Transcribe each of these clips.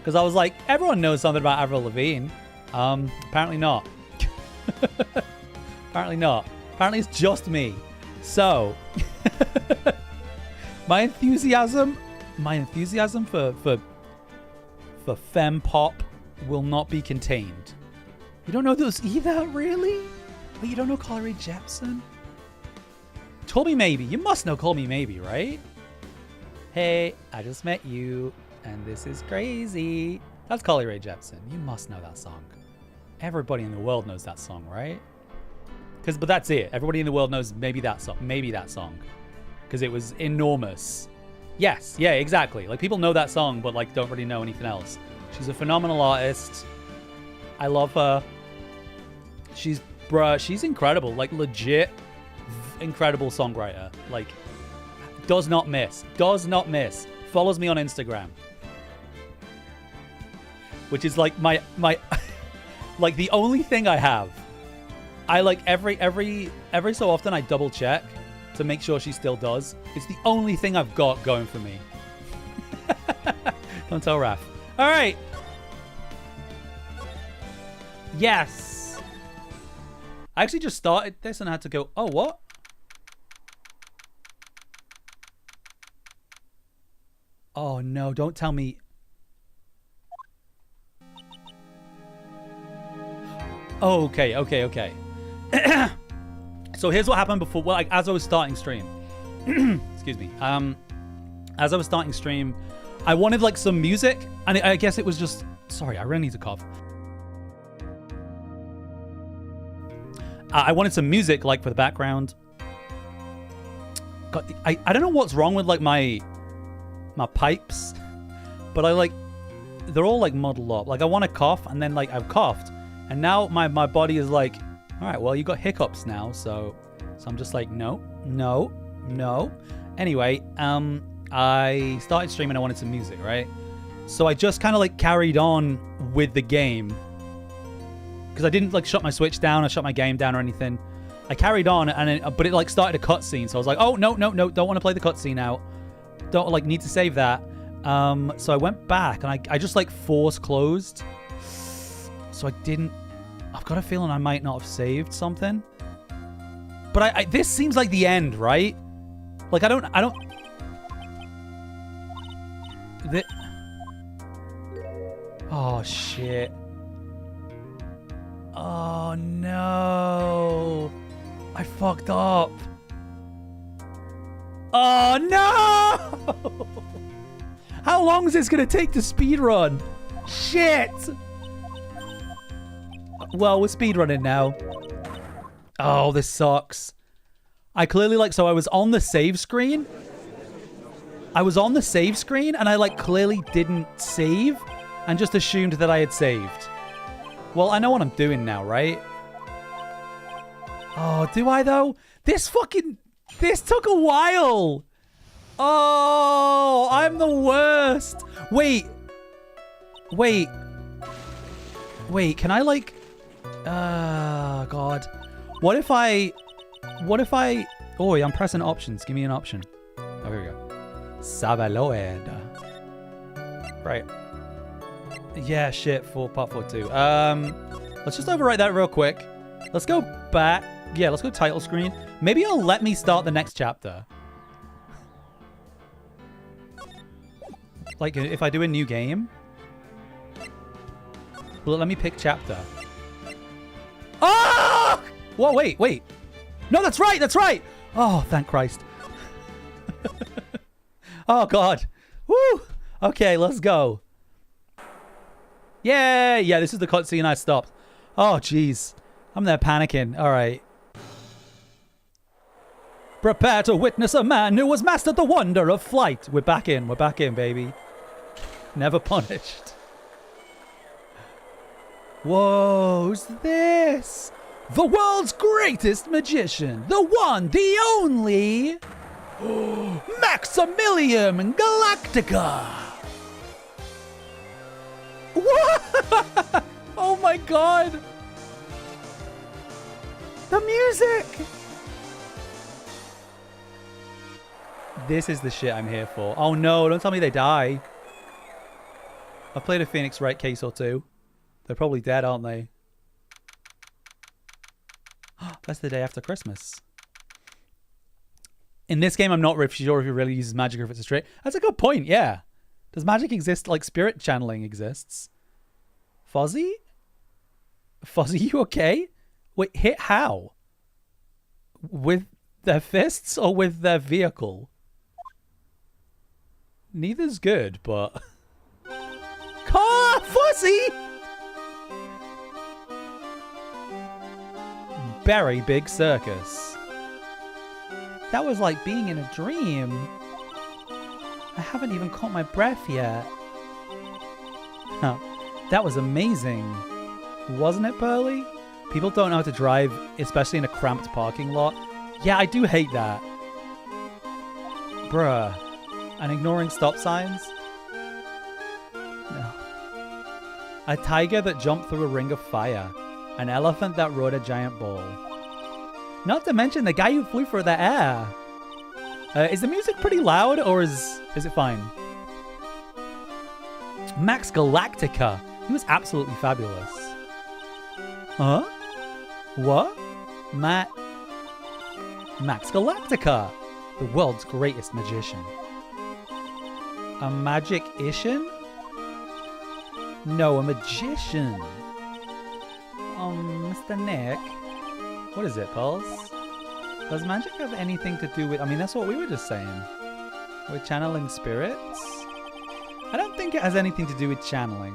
Because I was like, everyone knows something about Avril Lavigne. Apparently not. Apparently not. Apparently it's just me. So, my enthusiasm for femme pop will not be contained. You don't know those either, really? Wait, you don't know Carly Rae Jepsen? Call Me Maybe. You must know Call Me Maybe, right? Hey, I just met you, and this is crazy. That's Carly Rae Jepsen. You must know that song. Everybody in the world knows that song, right? But that's it. Everybody in the world knows maybe that song. Because it was enormous. Yes, yeah, exactly. Like, people know that song, but, like, don't really know anything else. She's a phenomenal artist. I love her. She's incredible. Like, legit incredible songwriter. Like, does not miss. Follows me on Instagram. Which is, like, my like, the only thing I have. I, like, every so often I double check to make sure she still does. It's the only thing I've got going for me. Don't tell Raph. All right. Yes. I actually just started this and I had to go, oh, what? Oh, no, don't tell me. Oh, okay. So here's what happened before, well, like, as I was starting stream. Excuse me. As I was starting stream, I wanted, like, some music, and I guess it was just, sorry, I really need to cough. I wanted some music, like, for the background. God, I don't know what's wrong with, like, my pipes, but they're all, like, muddled up. Like, I want to cough, and then, like, I've coughed, and now my body is like, all right, well, you got hiccups now, so I'm just like, no. Anyway, I started streaming, I wanted some music, right? So I just kind of, like, carried on with the game. Because I didn't, like, shut my Switch down or shut my game down or anything. I carried on, but it, like, started a cutscene. So I was like, oh, no, don't want to play the cutscene out. Don't, like, need to save that. So I went back, and I just, like, force closed. So I didn't... I've got a feeling I might not have saved something. But this seems like the end, right? Like, I don't... Oh, shit. Oh, no. I fucked up. Oh, no! How long is this going to take to speedrun? Shit! Well, we're speedrunning now. Oh, this sucks. I clearly, like, so I was on the save screen. And I, like, clearly didn't save and just assumed that I had saved. Well, I know what I'm doing now, right? Oh, do I, though? This took a while. Oh, I'm the worst. Wait, can I, like... God. What if I... Oh, I'm pressing options. Give me an option. Oh, here we go. Savaloid. Right. Yeah, shit. Part 4 too. Let's just overwrite that real quick. Let's go back. Yeah, let's go title screen. Maybe it'll let me start the next chapter. Like, if I do a new game. Will it let me pick chapter? Oh! Whoa, wait. No, that's right. Oh, thank Christ. Oh, God. Woo! Okay, let's go. Yeah, this is the cutscene I stopped. Oh, jeez. I'm there panicking. All right. Prepare to witness a man who has mastered the wonder of flight. We're back in, baby. Never punished. Whoa, who's this? The world's greatest magician. The one, the only... Maximilian Galactica. What? Oh my God. The music. This is the shit I'm here for. Oh no, don't tell me they die. I've played a Phoenix Wright case or two. They're probably dead, aren't they? That's the day after Christmas. In this game, I'm not sure if he really uses magic or if it's a straight. That's a good point, yeah. Does magic exist like spirit channeling exists? Fozzie? Fozzie, you okay? Wait, hit how? With their fists or with their vehicle? Neither's good, but... Car! Fozzie! Very big circus. That was like being in a dream. I haven't even caught my breath yet. Huh. That was amazing. Wasn't it, Pearly? People don't know how to drive, especially in a cramped parking lot. Yeah, I do hate that. Bruh. And ignoring stop signs? No. A tiger that jumped through a ring of fire. An elephant that rode a giant bull. Not to mention the guy who flew through the air. Is the music pretty loud or is it fine? Max Galactica. He was absolutely fabulous. Huh? What? Max Galactica. The world's greatest magician. A magician? No, a magician. Mr. Nick. What is it, Pulse? Does magic have anything to do with... I mean, that's what we were just saying. We're channeling spirits? I don't think it has anything to do with channeling.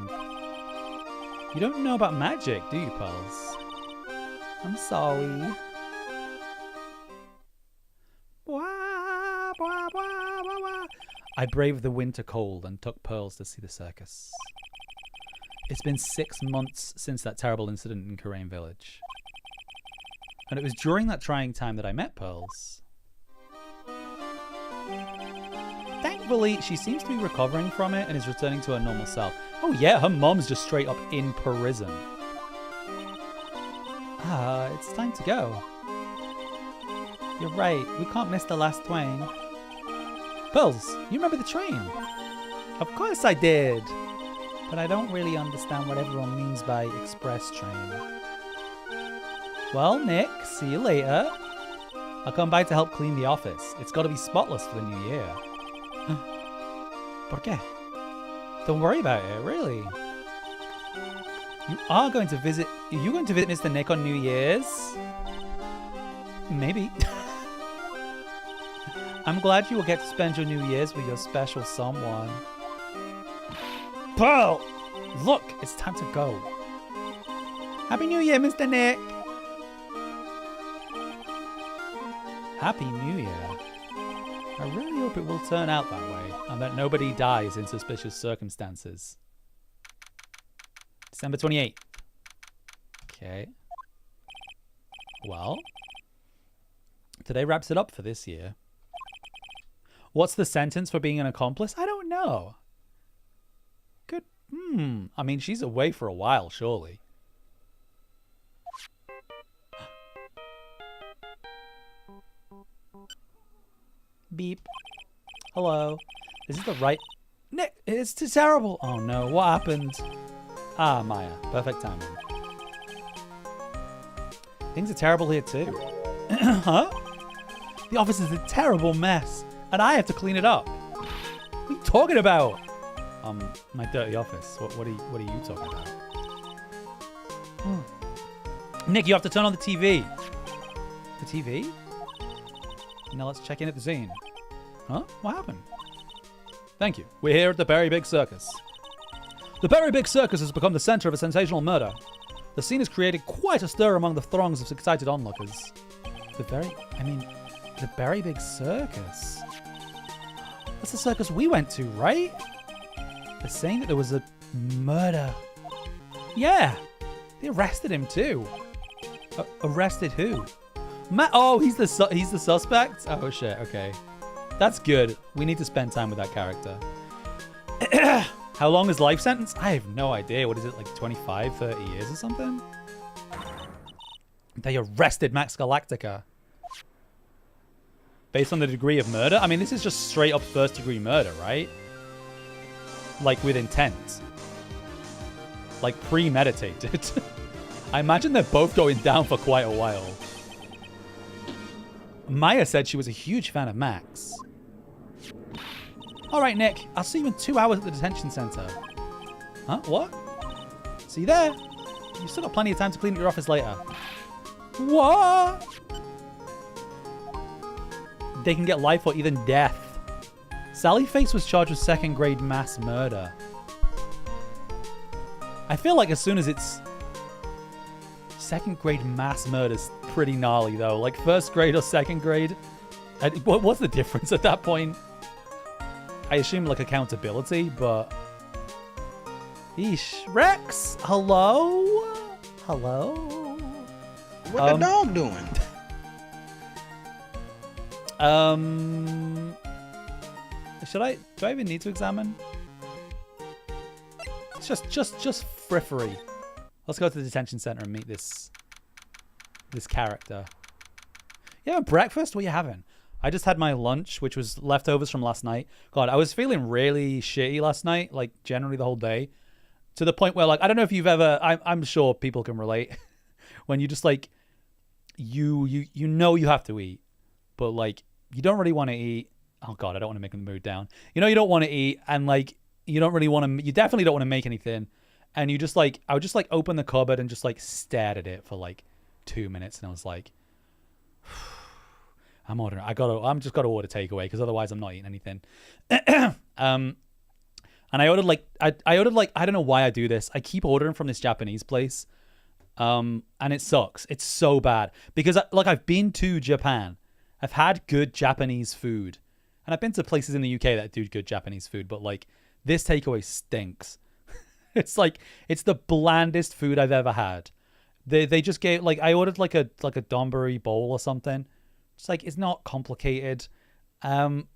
You don't know about magic, do you, Pulse? I'm sorry. I braved the winter cold and took Pearls to see the circus. It's been 6 months since that terrible incident in Karain Village. And it was during that trying time that I met Pearls. Thankfully, she seems to be recovering from it and is returning to her normal self. Oh yeah, her mom's just straight up in prison. It's time to go. You're right, we can't miss the last train. Pearls, you remember the train? Of course I did. But I don't really understand what everyone means by express train. Well, Nick, see you later. I'll come by to help clean the office. It's got to be spotless for the new year. ¿Por qué? Don't worry about it, really. Are you going to visit Mr. Nick on New Year's? Maybe. I'm glad you will get to spend your New Year's with your special someone. Pearl! Look, it's time to go. Happy New Year, Mr. Nick! Happy New Year. I really hope it will turn out that way, and that nobody dies in suspicious circumstances. December 28th. Okay. Well, today wraps it up for this year. What's the sentence for being an accomplice? I don't know. Good. I mean, she's away for a while, surely. Beep. Hello. Is it the right... Nick, it's too terrible. Oh no, what happened? Ah, Maya. Perfect timing. Things are terrible here too. Huh? The office is a terrible mess, and I have to clean it up. What are you talking about? My dirty office. What are you talking about? Nick, you have to turn on the TV. The TV? Now let's check in at the scene. Huh? What happened? Thank you. We're here at the Berry Big Circus. The Berry Big Circus has become the center of a sensational murder. The scene has created quite a stir among the throngs of excited onlookers. The Berry Big Circus? That's the circus we went to, right? They're saying that there was a murder. Yeah! They arrested him too. Arrested who? Oh, he's the suspect? Oh shit, okay. That's good. We need to spend time with that character. How long is life sentence? I have no idea. What is it, like 25, 30 years or something? They arrested Max Galactica. Based on the degree of murder? I mean, this is just straight up first degree murder, right? like with intent. Like premeditated. I imagine they're both going down for quite a while. Maya said she was a huge fan of Max. All right, Nick. I'll see you in 2 hours at the detention center. Huh? What? See you there. You've still got plenty of time to clean up your office later. What? They can get life or even death. Sally Face was charged with second-grade mass murder. I feel like as soon as it's... Second-grade mass murder's pretty gnarly, though. Like, first grade or second grade? What's the difference at that point? I assume, like, accountability, but... Eesh. Rex! Hello? Hello? What the dog doing? Do I even need to examine? It's just frippery. Let's go to the detention center and meet this character. You having breakfast? What are you having? I just had my lunch, which was leftovers from last night. God, I was feeling really shitty last night, like generally the whole day. To the point where, like, I don't know if you've ever, I'm sure people can relate. When you just like, you know you have to eat, but like, you don't really want to eat. Oh God, I don't want to make the mood down. You know you don't want to eat, and like, you definitely don't want to make anything. And you just like, I would just like open the cupboard and just like stared at it for like 2 minutes. And I was like, I'm just got to order takeaway because otherwise I'm not eating anything. And I ordered like, I ordered like, I don't know why I do this. I keep ordering from this Japanese place. And it sucks. It's so bad because I've been to Japan. I've had good Japanese food and I've been to places in the UK that do good Japanese food, but like this takeaway stinks. It's like, it's the blandest food I've ever had. They just gave, like, I ordered like a donburi bowl or something. It's like, it's not complicated. And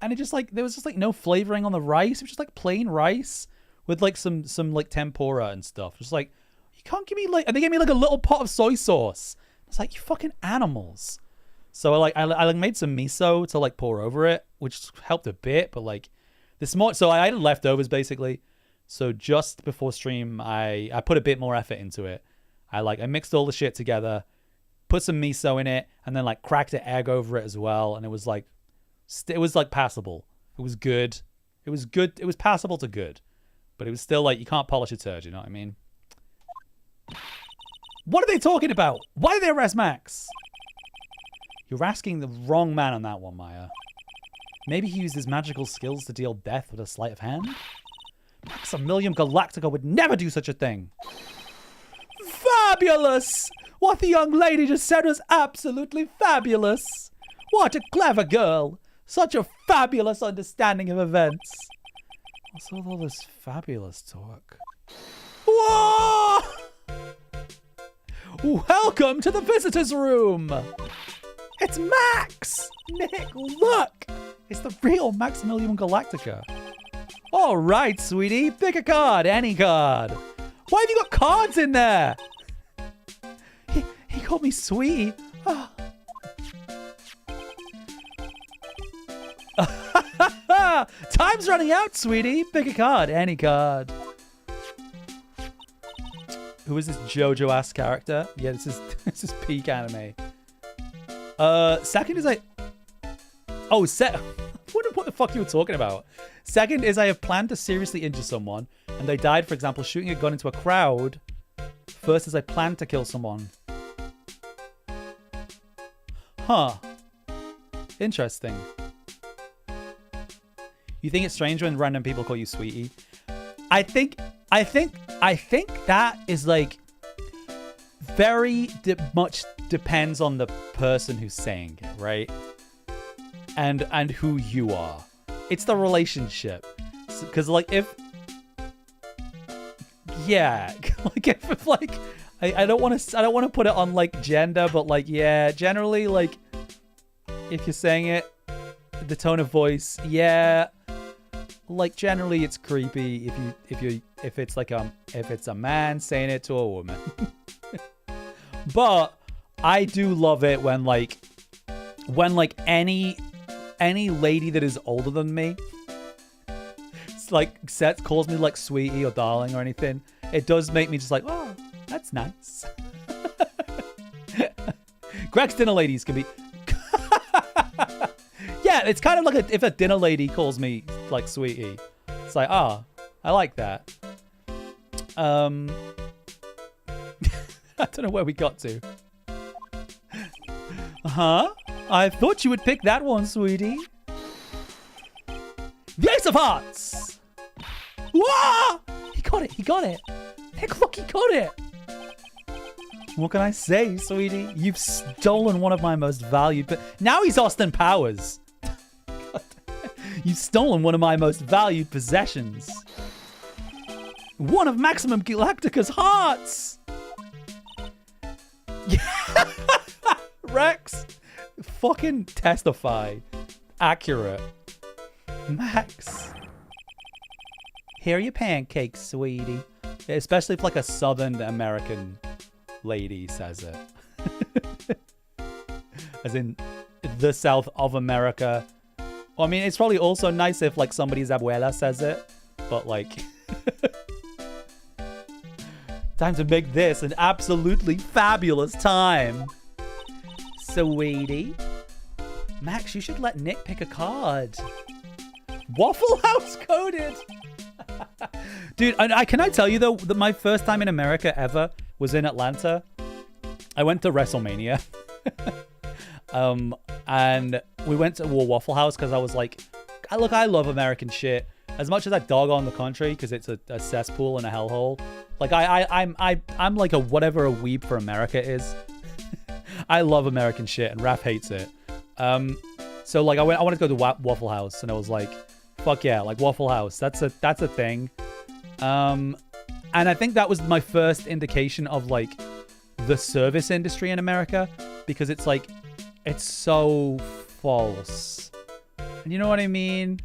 it just like, there was just like no flavoring on the rice. It was just like plain rice with like some like tempura and stuff. Just like, you can't give me like, and they gave me like a little pot of soy sauce. It's like, you fucking animals. So I made some miso to like pour over it, which helped a bit, but like so I had leftovers basically. So just before stream, I put a bit more effort into it. I mixed all the shit together, put some miso in it, and then like cracked an egg over it as well. And it was like passable. It was good. It was good. It was passable to good, but it was still like, you can't polish a turd. You know what I mean? What are they talking about? Why did they arrest Max? You're asking the wrong man on that one, Maya. Maybe he used his magical skills to deal death with a sleight of hand? Maximilian Galactica would never do such a thing. Fabulous! What the young lady just said was absolutely fabulous. What a clever girl. Such a fabulous understanding of events. What's with all this fabulous talk? Whoa! Welcome to the visitor's room. It's Max! Nick, look! It's the real Maximilian Galactica. All right, sweetie. Pick a card. Any card. Why have you got cards in there? He called me sweetie. Oh. Time's running out, sweetie. Pick a card. Any card. Who is this JoJo-ass character? Yeah, this is peak anime. Second is what the fuck you were talking about? Second is I have planned to seriously injure someone and they died, for example, shooting a gun into a crowd. First is I plan to kill someone. Huh. Interesting. You think it's strange when random people call you sweetie? I think that is like very much depends on the person who's saying it, right? And who you are. It's the relationship. Because like if I don't want to put it on like gender, but like yeah, generally like if you're saying it, the tone of voice, yeah, like generally it's creepy if it's a man saying it to a woman. But I do love it when any lady that is older than me calls me like sweetie or darling or anything, it does make me just like, oh, that's nice. Greg's dinner ladies can be. Yeah, it's kind of like if a dinner lady calls me like sweetie, it's like, ah, oh, I like that. I don't know where we got to. Huh? I thought you would pick that one, sweetie. The Ace of Hearts! Whoa! He got it, he got it. Heck, look, he got it. What can I say, sweetie? You've stolen one of my most valued... But now he's Austin Powers. You've stolen one of my most valued possessions. One of Maximum Galactica's hearts! Rex, fucking testify. Accurate. Max. Here are your pancakes, sweetie. Especially if like a Southern American lady says it. As in the South of America. Well, I mean, it's probably also nice if like somebody's abuela says it. But like... Time to make this an absolutely fabulous time. Sweetie. Max, you should let Nick pick a card. Waffle House coded. Dude, can I tell you though that my first time in America ever was in Atlanta. I went to WrestleMania. And we went to Waffle House because I was like, look, I love American shit. As much as I dog on the country because it's a cesspool and a hellhole. Like I'm like a whatever a weeb for America is. I love American shit and Raph hates it. So like I wanted to go to Waffle House and I was like, fuck yeah, like Waffle House. That's a thing. And I think that was my first indication of like the service industry in America because it's like it's so false. And you know what I mean?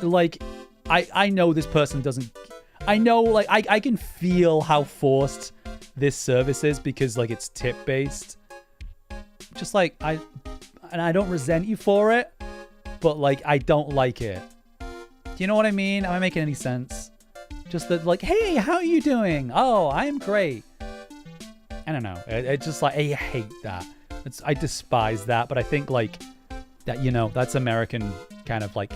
Like I know this person doesn't. I know, like, I can feel how forced this service is because, like, it's tip-based. Just, like, I don't resent you for it, but, like, I don't like it. Do you know what I mean? Am I making any sense? Just that, like, hey, how are you doing? Oh, I am great. I don't know. It's just, like, I hate that. I despise that, but I think, like, that, you know, that's American kind of, like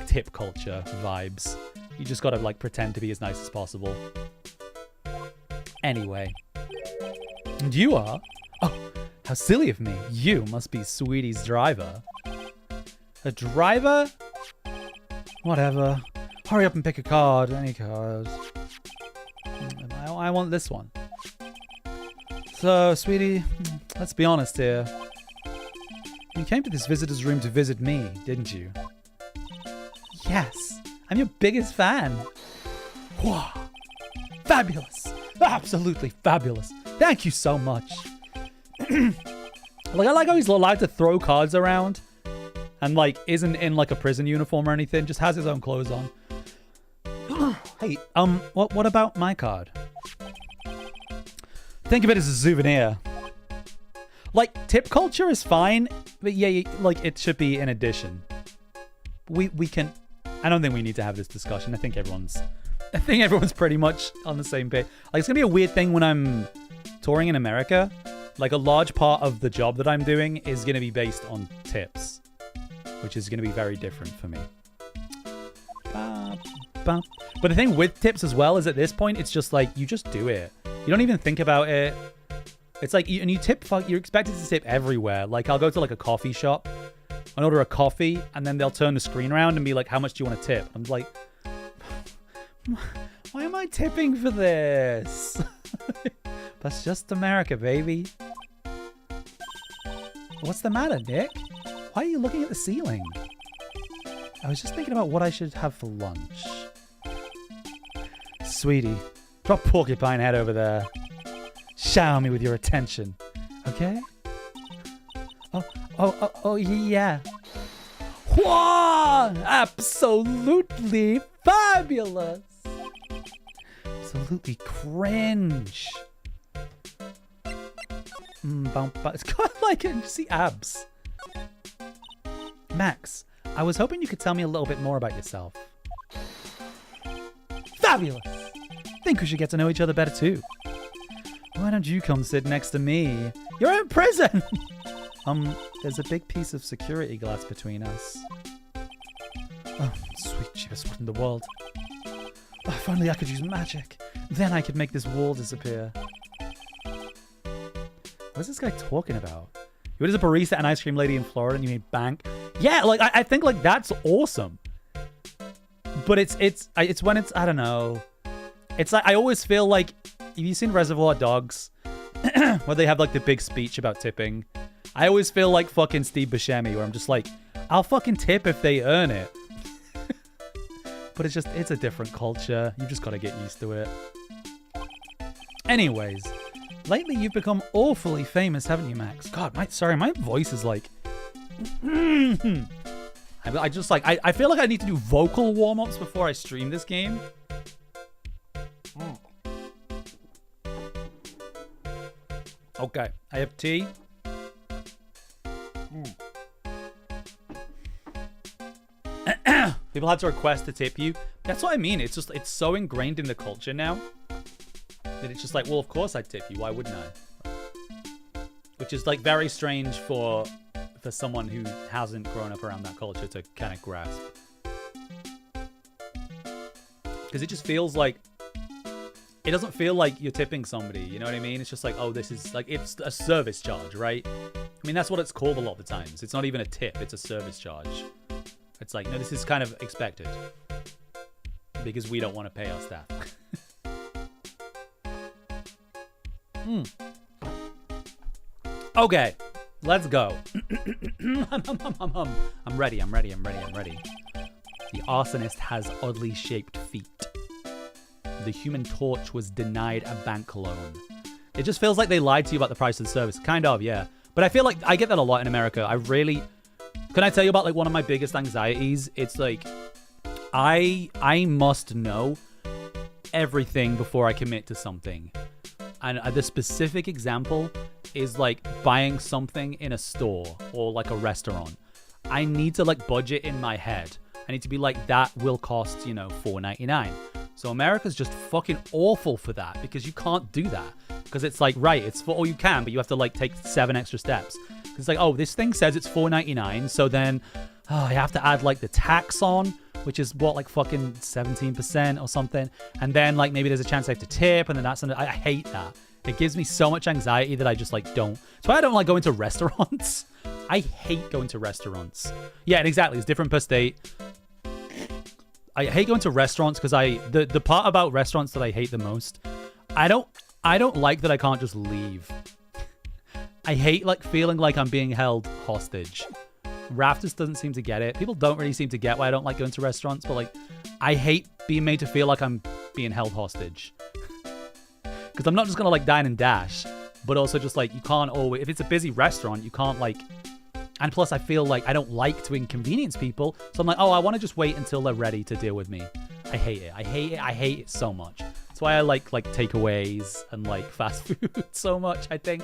tip culture vibes. You just gotta like pretend to be as nice as possible. Anyway. And you are? Oh, how silly of me. You must be Sweetie's driver. A driver? Whatever. Hurry up and pick a card. Any card. I want this one. So, Sweetie, let's be honest here. You came to this visitor's room to visit me, didn't you? Yes, I'm your biggest fan. Wow. Fabulous. Absolutely fabulous. Thank you so much. Like, I like how he's allowed to throw cards around and, like, isn't in, like, a prison uniform or anything. Just has his own clothes on. Hey, what about my card? Think of it as a souvenir. Like, tip culture is fine, but yeah, like, it should be in addition. We can... I don't think we need to have this discussion. I think everyone's pretty much on the same page. Like, it's gonna be a weird thing when I'm touring in America. Like, a large part of the job that I'm doing is gonna be based on tips, which is gonna be very different for me. But the thing with tips as well is at this point, it's just like, you just do it. You don't even think about it. It's like, you tip, you're expected to tip everywhere. Like, I'll go to like a coffee shop and order a coffee, and then they'll turn the screen around and be like, how much do you want to tip? I'm like, why am I tipping for this? That's just America, baby. What's the matter, Nick? Why are you looking at the ceiling? I was just thinking about what I should have for lunch. Sweetie, drop Porcupine Head over there. Shower me with your attention, okay? Oh, yeah. Whoa! Absolutely fabulous! Absolutely cringe. It's kind of like, you see abs. Max, I was hoping you could tell me a little bit more about yourself. Fabulous! Think we should get to know each other better too. Why don't you come sit next to me? You're in prison! There's a big piece of security glass between us. Oh, sweet Jesus, what in the world? Oh, if only I could use magic. Then I could make this wall disappear. What's this guy talking about? You were just a barista and ice cream lady in Florida and you made bank? Yeah, like, I think, like, that's awesome. But it's when it's, I don't know. It's like, I always feel like, have you seen Reservoir Dogs? Where they have, like, the big speech about tipping. I always feel like fucking Steve Buscemi, where I'm just like, I'll fucking tip if they earn it. But it's a different culture. You just gotta get used to it. Anyways, lately you've become awfully famous, haven't you, Max? God, my voice is like... I just like, I feel like I need to do vocal warm-ups before I stream this game. Okay, I have tea. People had to request to tip you. That's what I mean. It's so ingrained in the culture now that it's just like, well, of course I'd tip you. Why wouldn't I? Which is like very strange for someone who hasn't grown up around that culture to kind of grasp. Because it just feels like, it doesn't feel like you're tipping somebody, you know what I mean? It's just like, oh, this is like, it's a service charge, right? I mean, that's what it's called a lot of the times. It's not even a tip, it's a service charge. It's like, no, this is kind of expected. Because we don't want to pay our staff. Okay, let's go. I'm ready. The arsonist has oddly shaped feet. The Human Torch was denied a bank loan. It just feels like they lied to you about the price of the service. Kind of, yeah. But I feel like I get that a lot in America. Can I tell you about like one of my biggest anxieties? It's like, I must know everything before I commit to something. And the specific example is like buying something in a store or like a restaurant. I need to like budget in my head. I need to be like, that will cost, $4.99. So America's just fucking awful for that because you can't do that. Because it's like, right, it's for all you can, but you have to like take 7 extra steps. It's like, oh, this thing says it's $4.99, so then I have to add like the tax on, which is what, like fucking 17% or something. And then like maybe there's a chance I have to tip, and then that's something. I hate that. It gives me so much anxiety that I just like don't. That's why I don't like going to restaurants. I hate going to restaurants. Yeah, and exactly. It's different per state. I hate going to restaurants because the part about restaurants that I hate the most, I don't like that I can't just leave. I hate like feeling like I'm being held hostage. Rafters doesn't seem to get it. People don't really seem to get why I don't like going to restaurants, but like I hate being made to feel like I'm being held hostage. Because I'm not just gonna like dine and dash, but also just like you can't always, if it's a busy restaurant, you can't like, and plus I feel like I don't like to inconvenience people, so I'm like, oh, I want to just wait until they're ready to deal with me. I hate it. I hate it so much. That's why I like takeaways and like fast food so much, I think.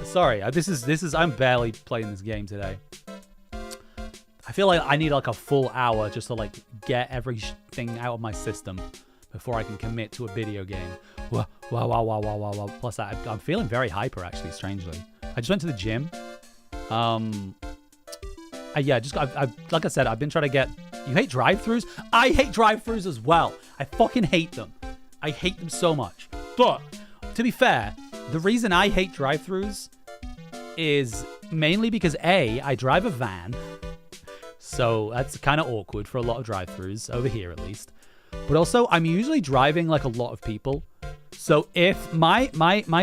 Sorry, I'm barely playing this game today. I feel like I need like a full hour just to like get everything out of my system before I can commit to a video game. Wow. Plus, I'm feeling very hyper, actually, strangely. I just went to the gym. Like I said, I've been trying to get... You hate drive-thrus? I hate drive-thrus as well. I fucking hate them. I hate them so much. But, to be fair, the reason I hate drive-thrus is mainly because, A, I drive a van. So that's kind of awkward for a lot of drive-thrus, over here at least. But also, I'm usually driving like a lot of people. So if my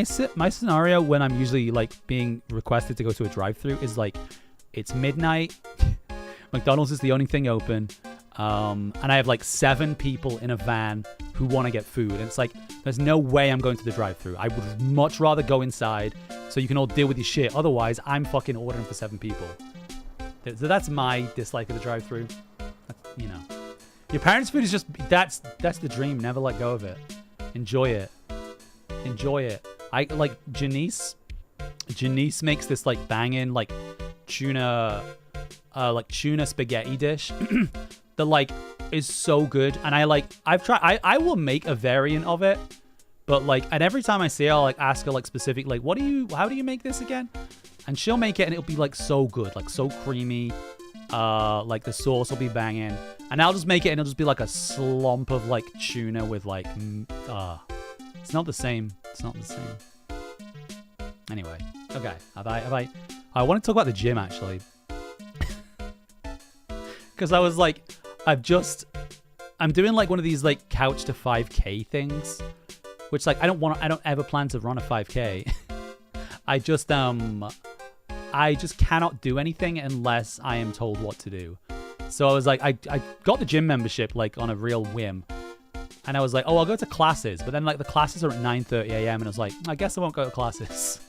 scenario when I'm usually like being requested to go to a drive-thru is like, it's midnight, McDonald's is the only thing open, and I have like 7 people in a van who want to get food. And it's like, there's no way I'm going to the drive-thru. I would much rather go inside so you can all deal with your shit. Otherwise, I'm fucking ordering for 7 people. So that's my dislike of the drive-thru. You know. Your parents' food is just, that's the dream. Never let go of it. Enjoy it. I like Janice makes this like banging like tuna like tuna spaghetti dish that like is so good. And I've tried, I will make a variant of it, but like, and every time I see her, I'll like ask her like specific, like, how do you make this again? And she'll make it and it'll be like so good, like so creamy. Like the sauce will be banging. And I'll just make it and it'll just be like a slump of like tuna with like, it's not the same. It's not the same. Anyway, okay. I want to talk about the gym actually. Because I was like, I'm doing like one of these like couch to 5K things, which like I don't ever plan to run a 5K. I just cannot do anything unless I am told what to do. So I was like, I got the gym membership like on a real whim. And I was like, oh, I'll go to classes. But then like the classes are at 9:30 a.m. And I was like, I guess I won't go to classes.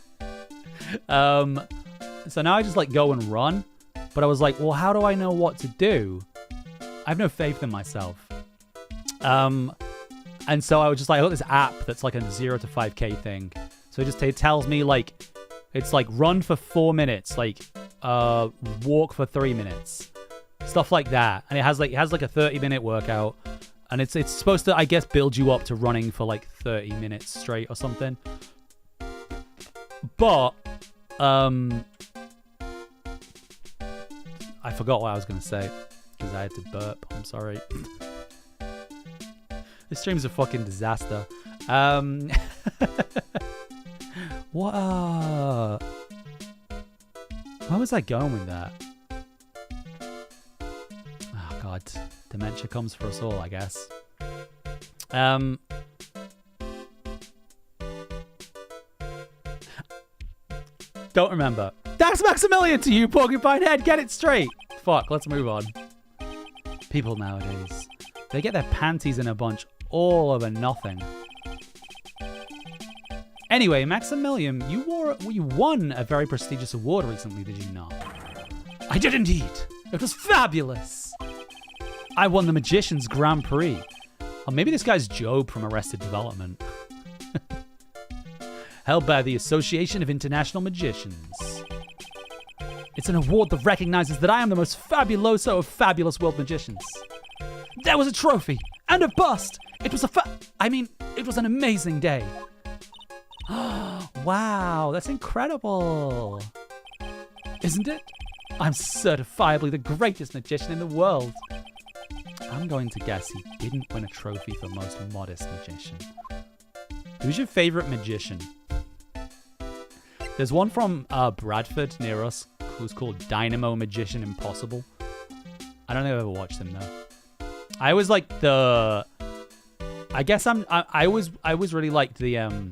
So now I just like go and run. But I was like, well, how do I know what to do? I have no faith in myself. And so I was just like, I got this app that's like a 0 to 5K thing. So it tells me like, it's like run for 4 minutes, like walk for 3 minutes, stuff like that. And it has like a 30-minute workout, and it's supposed to, I guess, build you up to running for like 30 minutes straight or something. But I forgot what I was gonna say because I had to burp. I'm sorry. This stream's a fucking disaster. What? Where was I going with that? Oh god, dementia comes for us all, I guess. Don't remember. Dax Maximilian to you, Porcupine Head. Get it straight. Fuck, let's move on. People nowadays, they get their panties in a bunch all over nothing. Anyway, Maximilian, you won a very prestigious award recently, did you not? I did indeed. It was fabulous. I won the Magician's Grand Prix. Or maybe this guy's Job from Arrested Development. Held by the Association of International Magicians. It's an award that recognizes that I am the most fabuloso of fabulous world magicians. There was a trophy and a bust. It was it was an amazing day. Wow, that's incredible. Isn't it? I'm certifiably the greatest magician in the world. I'm going to guess he didn't win a trophy for most modest magician. Who's your favorite magician? There's one from Bradford near us who's called Dynamo Magician Impossible. I don't think I've ever watched him though. I was like I was really liked the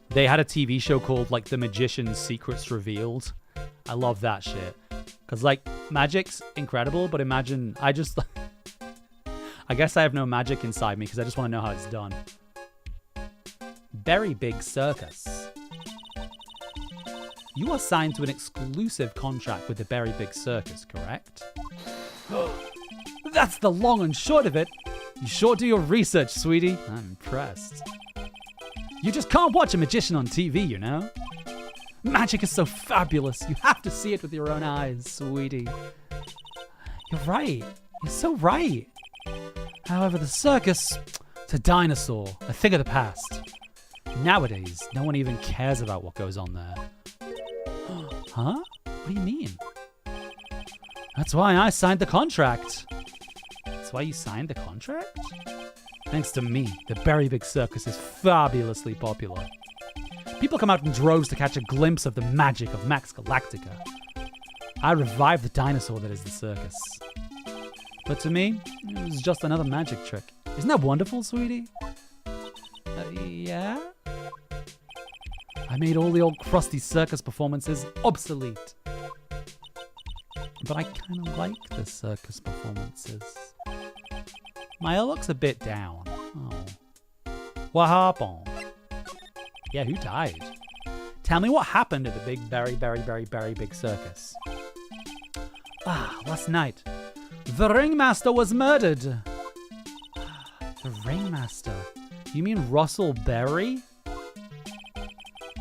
they had a TV show called like The Magician's Secrets Revealed. I love that shit. Cause like magic's incredible, but imagine I guess I have no magic inside me because I just want to know how it's done. Very Big Circus. You are signed to an exclusive contract with the Berry Big Circus, correct? That's the long and short of it. You sure do your research, sweetie. I'm impressed. You just can't watch a magician on TV, you know? Magic is so fabulous. You have to see it with your own eyes, sweetie. You're right. You're so right. However, the circus, it's a dinosaur, a thing of the past. Nowadays, no one even cares about what goes on there. Huh? What do you mean? That's why I signed the contract. That's why you signed the contract? Thanks to me, the Berry Big Circus is fabulously popular. People come out in droves to catch a glimpse of the magic of Max Galactica. I revived the dinosaur that is the circus. But to me, it was just another magic trick. Isn't that wonderful, sweetie? Yeah? I made all the old crusty circus performances obsolete. But I kind of like the circus performances. My looks a bit down. Oh. What happened? Yeah, who died? Tell me what happened at the big Berry Big Circus. Last night, the ringmaster was murdered. The ringmaster? You mean Russell Berry?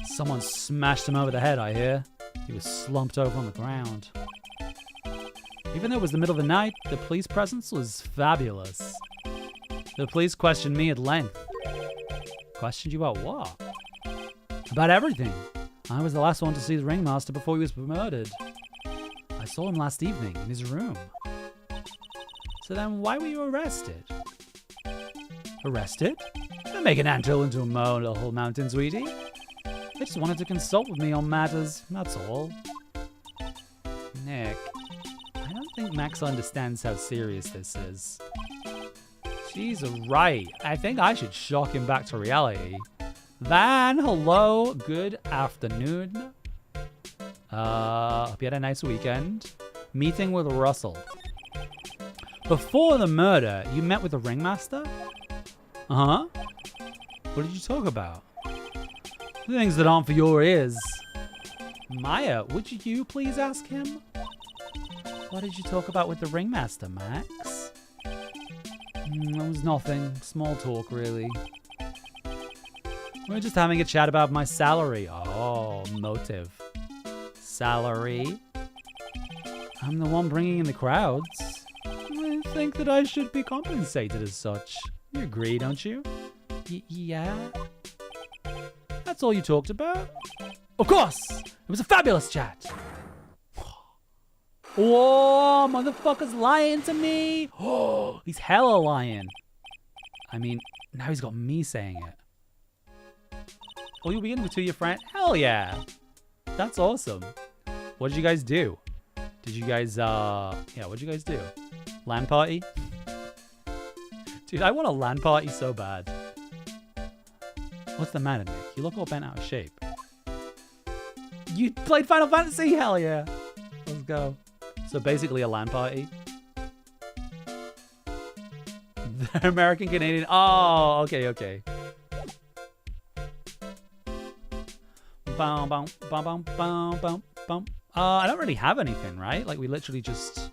Someone smashed him over the head, I hear. He was slumped over on the ground. Even though it was the middle of the night, the police presence was fabulous. The police questioned me at length. Questioned you about what? About everything. I was the last one to see the ringmaster before he was murdered. I saw him last evening in his room. So then why were you arrested? Arrested? Don't make an anthill into a molehill mountain, sweetie. They just wanted to consult with me on matters, that's all. Nick, I don't think Max understands how serious this is. She's right. I think I should shock him back to reality. Van, hello, good afternoon. Hope you had a nice weekend. Meeting with Russell. Before the murder, you met with the ringmaster? Uh-huh. What did you talk about? Things that aren't for your ears. Maya, would you please ask him? What did you talk about with the ringmaster, Max? It was nothing. Small talk, really. We were just having a chat about my salary. Oh, motive. Salary? I'm the one bringing in the crowds. I think that I should be compensated as such. You agree, don't you? Yeah? That's all you talked about? Of course! It was a fabulous chat! Whoa, motherfucker's lying to me! Oh, he's hella lying. I mean, now he's got me saying it. Oh, you'll be in with your friend? Hell yeah! That's awesome. What did you guys do? Did you guys, what'd you guys do? LAN party? Dude, I want a LAN party so bad. What's the matter, Nick? You look all bent out of shape. You played Final Fantasy? Hell yeah. Let's go. So basically a LAN party. The American Canadian. Oh, okay. Bum, bum, bum, bum, bum, bum, bum. I don't really have anything, right? Like we literally just...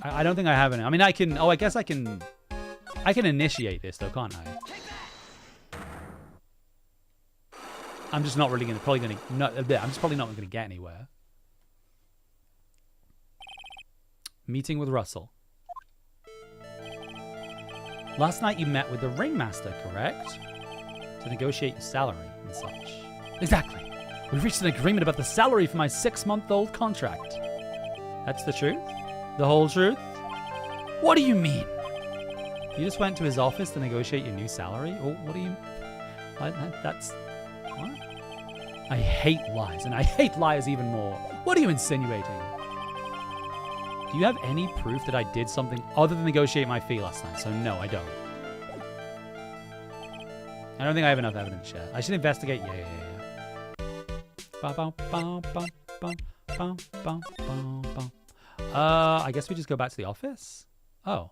I don't think I have any. I mean, I can... Oh, I guess I can initiate this though, can't I? I'm just not really I'm just probably not gonna get anywhere. Meeting with Russell. Last night you met with the ringmaster, correct? To negotiate your salary and such. Exactly. We reached an agreement about the salary for my 6-month-old contract. That's the truth? The whole truth? What do you mean? You just went to his office to negotiate your new salary? Oh, what do you... That's... What? I hate lies, and I hate liars even more. What are you insinuating? Do you have any proof that I did something other than negotiate my fee last night? So no, I don't. I don't think I have enough evidence yet. I should investigate. Yeah. I guess we just go back to the office? Oh.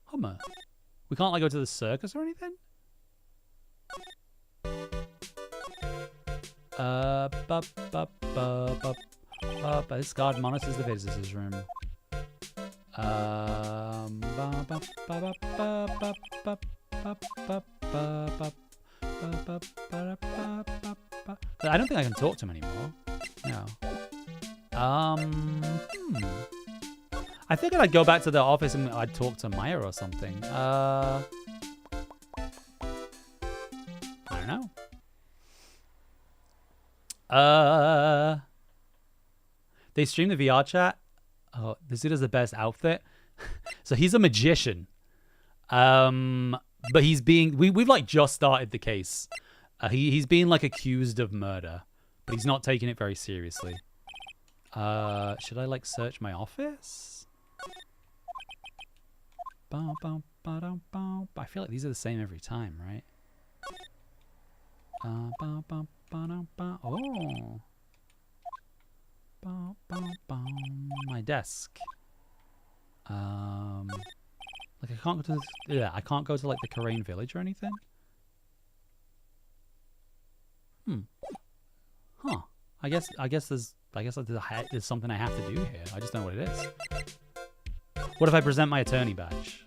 Hummer. We can't like go to the circus or anything? This guard monitors the visitors room. I don't think I can talk to him anymore. No. I figured I'd go back to the office and I'd talk to Maya or something. I don't know. They stream the VR chat. Oh, this dude has the best outfit. So he's a magician. But he's being... We've like just started the case. He's being like accused of murder. But he's not taking it very seriously. Should I like search my office? I feel like these are the same every time, right? Oh. My desk. Like I can't go to this, I can't go to like the Korean village or anything. Huh. I guess there's something I have to do here. I just don't know what it is. What if I present my attorney badge?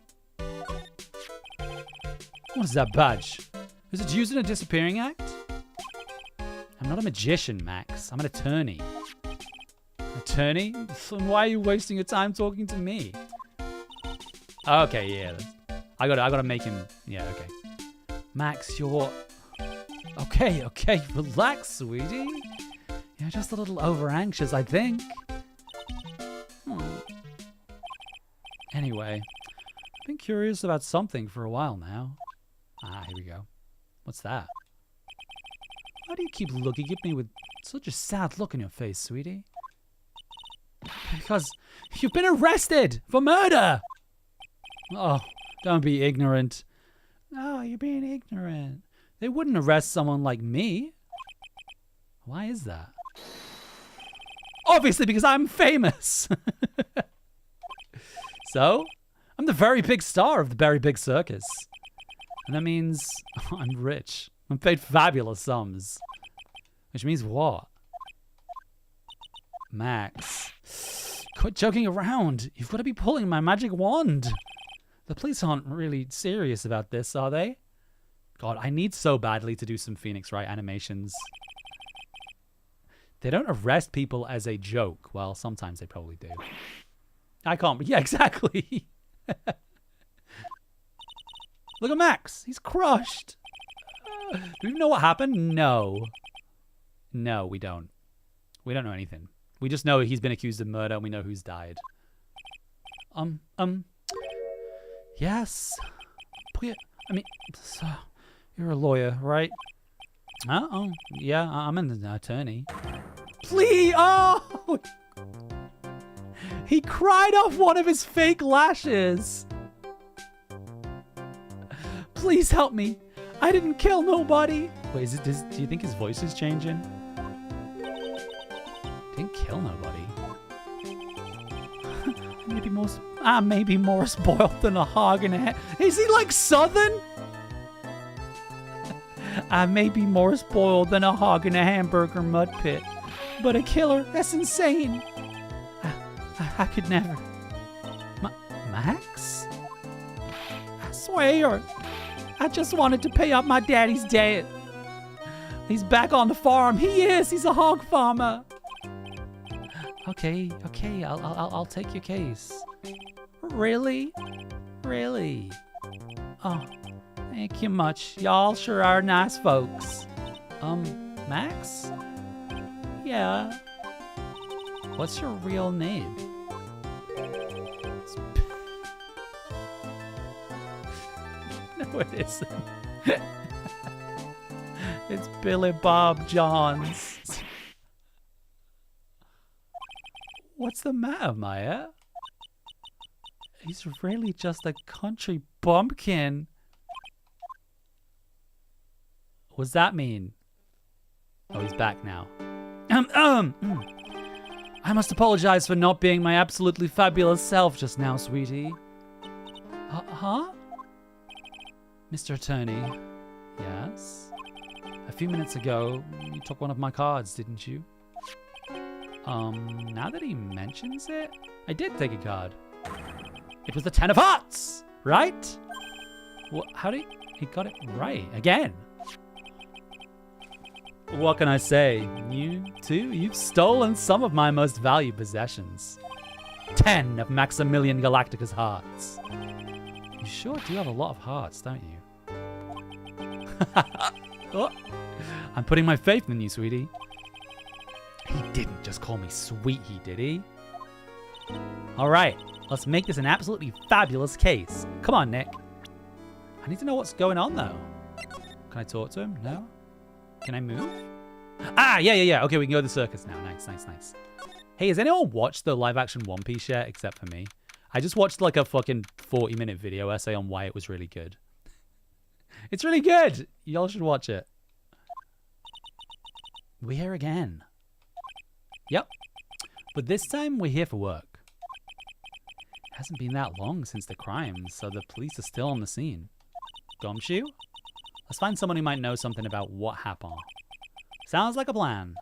What is that badge? Is it used in a disappearing act? I'm not a magician, Max. I'm an attorney. Attorney? Then why are you wasting your time talking to me? Okay, yeah. I gotta make him... Yeah, okay. Max, you're... Okay, relax, sweetie. You're just a little over-anxious, I think. Anyway, I've been curious about something for a while now. Ah, here we go. What's that? Why do you keep looking at me with such a sad look on your face, sweetie? Because you've been arrested for murder! Oh, don't be ignorant. No, you're being ignorant. They wouldn't arrest someone like me. Why is that? Obviously because I'm famous. So, I'm the very big star of the very big circus. And that means I'm rich. I'm paid fabulous sums. Which means what? Max, quit joking around. You've got to be pulling my magic wand. The police aren't really serious about this, are they? God, I need so badly to do some Phoenix Wright animations. They don't arrest people as a joke. Well, sometimes they probably do. I can't. Yeah, exactly. Look at Max. He's crushed. Do we know what happened? No. No, we don't. We don't know anything. We just know he's been accused of murder and we know who's died. Yes. I mean, so you're a lawyer, right? Oh, yeah, I'm an attorney. Please! Oh! He cried off one of his fake lashes. Please help me. I didn't kill nobody. Wait, do you think his voice is changing? Didn't kill nobody. Maybe more spoiled than a hog in a hat. Is he like Southern? I may be more spoiled than a hog in a hamburger mud pit. But a killer, that's insane. I could never. Max? I swear. I just wanted to pay up my daddy's debt. He's back on the farm. He is. He's a hog farmer. Okay. I'll take your case. Really? Really? Oh, thank you much. Y'all sure are nice folks. Max? Yeah. What's your real name? No, it isn't. It's Billy Bob Johns. What's the matter, Maya? He's really just a country bumpkin. What's that mean? Oh, he's back now. I must apologize for not being my absolutely fabulous self just now, sweetie. Huh? Mr. Attorney. Yes? A few minutes ago, you took one of my cards, didn't you? Now that he mentions it, I did take a card. It was the 10 of Hearts, right? What? How did he got it right again? What can I say? You too? You've stolen some of my most valued possessions. 10 of Maximilian Galactica's hearts. You sure do have a lot of hearts, don't you? Oh, I'm putting my faith in you, sweetie. He didn't just call me sweetie, did he? All right, let's make this an absolutely fabulous case. Come on, Nick. I need to know what's going on, though. Can I talk to him? No? Can I move? Ah, yeah. Okay, we can go to the circus now. Nice. Hey, has anyone watched the live-action One Piece yet, except for me? I just watched like a fucking 40-minute video essay on why it was really good. It's really good. Y'all should watch it. We're here again. Yep. But this time we're here for work. It hasn't been that long since the crime, so the police are still on the scene. Gumshoe? Let's find someone who might know something about what happened. Sounds like a plan.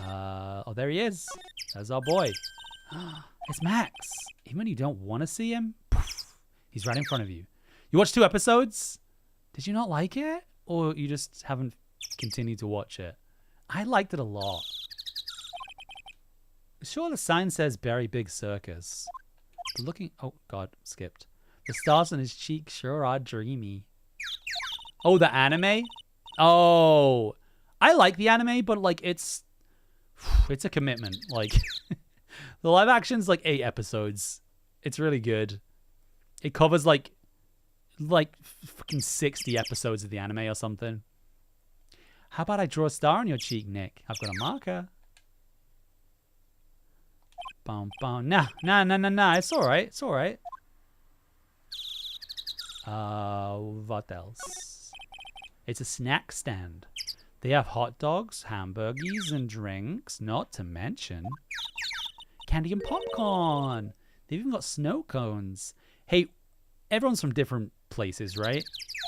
Oh, there he is. There's our boy. It's Max. Even when you don't want to see him, poof, he's right in front of you. You watched 2 episodes? Did you not like it? Or you just haven't continue to watch it. I liked it a lot. Sure, the sign says Berry Big Circus. But looking... Oh, God. Skipped. The stars on his cheek sure are dreamy. Oh, the anime? Oh. I like the anime, but, like, it's a commitment. Like, the live action's, like, 8 episodes. It's really good. It covers, like fucking 60 episodes of the anime or something. How about I draw a star on your cheek, Nick? I've got a marker. Boom, boom. Nah. It's alright. It's alright. What else? It's a snack stand. They have hot dogs, hamburgers, and drinks, not to mention candy and popcorn. They've even got snow cones. Hey, everyone's from different places, right?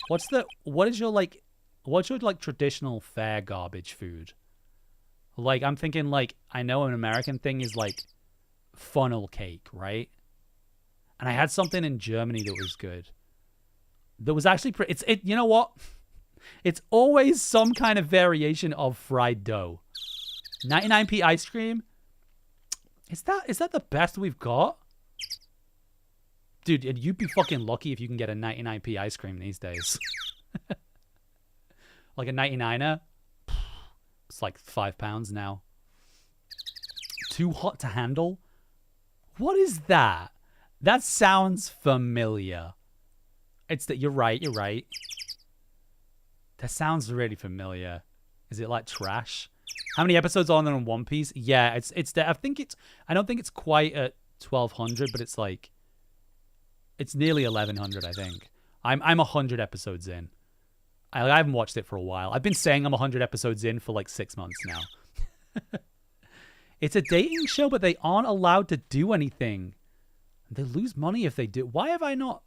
What's your traditional fair garbage food? Like, I'm thinking, like, I know an American thing is, like, funnel cake, right? And I had something in Germany that was good. That was actually you know what? It's always some kind of variation of fried dough. 99p ice cream? Is that the best we've got? Dude, you'd be fucking lucky if you can get a 99p ice cream these days. Like a 99er? It's like £5 now. Too hot to handle? What is that? That sounds familiar. You're right. That sounds really familiar. Is it like trash? How many episodes are there on One Piece? Yeah, I don't think it's quite at 1200, but it's like, it's nearly 1100, I think. I'm 100 episodes in. I haven't watched it for a while. I've been saying I'm 100 episodes in for like 6 months now. It's a dating show, but they aren't allowed to do anything. They lose money if they do. Why have I not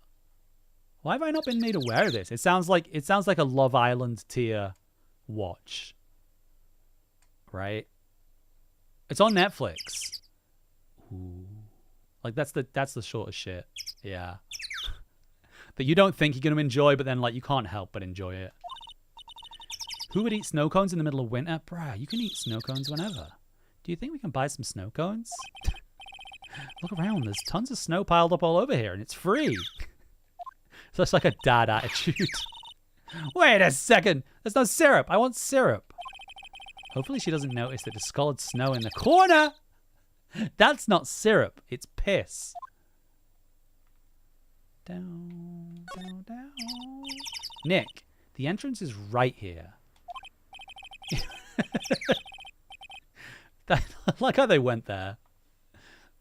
been made aware of this? It sounds like a Love Island tier watch. Right? It's on Netflix. Ooh. Like that's the sort of shit. Yeah. That you don't think you're going to enjoy, but then like you can't help but enjoy it. Who would eat snow cones in the middle of winter? Bruh, you can eat snow cones whenever. Do you think we can buy some snow cones? Look around, there's tons of snow piled up all over here, and it's free. So it's like a dad attitude. Wait a second, there's no syrup. I want syrup. Hopefully she doesn't notice the discolored snow in the corner. That's not syrup, it's piss. Down. Nick, the entrance is right here. I like how they went there.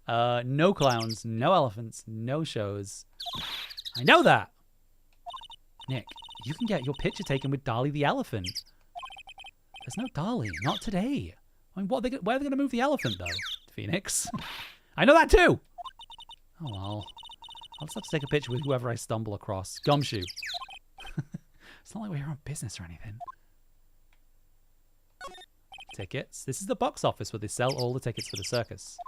No clowns, no elephants, no shows. I know that. Nick, you can get your picture taken with Dolly the elephant. There's no Dolly, not today. I mean, where are they going to move the elephant, though? Phoenix. I know that, too. Oh, well. I'll just have to take a picture with whoever I stumble across. Gumshoe. It's not like we're here on business or anything. Tickets. This is the box office where they sell all the tickets for the circus.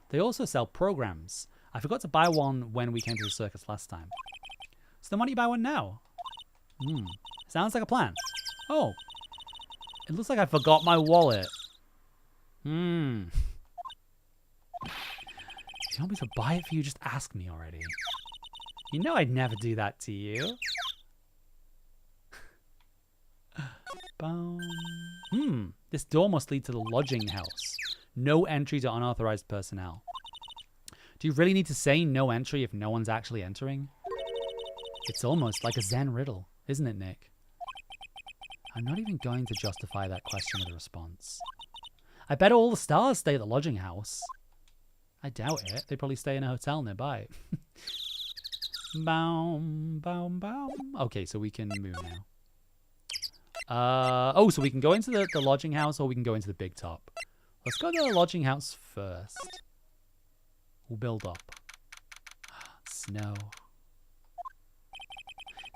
They also sell programs. I forgot to buy one when we came to the circus last time. So then why don't you buy one now? Sounds like a plan. Oh. It looks like I forgot my wallet. If you want me to buy it for you, just ask me already. You know I'd never do that to you. This door must lead to the lodging house. No entry to unauthorized personnel. Do you really need to say no entry if no one's actually entering? It's almost like a Zen riddle, isn't it, Nick? I'm not even going to justify that question with a response. I bet all the stars stay at the lodging house. I doubt it. They probably stay in a hotel nearby. Okay, so we can move now. So we can go into the lodging house or we can go into the big top. Let's go to the lodging house first. We'll build up. Snow.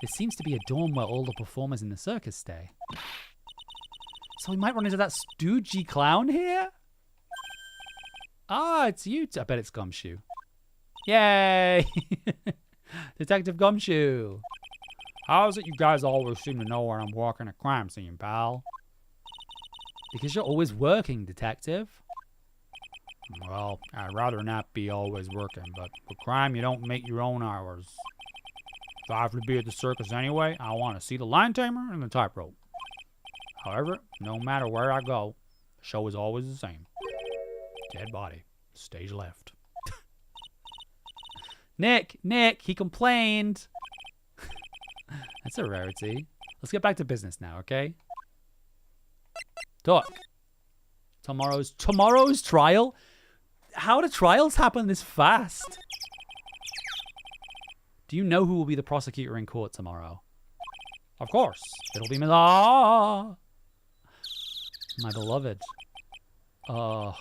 There seems to be a dorm where all the performers in the circus stay. So we might run into that stoogey clown here? Ah, it's you. I bet it's Gumshoe. Yay! Detective Gumshoe. How is it you guys always seem to know where I'm walking a crime scene, pal? Because you're always working, detective. Well, I'd rather not be always working, but for crime, you don't make your own hours. If I have to be at the circus anyway, I want to see the lion tamer and the tightrope. However, no matter where I go, the show is always the same. Dead body. Stage left. Nick, he complained. That's a rarity. Let's get back to business now, okay? Talk. Tomorrow's trial? How do trials happen this fast? Do you know who will be the prosecutor in court tomorrow? Of course. It'll be my beloved. Oh,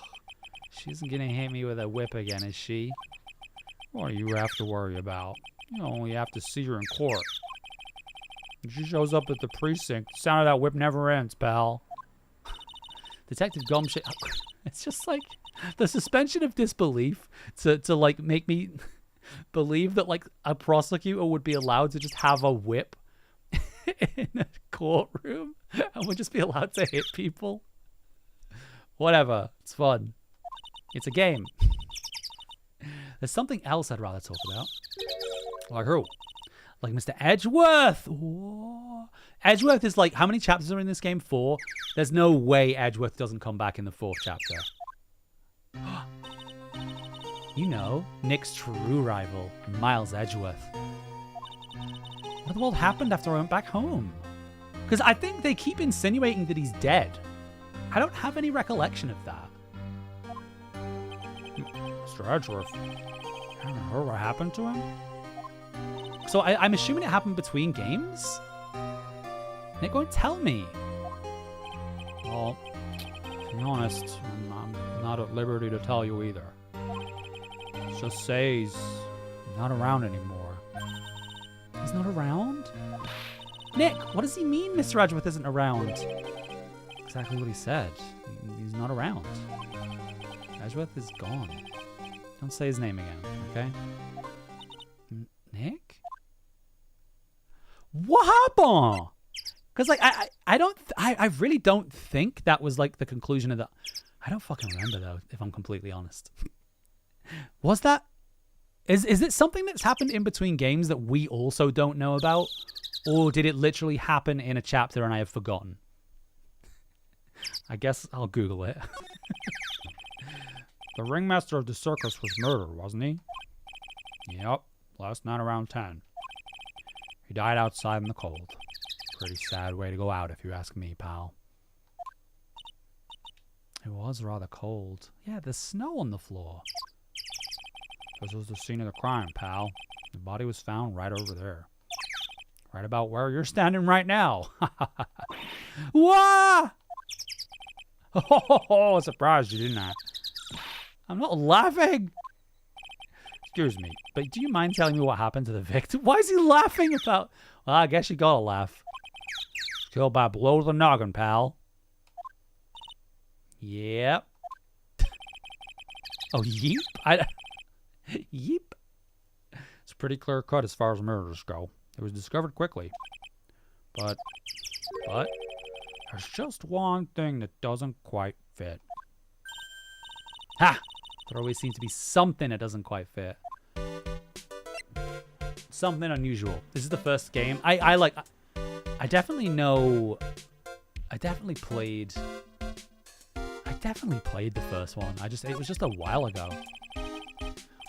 she isn't gonna hit me with a whip again, is she? What do you have to worry about? You only have to see her in court. When she shows up at the precinct, the sound of that whip never ends, pal. Detective Gumshit. It's just like the suspension of disbelief to like make me believe that like a prosecutor would be allowed to just have a whip in a courtroom and would just be allowed to hit people. Whatever. It's fun. It's a game. There's something else I'd rather talk about. Like who? Like Mr. Edgeworth. Whoa. Edgeworth is like, how many chapters are in this game? 4. There's no way Edgeworth doesn't come back in the 4th chapter. You know, Nick's true rival, Miles Edgeworth. What in the world happened after I went back home? Because I think they keep insinuating that he's dead. I don't have any recollection of that. Mr. Edgeworth. I don't know what happened to him. So I'm assuming it happened between games? Nick won't tell me. Well, to be honest, I'm not at liberty to tell you either. Just say he's not around anymore. He's not around? Nick, what does he mean Mr. Edgeworth isn't around? Exactly what he said. He's not around. Edgeworth is gone. Don't say his name again, okay? Nick? What happened? Because like I really don't think that was like the conclusion of the. I don't fucking remember though, if I'm completely honest. Was that? Is it something that's happened in between games that we also don't know about, or did it literally happen in a chapter and I have forgotten? I guess I'll Google it. The ringmaster of the circus was murdered, wasn't he? Yep, last night around 10. He died outside in the cold. Pretty sad way to go out, if you ask me, pal. It was rather cold. Yeah, there's snow on the floor. This was the scene of the crime, pal. The body was found right over there. Right about where you're standing right now. Wah! Oh, I surprised you, didn't I? I'm not laughing. Excuse me, but do you mind telling me what happened to the victim? Why is he laughing about? Well, I guess you gotta laugh. Killed by a blow to the noggin, pal. Yep. Oh, yeep? Yeep. It's pretty clear cut as far as murders go. It was discovered quickly. But there's just one thing that doesn't quite fit. Ha! There always seems to be something that doesn't quite fit. Something unusual. This is the first game. I definitely know. I definitely played the first one. It was just a while ago.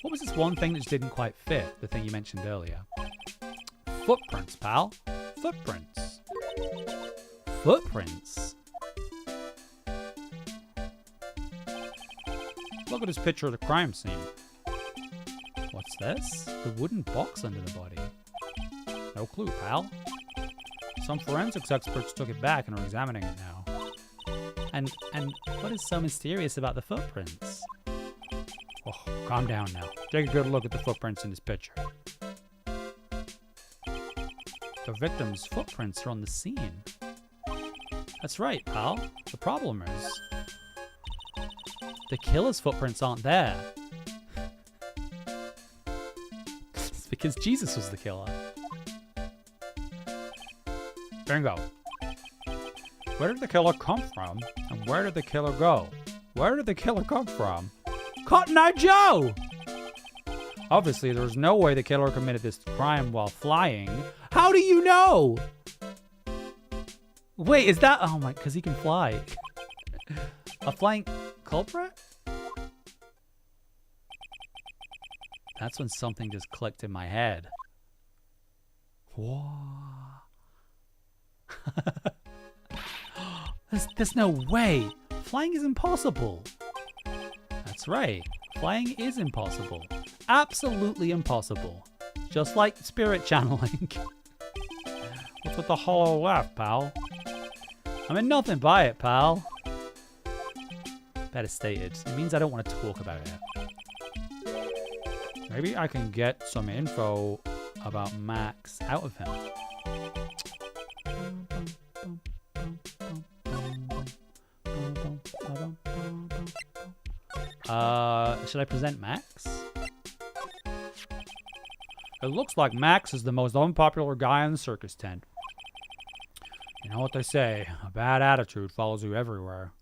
What was this one thing that just didn't quite fit? The thing you mentioned earlier. Footprints, pal. Footprints. Footprints. Look at this picture of the crime scene. What's this? The wooden box under the body. No clue, pal. Some forensics experts took it back and are examining it now. And what is so mysterious about the footprints? Oh, calm down now. Take a good look at the footprints in this picture. The victim's footprints are on the scene. That's right, pal. The problem is, the killer's footprints aren't there. It's because Jesus was the killer. Bingo. Where did the killer come from? And where did the killer go? Where did the killer come from? Cotton Eye Joe! Obviously, there was no way the killer committed this crime while flying. How do you know? Wait, is that... Oh my... Because he can fly. A flying culprit? That's when something just clicked in my head. Whoa. There's no way. Flying is impossible. That's right. Flying is impossible. Absolutely impossible. Just like spirit channeling. What's with the hollow laugh, pal? I mean, nothing by it, pal. Better stated. It means I don't want to talk about it. Maybe I can get some info about Max out of him. Should I present Max? It looks like Max is the most unpopular guy in the circus tent. You know what they say, a bad attitude follows you everywhere.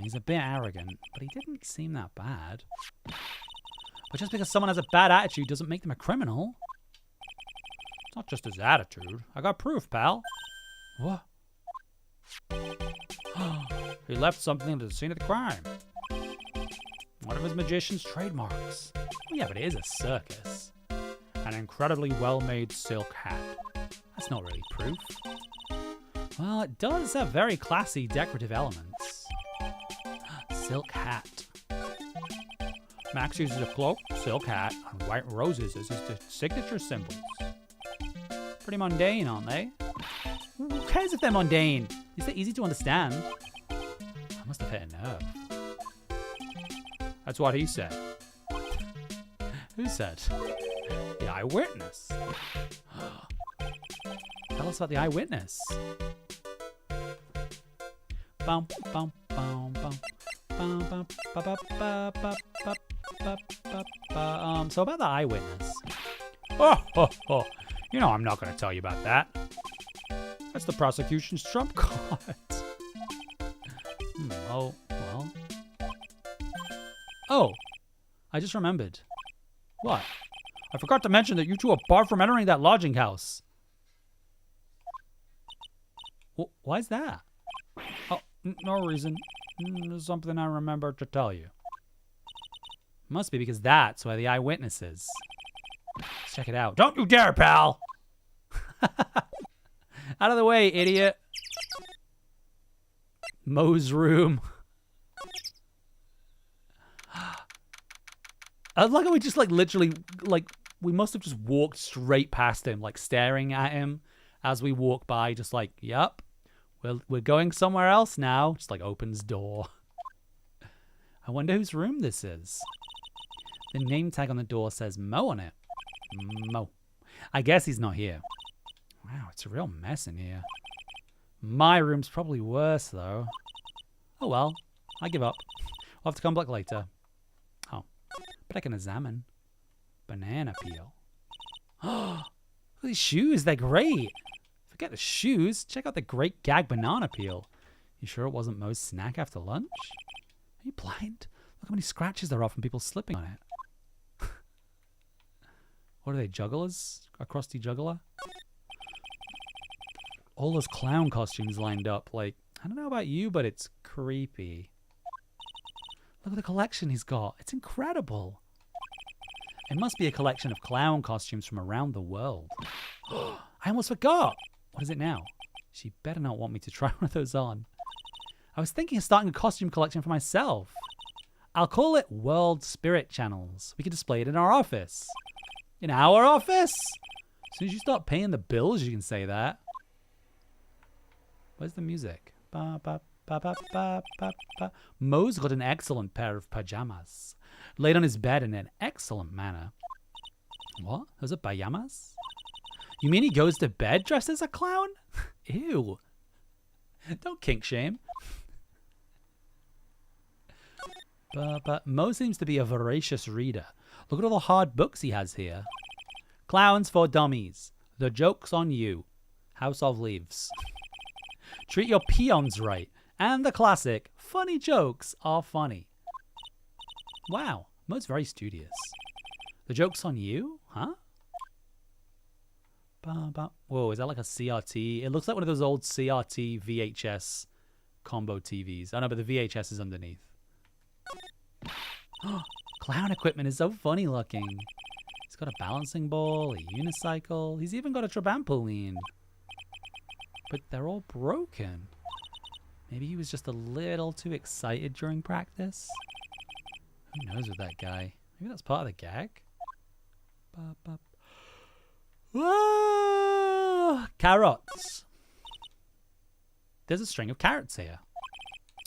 He's a bit arrogant, but he didn't seem that bad. But just because someone has a bad attitude doesn't make them a criminal. It's not just his attitude. I got proof, pal. What? He left something to the scene of the crime. One of his magician's trademarks. Well, yeah, but it is a circus. An incredibly well-made silk hat. That's not really proof. Well, it does have very classy decorative elements. Silk hat. Max uses a cloak, silk hat, and white roses as his signature symbols. Pretty mundane, aren't they? Who cares if they're mundane? Is it easy to understand? I must have hit a nerve. That's what he said. Who said? The eyewitness. Tell us about the eyewitness. Bum, bum, bum, bum. So about the eyewitness. Oh, you know I'm not going to tell you about that. That's the prosecution's trump card. Oh, well. Oh, I just remembered. What? I forgot to mention that you two are barred from entering that lodging house. Why is that? Oh, no reason. There's something I remember to tell you. Must be because that's where the eyewitness is. Let's check it out. Don't you dare, pal! Out of the way, idiot. Mo's room. I like how we just literally we must have just walked straight past him, staring at him as we walk by, just yup. We're going somewhere else now. Just opens door. I wonder whose room this is. The name tag on the door says Mo on it. Mo. I guess he's not here. Wow, it's a real mess in here. My room's probably worse, though. Oh well, I give up. I'll have to come back later. Oh, but I can examine. Banana peel. Oh, look at these shoes. They're great. Forget the shoes. Check out the great gag banana peel. You sure it wasn't Mo's snack after lunch? Are you blind? Look how many scratches there are from people slipping on it. What are they, jugglers? A crusty juggler? All those clown costumes lined up. I don't know about you, but it's creepy. Look at the collection he's got. It's incredible. It must be a collection of clown costumes from around the world. I almost forgot. What is it now? She better not want me to try one of those on. I was thinking of starting a costume collection for myself. I'll call it World Spirit Channels. We could display it in our office. In our office? As soon as you start paying the bills, you can say that. Where's the music? Ba, ba, ba, ba, ba, ba, ba. Mo's got an excellent pair of pajamas. Laid on his bed in an excellent manner. What? Those are pajamas? You mean he goes to bed dressed as a clown? Ew. Don't kink shame. But Mo seems to be a voracious reader. Look at all the hard books he has here. Clowns for Dummies. The Joke's on You. House of Leaves. Treat your peons right. And the classic, funny jokes are funny. Wow, Mo's very studious. The joke's on you? Huh? Whoa, is that like a CRT? It looks like one of those old CRT VHS combo TVs. Oh no, but the VHS is underneath. Clown equipment is so funny looking. He's got a balancing ball, a unicycle. He's even got a trampoline. But they're all broken. Maybe he was just a little too excited during practice. Who knows with that guy? Maybe that's part of the gag. Whoa! Carrots. There's a string of carrots here.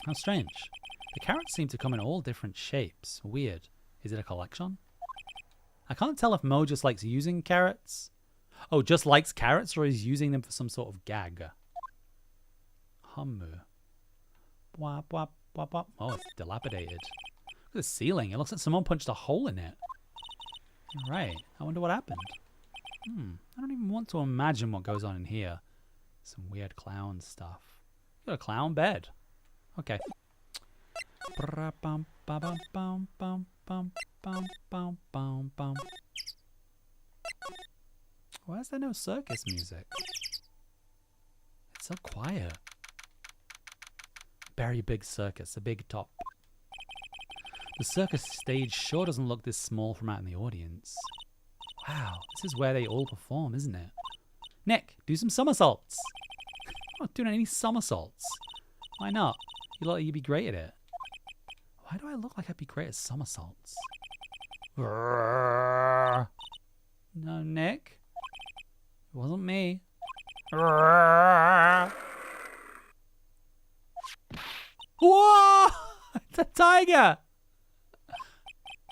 How strange. The carrots seem to come in all different shapes. Weird. Is it a collection? I can't tell if Mo just likes using carrots. Oh, just likes carrots, or is using them for some sort of gag. Hummu. Wap, wap, wap, wap. Oh, it's dilapidated. Look at the ceiling. It looks like someone punched a hole in it. Right. I wonder what happened. I don't even want to imagine what goes on in here. Some weird clown stuff. Got a clown bed. Okay. Why is there no circus music? It's so quiet. Very big circus, a big top. The circus stage sure doesn't look this small from out in the audience. Wow, this is where they all perform, isn't it? Nick, do some somersaults. I'm not doing any somersaults. Why not? You look like you'd be great at it. Why do I look like I'd be great at somersaults? No, Nick. It wasn't me. Whoa! It's a tiger!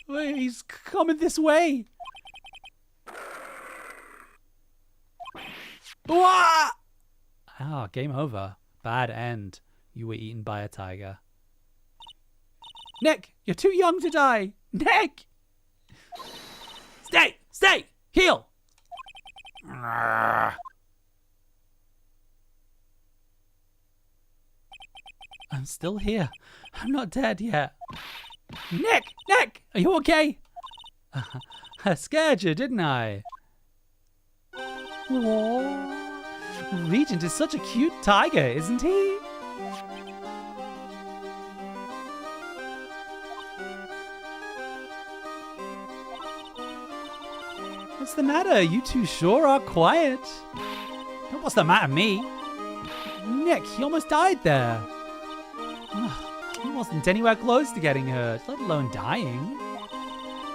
Wait, he's coming this way. Whoa! Ah, game over. Bad end. You were eaten by a tiger. Nick, you're too young to die. Nick! Stay! Stay! Heal! I'm still here. I'm not dead yet. Nick! Nick! Are you okay? I scared you, didn't I? Aww. Regent is such a cute tiger, isn't he? What's the matter? You two sure are quiet. What's the matter, me? Nick, he almost died there. He wasn't anywhere close to getting hurt, let alone dying.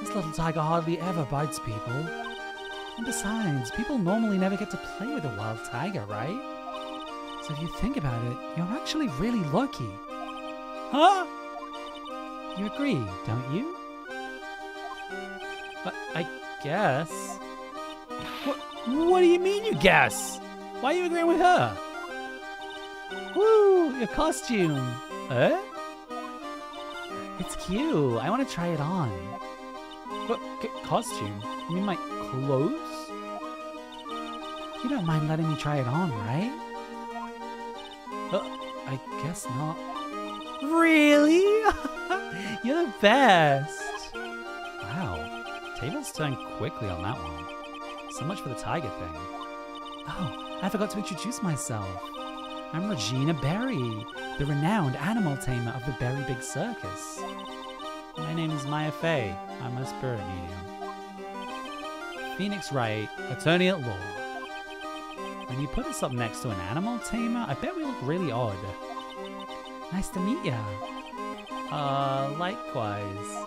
This little tiger hardly ever bites people. And besides, people normally never get to play with a wild tiger, right? So if you think about it, you're actually really lucky. Huh? You agree, don't you? I guess. What do you mean you guess? Why are you agreeing with her? Woo, your costume. It's cute. I want to try it on. What costume? You mean my clothes? You don't mind letting me try it on, right? I guess not. Really? You're the best. Wow. Tables turn quickly on that one. So much for the tiger thing. Oh, I forgot to introduce myself. I'm Regina Berry, the renowned animal tamer of the Berry Big Circus. My name is Maya Fey. I'm a spirit medium. Phoenix Wright, attorney at law. When you put us up next to an animal tamer, I bet we look really odd. Nice to meet ya. Likewise.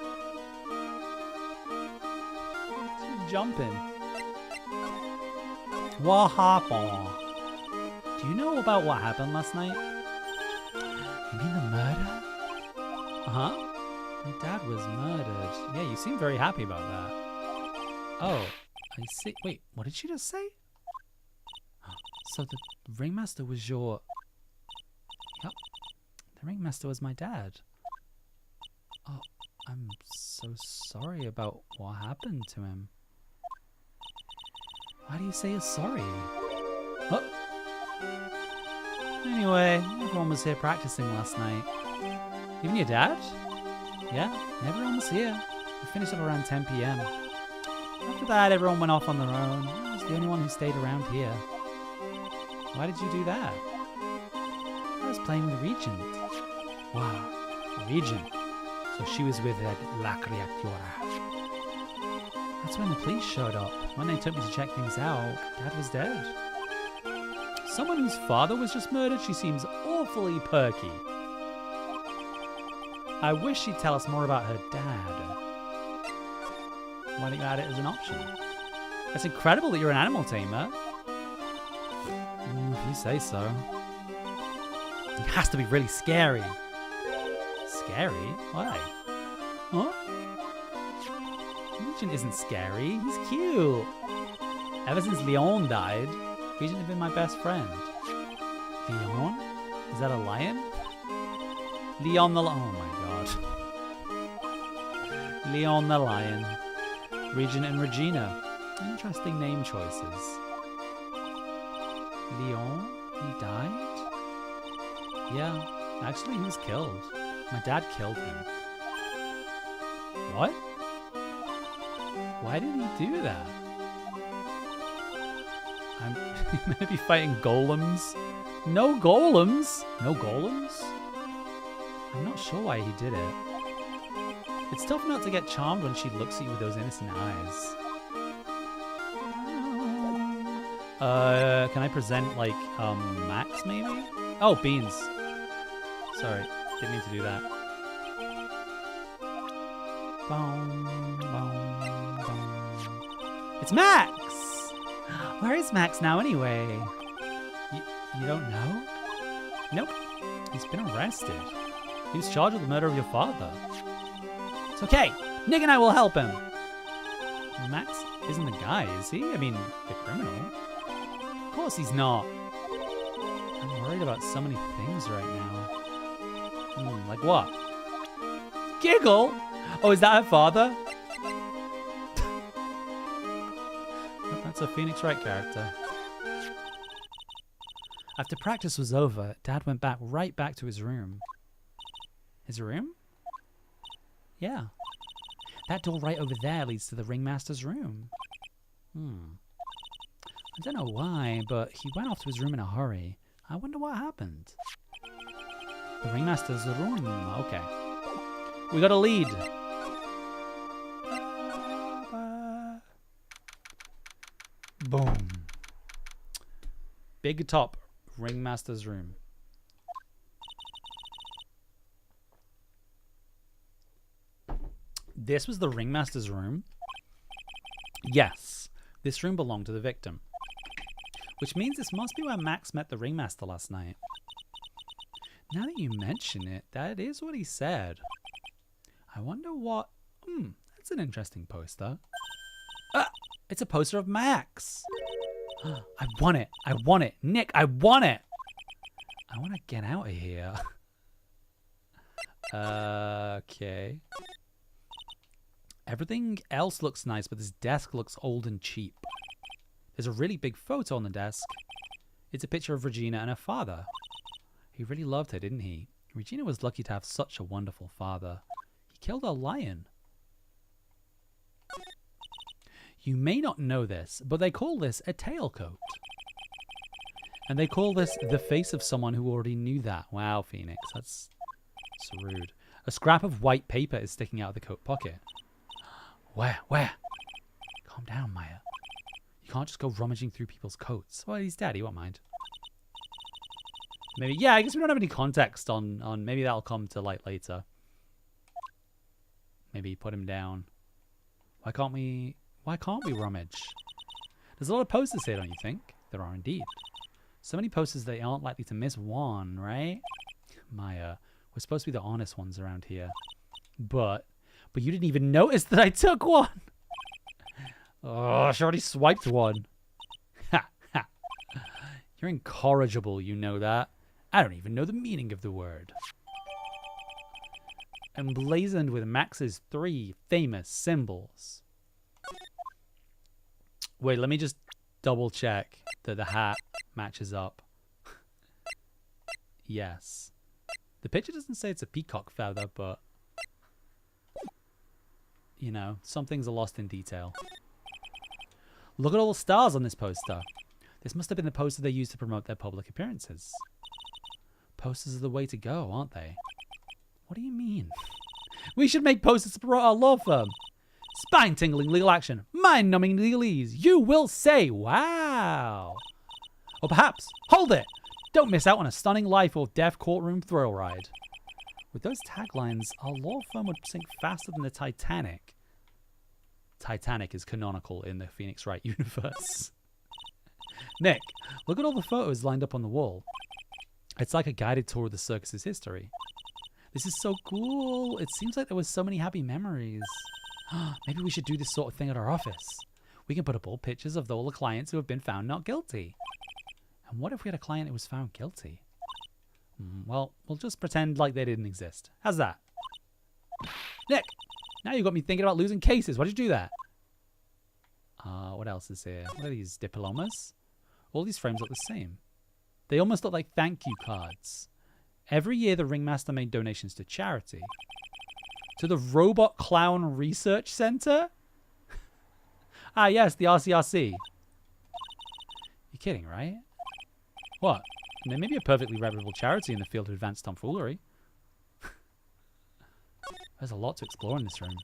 Jumping. What happened? Do you know about what happened last night? You mean the murder? Uh-huh. My dad was murdered. Yeah, you seem very happy about that. Oh, I see. Wait, what did she just say? So the ringmaster was your... Yep. The ringmaster was my dad. Oh, I'm so sorry about what happened to him. Why do you say you're sorry? Oh, Anyway, everyone was here practicing last night. Even your dad? Yeah, everyone was here. We finished up around 10 p.m. After that, everyone went off on their own. I was the only one who stayed around here. Why did you do that? I was playing with Regent. Wow, Regent. So she was with La Creatura. That's when the police showed up. When they took me to check things out, Dad was dead. Someone whose father was just murdered? She seems awfully perky. I wish she'd tell us more about her dad. Why don't you add it as an option? It's incredible that you're an animal tamer. If you say so. It has to be really scary. Scary? Why? What? Regent isn't scary. He's cute. Ever since Leon died, Regent had been my best friend. Leon? Is that a lion? Leon the lion. Oh my god. Leon the lion. Regent and Regina. Interesting name choices. Leon? He died? Yeah, actually he was killed. My dad killed him. What? Why did he do that? I'm meant to be fighting golems. No golems? No golems? I'm not sure why he did it. It's tough not to get charmed when she looks at you with those innocent eyes. Can I present, like, Max, maybe? Oh, beans. Sorry, didn't mean to do that. Boom, boom, boom. It's Max! Where is Max now, anyway? You don't know? Nope. He's been arrested. He was charged with the murder of your father. It's okay. Nick and I will help him. Max isn't the guy, is he? I mean, the criminal. Of course he's not. I'm worried about so many things right now. Like what? Giggle? Oh, is that her father? That's a Phoenix Wright character. After practice was over, Dad went right back to his room. His room? Yeah. That door right over there leads to the ringmaster's room. I don't know why, but he went off to his room in a hurry. I wonder what happened. The ringmaster's room. Okay. We got a lead. Boom. Big top. Ringmaster's room. This was the ringmaster's room? Yes. This room belonged to the victim. Which means this must be where Max met the ringmaster last night. Now that you mention it, that is what he said. I wonder what... that's an interesting poster. It's a poster of Max. I want it. I want it. Nick, I want it. I want to get out of here. Okay. Everything else looks nice, but this desk looks old and cheap. There's a really big photo on the desk. It's a picture of Regina and her father. He really loved her, didn't he? Regina was lucky to have such a wonderful father. He killed a lion. You may not know this, but they call this a tailcoat. And they call this the face of someone who already knew that. Wow, Phoenix, that's rude. A scrap of white paper is sticking out of the coat pocket. Where? Calm down, Maya. You can't just go rummaging through people's coats. Well, he's dead, he won't mind. Maybe, yeah, I guess we don't have any context on maybe that'll come to light later. Maybe put him down. Why can't we rummage? There's a lot of posters here, don't you think? There are indeed. So many posters they aren't likely to miss one, right? Maya, we're supposed to be the honest ones around here. But you didn't even notice that I took one. Oh, she already swiped one. Ha, ha. You're incorrigible, you know that. I don't even know the meaning of the word. Emblazoned with Max's 3 famous symbols. Wait, let me just double check that the hat matches up. Yes. The picture doesn't say it's a peacock feather, but... You know, some things are lost in detail. Look at all the stars on this poster. This must have been the poster they used to promote their public appearances. Posters are the way to go, aren't they? What do you mean? We should make posters to promote our law firm. Spine-tingling legal action. Mind-numbing legalese. You will say, wow. Or perhaps, hold it. Don't miss out on a stunning life or death courtroom thrill ride. With those taglines, our law firm would sink faster than the Titanic. Titanic is canonical in the Phoenix Wright universe. Nick, look at all the photos lined up on the wall. It's like a guided tour of the circus's history. This is so cool. It seems like there was so many happy memories. Maybe we should do this sort of thing at our office. We can put up all pictures of all the clients who have been found not guilty. And what if we had a client who was found guilty? Well, we'll just pretend like they didn't exist. How's that? Nick, now you got me thinking about losing cases. Why'd you do that? What else is here? What are these diplomas? All these frames look the same. They almost look like thank you cards. Every year, the Ringmaster made donations to charity. To the Robot Clown Research Center? Ah, yes, the RCRC. You're kidding, right? What? And there may be a perfectly reputable charity in the field of advanced tomfoolery. There's a lot to explore in this room.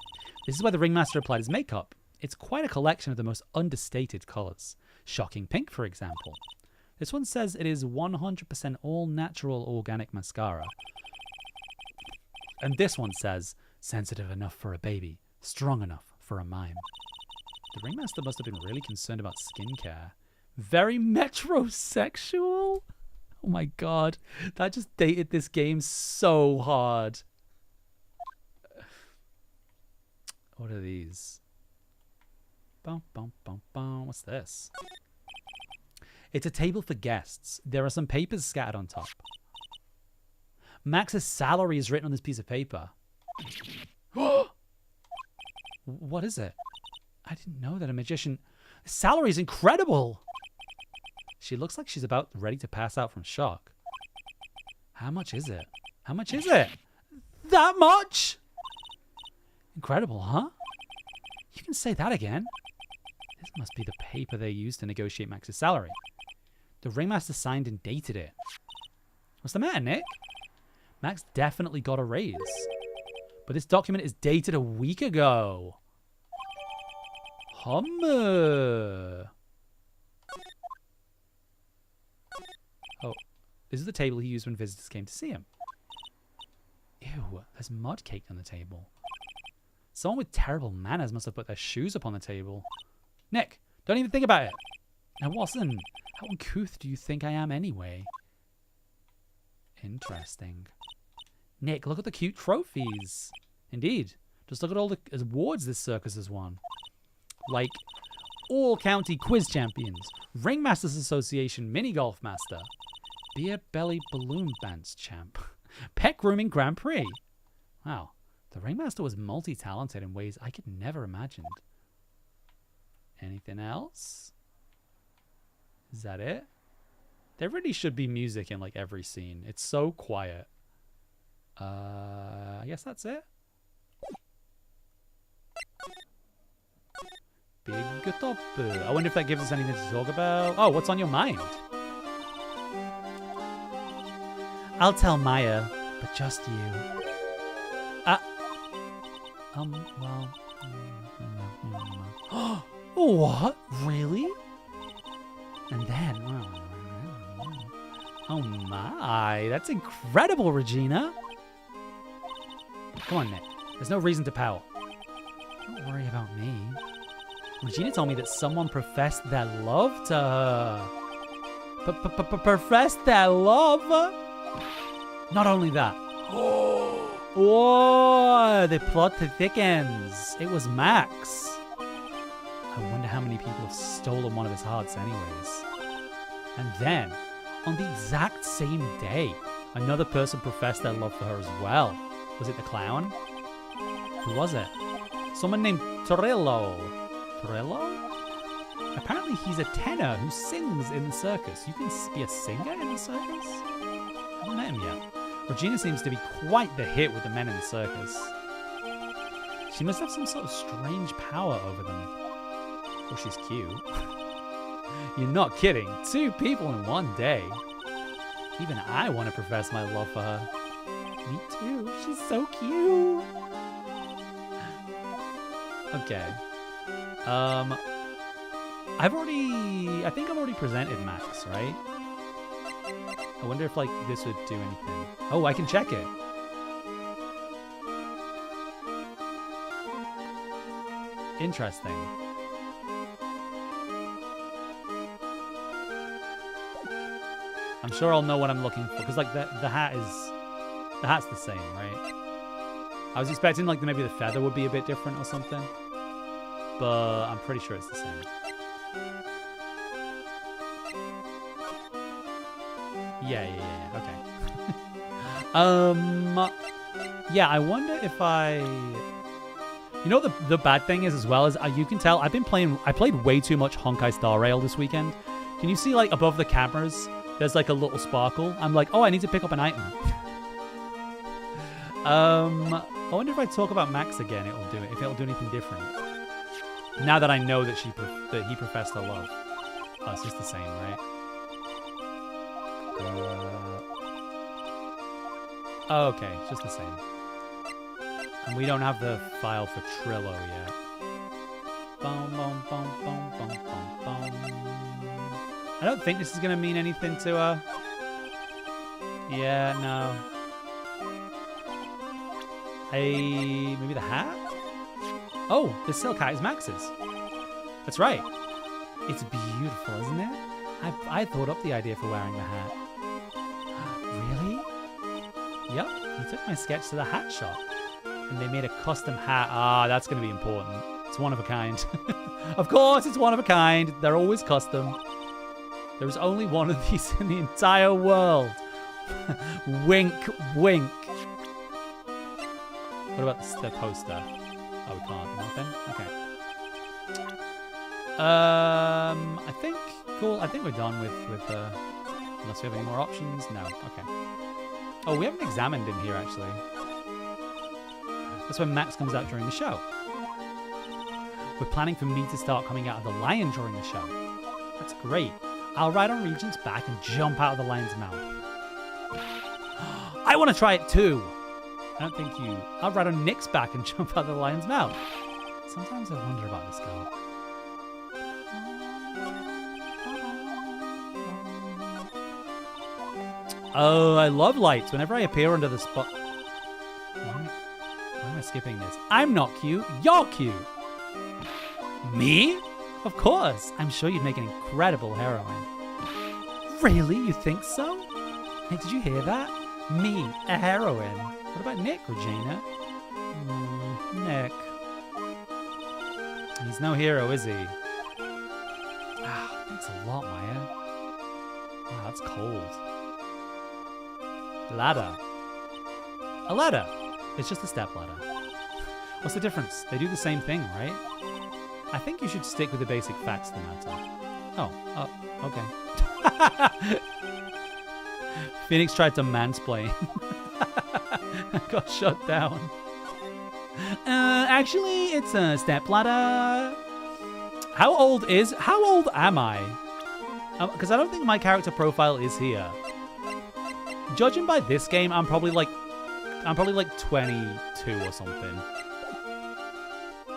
This is where the Ringmaster applied his makeup. It's quite a collection of the most understated colors. Shocking pink, for example. This one says it is 100% all-natural organic mascara. And this one says, sensitive enough for a baby, strong enough for a mime. The Ringmaster must have been really concerned about skincare. Very metrosexual? Oh my god, that just dated this game so hard. What are these? Bum, bum, bum, bum. What's this? It's a table for guests. There are some papers scattered on top. Max's salary is written on this piece of paper. What is it? I didn't know that a magician... His salary is incredible! She looks like she's about ready to pass out from shock. How much is it? How much is it? That much? Incredible, huh? You can say that again. This must be the paper they used to negotiate Max's salary. The Ringmaster signed and dated it. What's the matter, Nick? Max definitely got a raise. But this document is dated a week ago. Hummer. Oh, this is the table he used when visitors came to see him. Ew, there's mud caked on the table. Someone with terrible manners must have put their shoes up on the table. Nick, don't even think about it. I wasn't. How uncouth do you think I am anyway? Interesting. Nick, look at the cute trophies. Indeed. Just look at all the awards this circus has won. Like, All-County Quiz Champions, Ringmasters Association Mini Golf Master, Beer Belly Balloon Dance Champ, Pet Grooming Grand Prix. Wow, the Ringmaster was multi-talented in ways I could never imagined. Anything else? Is that it? There really should be music in like every scene. It's so quiet. I guess that's it. Big top. I wonder if that gives us anything to talk about. Oh, what's on your mind? I'll tell Maya, but just you. Well. What? Really? And then, oh my, that's incredible, Regina. Come on, Nick. There's no reason to pout. Don't worry about me. Regina told me that someone professed their love to her. Professed their love? Not only that. Whoa, the plot thickens. It was Max. I wonder how many people have stolen one of his hearts anyways. And then, on the exact same day, another person professed their love for her as well. Was it the clown? Who was it? Someone named Torillo. Torillo? Apparently he's a tenor who sings in the circus. You can be a singer in the circus? I haven't met him yet. Regina seems to be quite the hit with the men in the circus. She must have some sort of strange power over them. Well, she's cute. You're not kidding. 2 people in one day. Even I want to profess my love for her. Me too. She's so cute. Okay. I think I've already presented Max, right? I wonder if, like, this would do anything. Oh, I can check it. Interesting. I'm sure I'll know what I'm looking for, because, like, the hat's the same, right? I was expecting, like, maybe the feather would be a bit different or something, but I'm pretty sure it's the same. Yeah, okay. Yeah, I wonder if you know, the bad thing is, as well, as you can tell, I played way too much Honkai Star Rail this weekend. Can you see, like, above the cameras, there's, like, a little sparkle? I'm like, oh, I need to pick up an item. I wonder if I talk about Max again, if it'll do anything different. Now that I know that that he professed her love. Oh, it's just the same, right? Oh, okay, it's just the same. And we don't have the file for Trillo yet. Boom, boom, boom, boom, boom, boom, boom. I don't think this is going to mean anything to her. Yeah, no. Maybe the hat? Oh, the silk hat is Max's. That's right. It's beautiful, isn't it? I thought up the idea for wearing the hat. Really? Yep, he took my sketch to the hat shop. And they made a custom hat. Ah, that's going to be important. It's one of a kind. Of course, it's one of a kind. They're always custom. There's only one of these in the entire world. Wink, wink. What about the poster? Oh, we can't. Nothing? Okay. I think... Cool. I think we're done with unless we have any more options. No. Okay. Oh, we haven't examined him here, actually. That's when Max comes out during the show. We're planning for me to start coming out of the lion during the show. That's great. I'll ride on Regent's back and jump out of the lion's mouth. I want to try it too. I don't think you... I'll ride on Nick's back and jump out of the lion's mouth. Sometimes I wonder about this girl. Oh, I love lights. Whenever I appear under the spot... Why am I skipping this? I'm not cute. You're cute. Me? Of course. I'm sure you'd make an incredible heroine. Really? You think so? Hey, did you hear that? Me, a heroine. What about Nick, Regina? Nick. He's no hero, is he? Ah, thanks a lot, Maya. Wow, that's cold. Ladder. A ladder. It's just a step ladder. What's the difference? They do the same thing, right? I think you should stick with the basic facts of the matter. Oh, okay. Phoenix tried to mansplain. Got shut down. Actually, it's a stepladder. How old am I? Because I don't think my character profile is here. Judging by this game, I'm probably like 22 or something.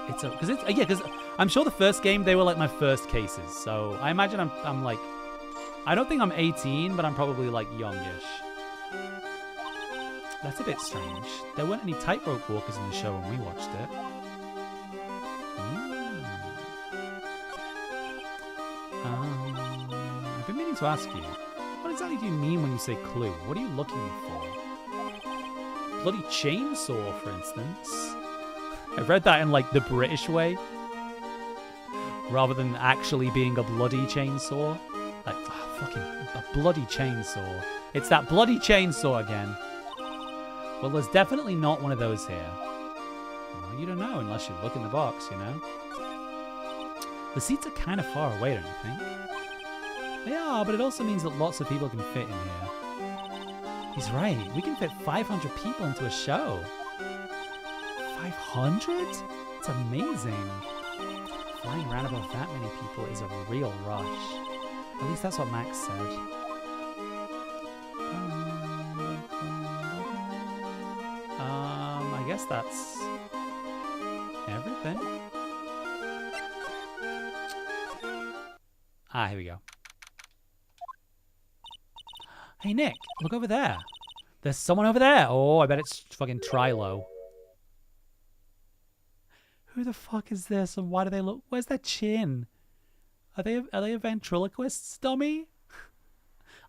Because I'm sure the first game they were like my first cases, so I imagine I'm like, I don't think I'm 18, but I'm probably like youngish. That's a bit strange. There weren't any tightrope walkers in the show when we watched it. I've been meaning to ask you, what exactly do you mean when you say clue? What are you looking for? Bloody chainsaw, for instance. I read that in like the British way, rather than actually being a bloody chainsaw. Like, oh, fucking a bloody chainsaw. It's that bloody chainsaw again. Well, there's definitely not one of those here. Well, you don't know unless you look in the box, you know? The seats are kind of far away, don't you think? They are, but it also means that lots of people can fit in here. He's right. We can fit 500 people into a show. 500? It's amazing. Flying around above that many people is a real rush. At least that's what Max said. I guess that's everything. Ah, here we go. Hey, Nick, look over there. There's someone over there. Oh, I bet it's fucking Trilo. Who the fuck is this and why do they look... Where's their chin? Are they a ventriloquist, dummy?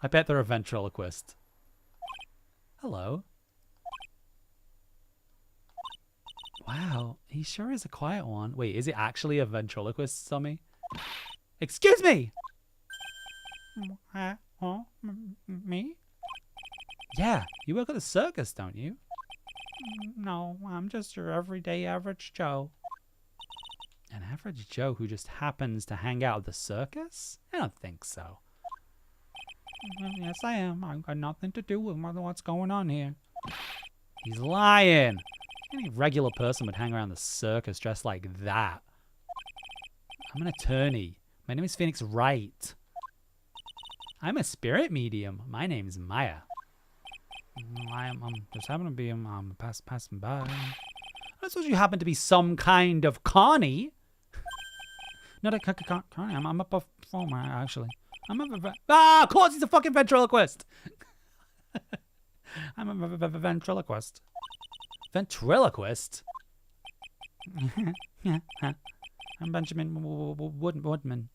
I bet they're a ventriloquist. Hello. Wow, he sure is a quiet one. Wait, is it actually a ventriloquist, dummy? Excuse me! Me? Yeah, you work at the circus, don't you? No, I'm just your everyday average Joe. An average Joe who just happens to hang out at the circus? I don't think so. Yes, I am. I've got nothing to do with what's going on here. He's lying. Any regular person would hang around the circus dressed like that. I'm an attorney. My name is Phoenix Wright. I'm a spirit medium. My name's Maya. I'm just happen to be passing by. I suppose you happen to be some kind of Connie. Not a Connie. I'm a performer, actually. Of course he's a fucking ventriloquist. I'm a ventriloquist. Ventriloquist? I'm Benjamin Woodman.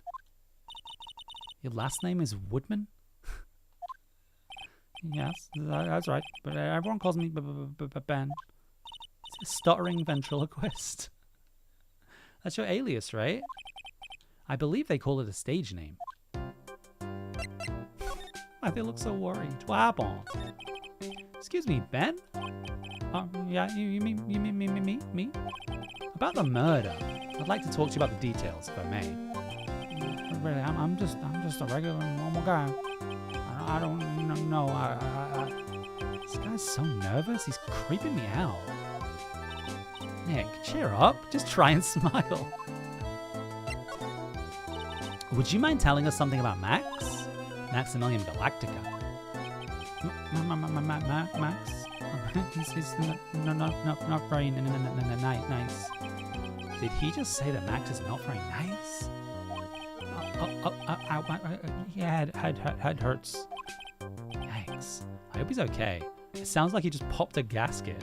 Your last name is Woodman? Yes, that's right. But everyone calls me Ben. It's a stuttering ventriloquist. That's your alias, right? I believe they call it a stage name. Why they look so worried? What happened? Excuse me, Ben? Yeah, you mean me? About the murder. I'd like to talk to you about the details, if I may. Really, I'm just a regular normal guy. I don't know. This guy's so nervous. He's creeping me out. Nick, cheer up. Just try and smile. Would you mind telling us something about Max? Maximilian Galactica. Max? He's not very nice. Did he just say that Max is not very nice? Yeah, head hurts. Yikes. I hope he's okay. It sounds like he just popped a gasket.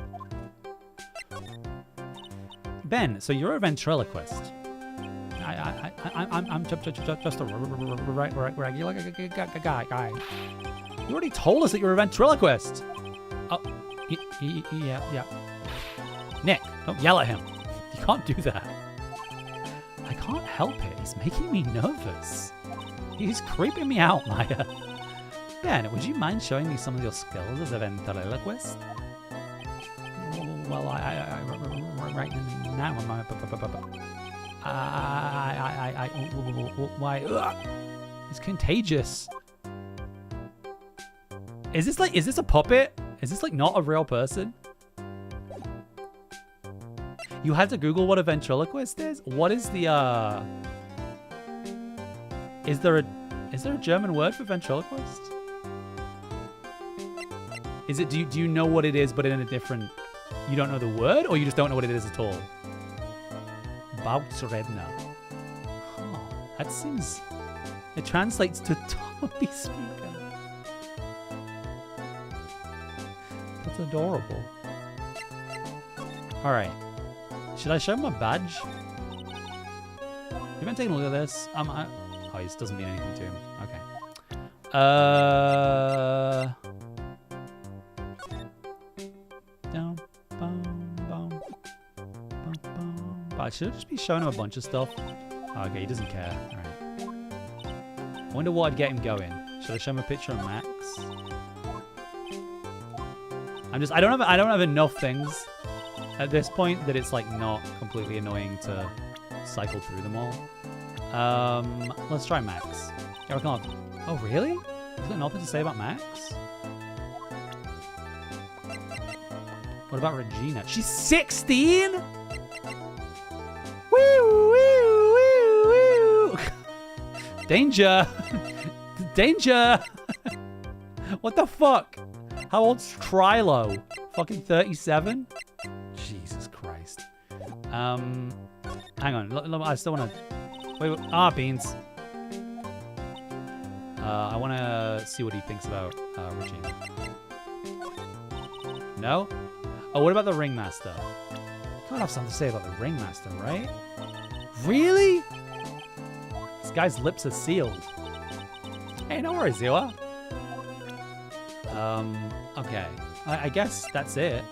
Ben, so you're a ventriloquist. I'm just a regular guy. You already told us that you're a ventriloquist. Oh, yeah. Nick, don't yell at him. You can't do that. I can't help it. He's making me nervous. He's creeping me out, Maya. Ben, would you mind showing me some of your skills as a ventriloquist? Well, right now, why? It's contagious. Is this a puppet? Is this like not a real person? You had to Google what a ventriloquist is? What is the Is there a German word for ventriloquist? Is it do you know what it is but in a different, you don't know the word, or you just don't know what it is at all? Bautzredner. Huh, that seems, it translates to Tommy speaker. That's adorable. Alright. Should I show my badge? You been taking a look at this? Oh, this doesn't mean anything to him. Okay. I should just be showing him a bunch of stuff. Oh, okay, he doesn't care. Alright. I wonder what I'd get him going. Should I show him a picture of Max? I don't have enough things at this point that it's like not completely annoying to cycle through them all. Let's try Max. Oh, really? He's got nothing to say about Max? What about Regina? She's 16? Woo, woo, woo, woo. Danger. Danger. What the fuck? How old's Trilo? Fucking 37? Jesus Christ. Hang on. I still want to... Wait. Beans. I want to see what he thinks about Regina. No? Oh, what about the Ringmaster? Gotta have something to say about the Ringmaster, right? Really? This guy's lips are sealed. Hey, no worries, Zilla. Okay. I guess that's it.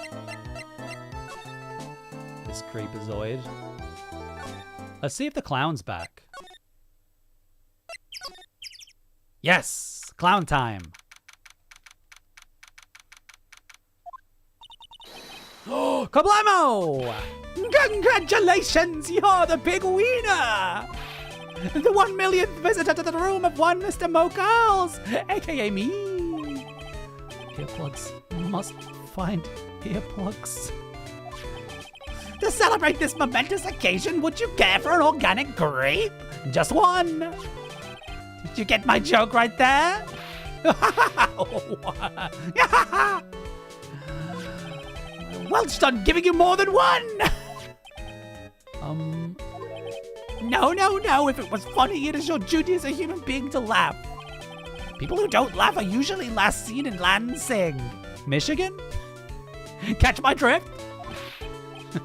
This creepazoid. Let's see if the clown's back. Yes! Clown time! Oh, Kablamo! Congratulations! You're the big winner! The 1 millionth visitor to the room of one Mr. Mokals, aka me. Earplugs. Must find earplugs. To celebrate this momentous occasion, would you care for an organic grape? Just one. Did you get my joke right there? Welch done giving you more than one! No. If it was funny, it is your duty as a human being to laugh. People who don't laugh are usually last seen in Lansing. Michigan? Catch my drift?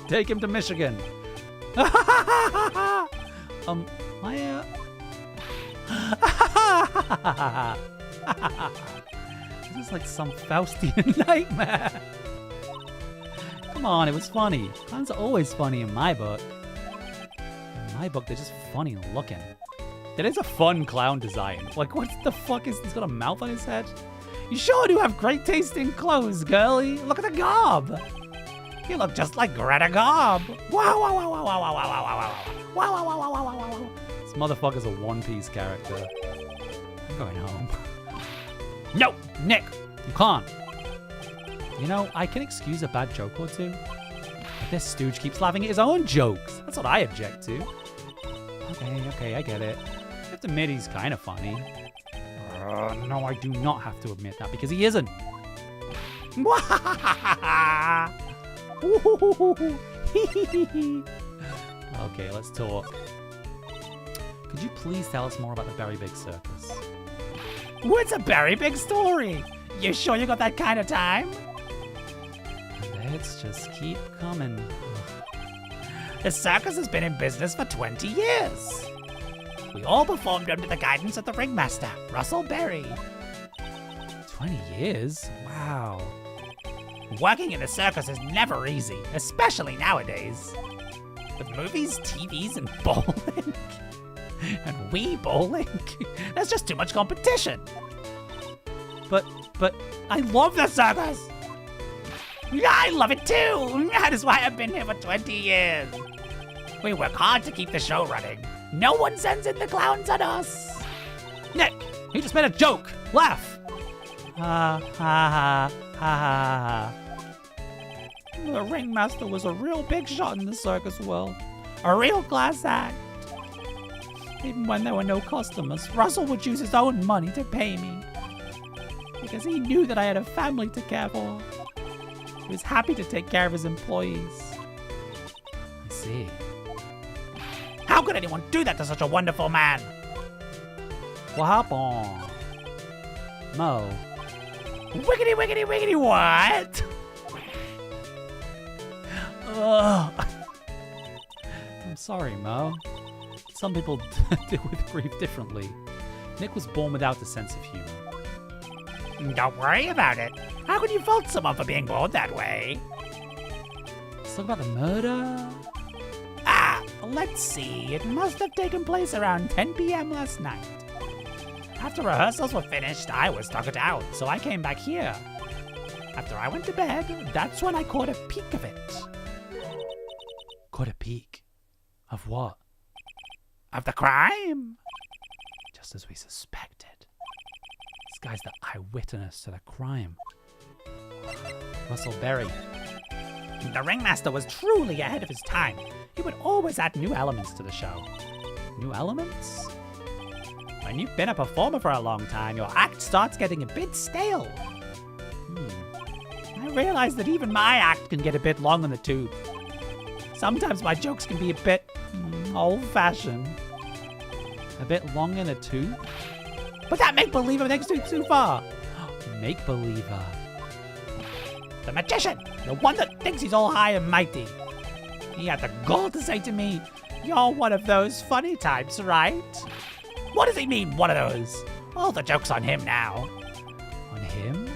Take him to Michigan. This is like some Faustian nightmare. Come on, it was funny. Clowns are always funny in my book. In my book, they're just funny looking. It is a fun clown design. Like, what the fuck is... He's got a mouth on his head? You sure do have great taste in clothes, girlie. Look at the garb. You look just like Greta Garb. Wow, wow, wow, wow, wow, wow, wow, wow, wow, wow, wow, wow, wow, wow, wow. This motherfucker's a One Piece character. I'm going home. No, Nick, you can't. You know, I can excuse a bad joke or two. But this stooge keeps laughing at his own jokes. That's what I object to. Okay, I get it. You have to admit he's kind of funny. No, I do not have to admit that because he isn't. Okay, let's talk. Could you please tell us more about the Berry Big Circus? What's a Berry Big story? You sure you got that kind of time? Let's just keep coming. The circus has been in business for 20 years. We all performed under the guidance of the ringmaster, Russell Berry. 20 years? Wow. Working in a circus is never easy, especially nowadays. With movies, TVs, and bowling. And Wii bowling. There's just too much competition. But I love the circus. I love it too. That is why I've been here for 20 years. We work hard to keep the show running. No one sends in the clowns on us. Nick, he just made a joke. Laugh. Ha ha ha ha ha. The ringmaster was a real big shot in the circus world. A real class act. Even when there were no customers, Russell would use his own money to pay me. Because he knew that I had a family to care for. He was happy to take care of his employees. I see. How could anyone do that to such a wonderful man? What happened? Mo. Wiggity, wiggity, wiggity, what? Ugh. I'm sorry, Mo. Some people deal with grief differently. Nick was born without a sense of humor. Don't worry about it. How could you fault someone for being born that way? Let's talk about the murder. Let's see. It must have taken place around 10 p.m. last night. After rehearsals were finished, I was tuckered out, so I came back here. After I went to bed, that's when I caught a peek of it. Caught a peek? Of what? Of the crime. Just as we suspected. This guy's the eyewitness to the crime. Russell Berry. The ringmaster was truly ahead of his time. He would always add new elements to the show. New elements? When you've been a performer for a long time, your act starts getting a bit stale. I realize that even my act can get a bit long in the tooth. Sometimes my jokes can be a bit old-fashioned. A bit long in the tooth? But that make-believer takes it too far. Make-believer. The magician, the one that thinks he's all high and mighty. He had the gall to say to me, "You're one of those funny types, right?" What does he mean, one of those? All the joke's on him now. On him?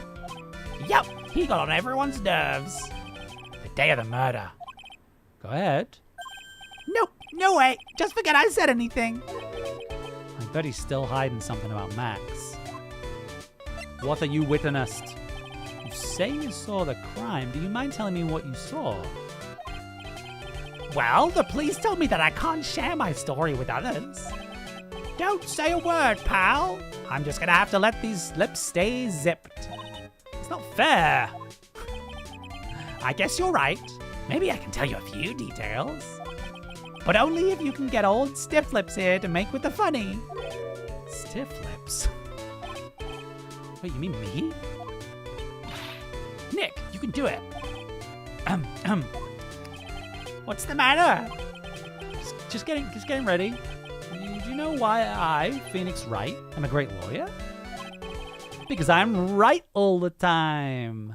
Yep, he got on everyone's nerves. The day of the murder. Go ahead. Nope, no way. Just forget I said anything. I bet he's still hiding something about Max. What are you witnessed? You say you saw the crime. Do you mind telling me what you saw? Well, the police told me that I can't share my story with others. Don't say a word, pal. I'm just gonna have to let these lips stay zipped. It's not fair. I guess you're right. Maybe I can tell you a few details. But only if you can get old Stiff Lips here to make with the funny. Stiff Lips? Wait, you mean me? Nick, you can do it. What's the matter? Just getting ready. Do you know why I, Phoenix Wright, am a great lawyer? Because I'm right all the time.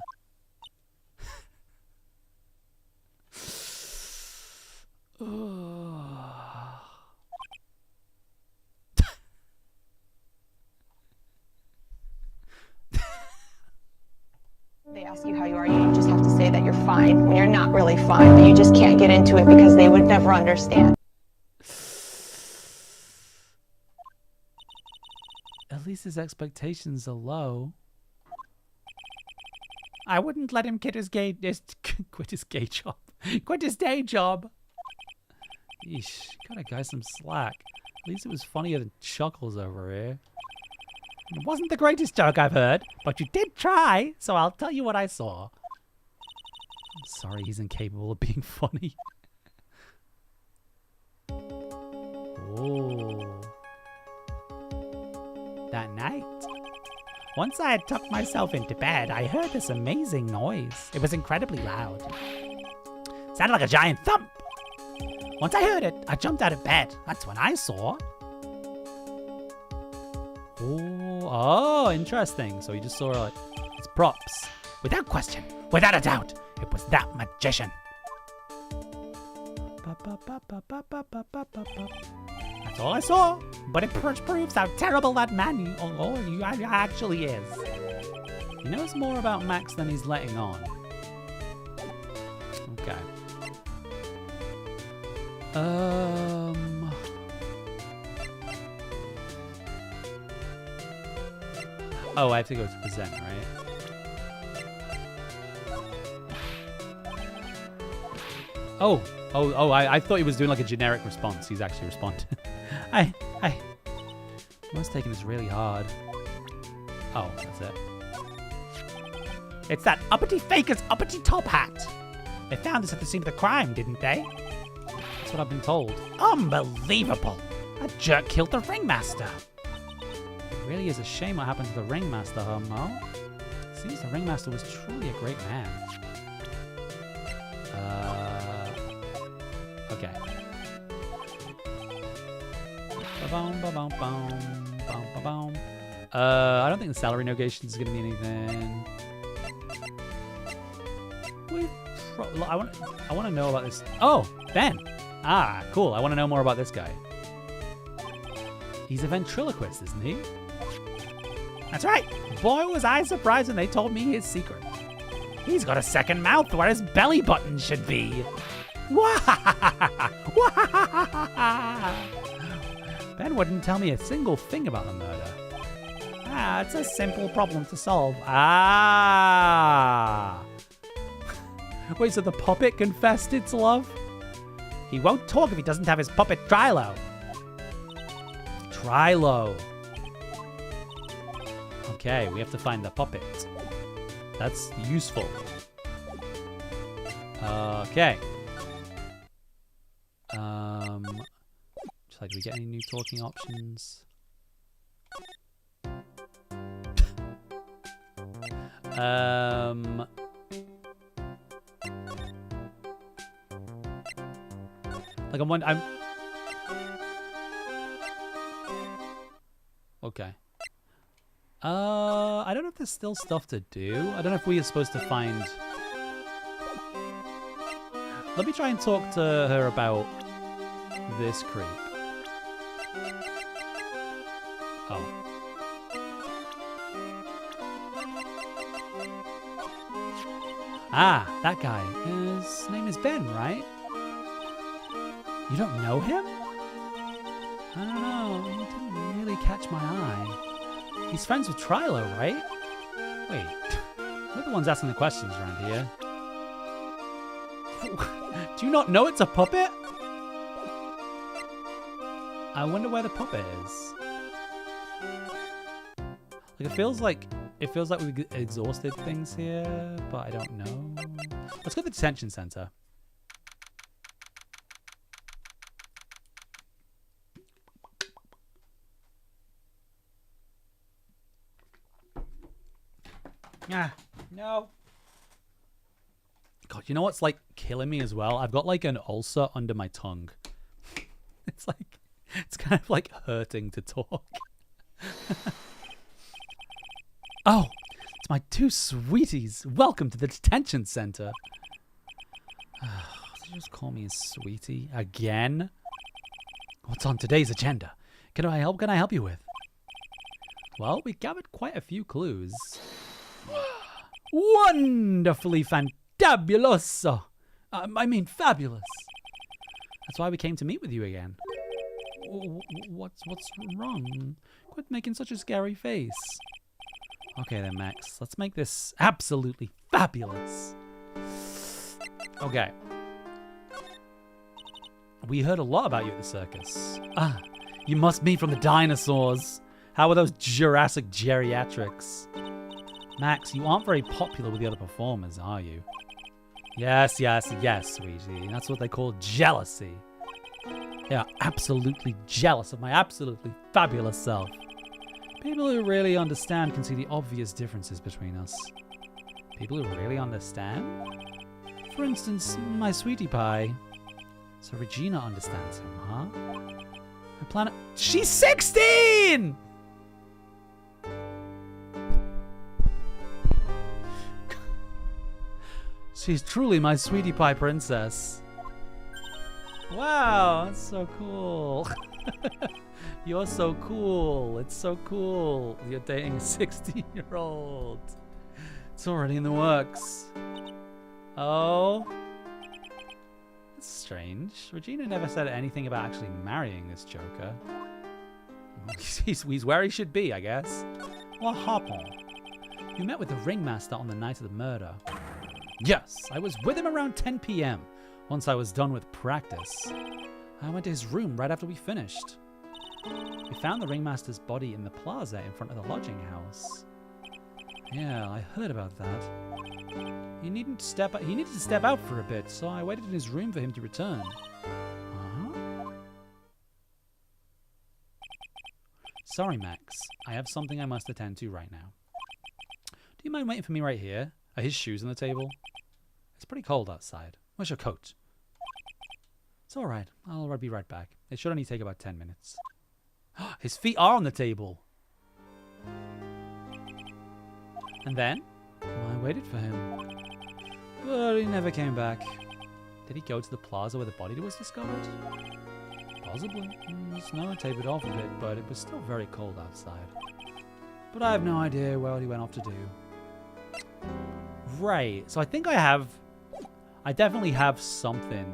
They ask you how you are, you just have to say that you're fine when you're not really fine, but you just can't get into it because they would never understand. At least his expectations are low. I wouldn't let him quit his day job. Quit his day job. Yeesh, got a guy some slack. At least it was funnier than Chuckles over here. It wasn't the greatest joke I've heard, but you did try, so I'll tell you what I saw. I'm sorry he's incapable of being funny. Oh. That night, once I had tucked myself into bed, I heard this amazing noise. It was incredibly loud. Sounded like a giant thump. Once I heard it, I jumped out of bed. That's when I saw. Oh, interesting. So he just saw like his props. Without question, without a doubt, it was that magician. That's all I saw, but it proves how terrible that man actually is. He knows more about Max than he's letting on. Okay. Oh, I have to go to present, right? I thought he was doing like a generic response. He's actually responding. I was taking this really hard. Oh, that's it. It's that uppity faker's uppity top hat. They found this at the scene of the crime, didn't they? That's what I've been told. Unbelievable. That jerk killed the ringmaster. It really is a shame what happened to the ringmaster, Mo. Seems the ringmaster was truly a great man. Okay. I don't think the salary negotiation is going to be anything. I want to know about this. Oh, Ben. Ah, cool. I want to know more about this guy. He's a ventriloquist, isn't he? That's right. Boy, was I surprised when they told me his secret. He's got a second mouth where his belly button should be. Ben wouldn't tell me a single thing about the murder. Ah, it's a simple problem to solve. Ah. Wait, so the puppet confessed its love? He won't talk if he doesn't have his puppet Trilo. Trilo. Okay, we have to find the puppet. That's useful. Okay. Just like, do we get any new talking options? Like I'm okay. I don't know if there's still stuff to do. I don't know if we are supposed to find. Let me try and talk to her about this creep. Oh. Ah, that guy. His name is Ben, right? You don't know him? I don't know. He didn't really catch my eye. He's friends with Trilo, right? Wait, we're the ones asking the questions around here. Do you not know it's a puppet? I wonder where the puppet is. Like it feels like we've exhausted things here, but I don't know. Let's go to the detention center. Ah, no. God, you know what's like killing me as well? I've got like an ulcer under my tongue. It's kind of like hurting to talk. Oh, it's my two sweeties. Welcome to the detention center. Did you just call me a sweetie again? What's on today's agenda? Can I help you with? Well, we gathered quite a few clues. Wonderfully fantabulous. I mean fabulous. That's why we came to meet with you again. What's wrong? Quit making such a scary face. Okay then, Max. Let's make this absolutely fabulous. Okay. We heard a lot about you at the circus. Ah, you must be from the dinosaurs. How are those Jurassic geriatrics? Max, you aren't very popular with the other performers, are you? Yes, sweetie. That's what they call jealousy. They are absolutely jealous of my absolutely fabulous self. People who really understand can see the obvious differences between us. People who really understand? For instance, my sweetie pie. So Regina understands him, huh? My planet. She's 16! She's truly my sweetie pie princess. Wow, that's so cool. You're so cool. It's so cool. You're dating a 16-year-old. It's already in the works. Oh. That's strange. Regina never said anything about actually marrying this Joker. He's where he should be, I guess. What happened? You met with the ringmaster on the night of the murder. Yes, I was with him around 10 p.m. once I was done with practice. I went to his room right after we finished. We found the ringmaster's body in the plaza in front of the lodging house. Yeah, I heard about that. He needed to step out for a bit, so I waited in his room for him to return. Uh-huh. Sorry, Max. I have something I must attend to right now. Do you mind waiting for me right here? Are his shoes on the table? It's pretty cold outside. Where's your coat? It's alright. I'll be right back. It should only take about 10 minutes. His feet are on the table. And then? I waited for him. But he never came back. Did he go to the plaza where the body was discovered? Possibly. The snow had tapered off a bit, but it was still very cold outside. But I have no idea what he went off to do. Right. So I think I definitely have something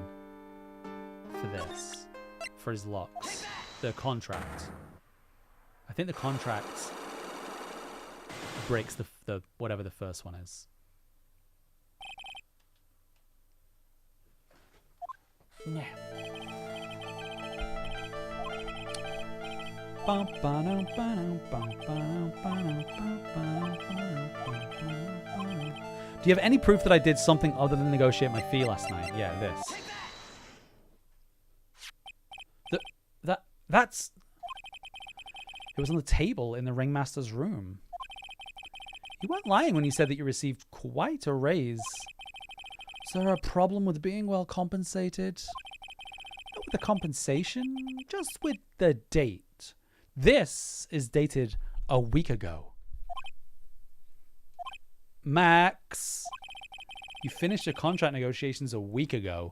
for this. For his locks. The contract. I think the contract breaks the whatever the first one is. Yeah. Do you have any proof that I did something other than negotiate my fee last night? Yeah, this. That's... It was on the table in the ringmaster's room. You weren't lying when you said that you received quite a raise. Is there a problem with being well compensated? Not with the compensation, just with the date. This is dated a week ago. Max, you finished your contract negotiations a week ago.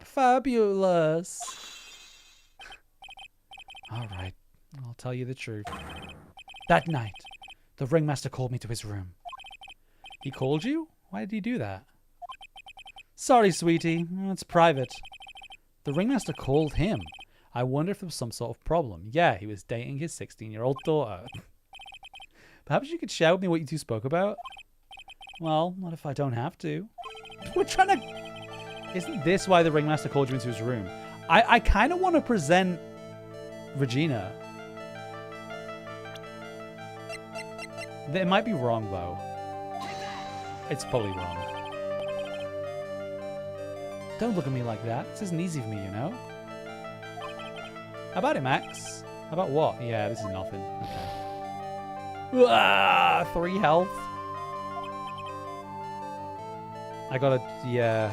Fabulous. All right, I'll tell you the truth. That night, the ringmaster called me to his room. He called you? Why did he do that? Sorry, sweetie. It's private. The ringmaster called him. I wonder if there was some sort of problem. Yeah, he was dating his 16-year-old daughter. Perhaps you could share with me what you two spoke about? Well, what if I don't have to? We're trying to... Isn't this why the ringmaster called you into his room? I kind of want to present Regina. It might be wrong, though. It's probably wrong. Don't look at me like that. This isn't easy for me, you know? How about it, Max? How about what? Yeah, this is nothing. Okay. Ah, 3 health. I gotta... Yeah.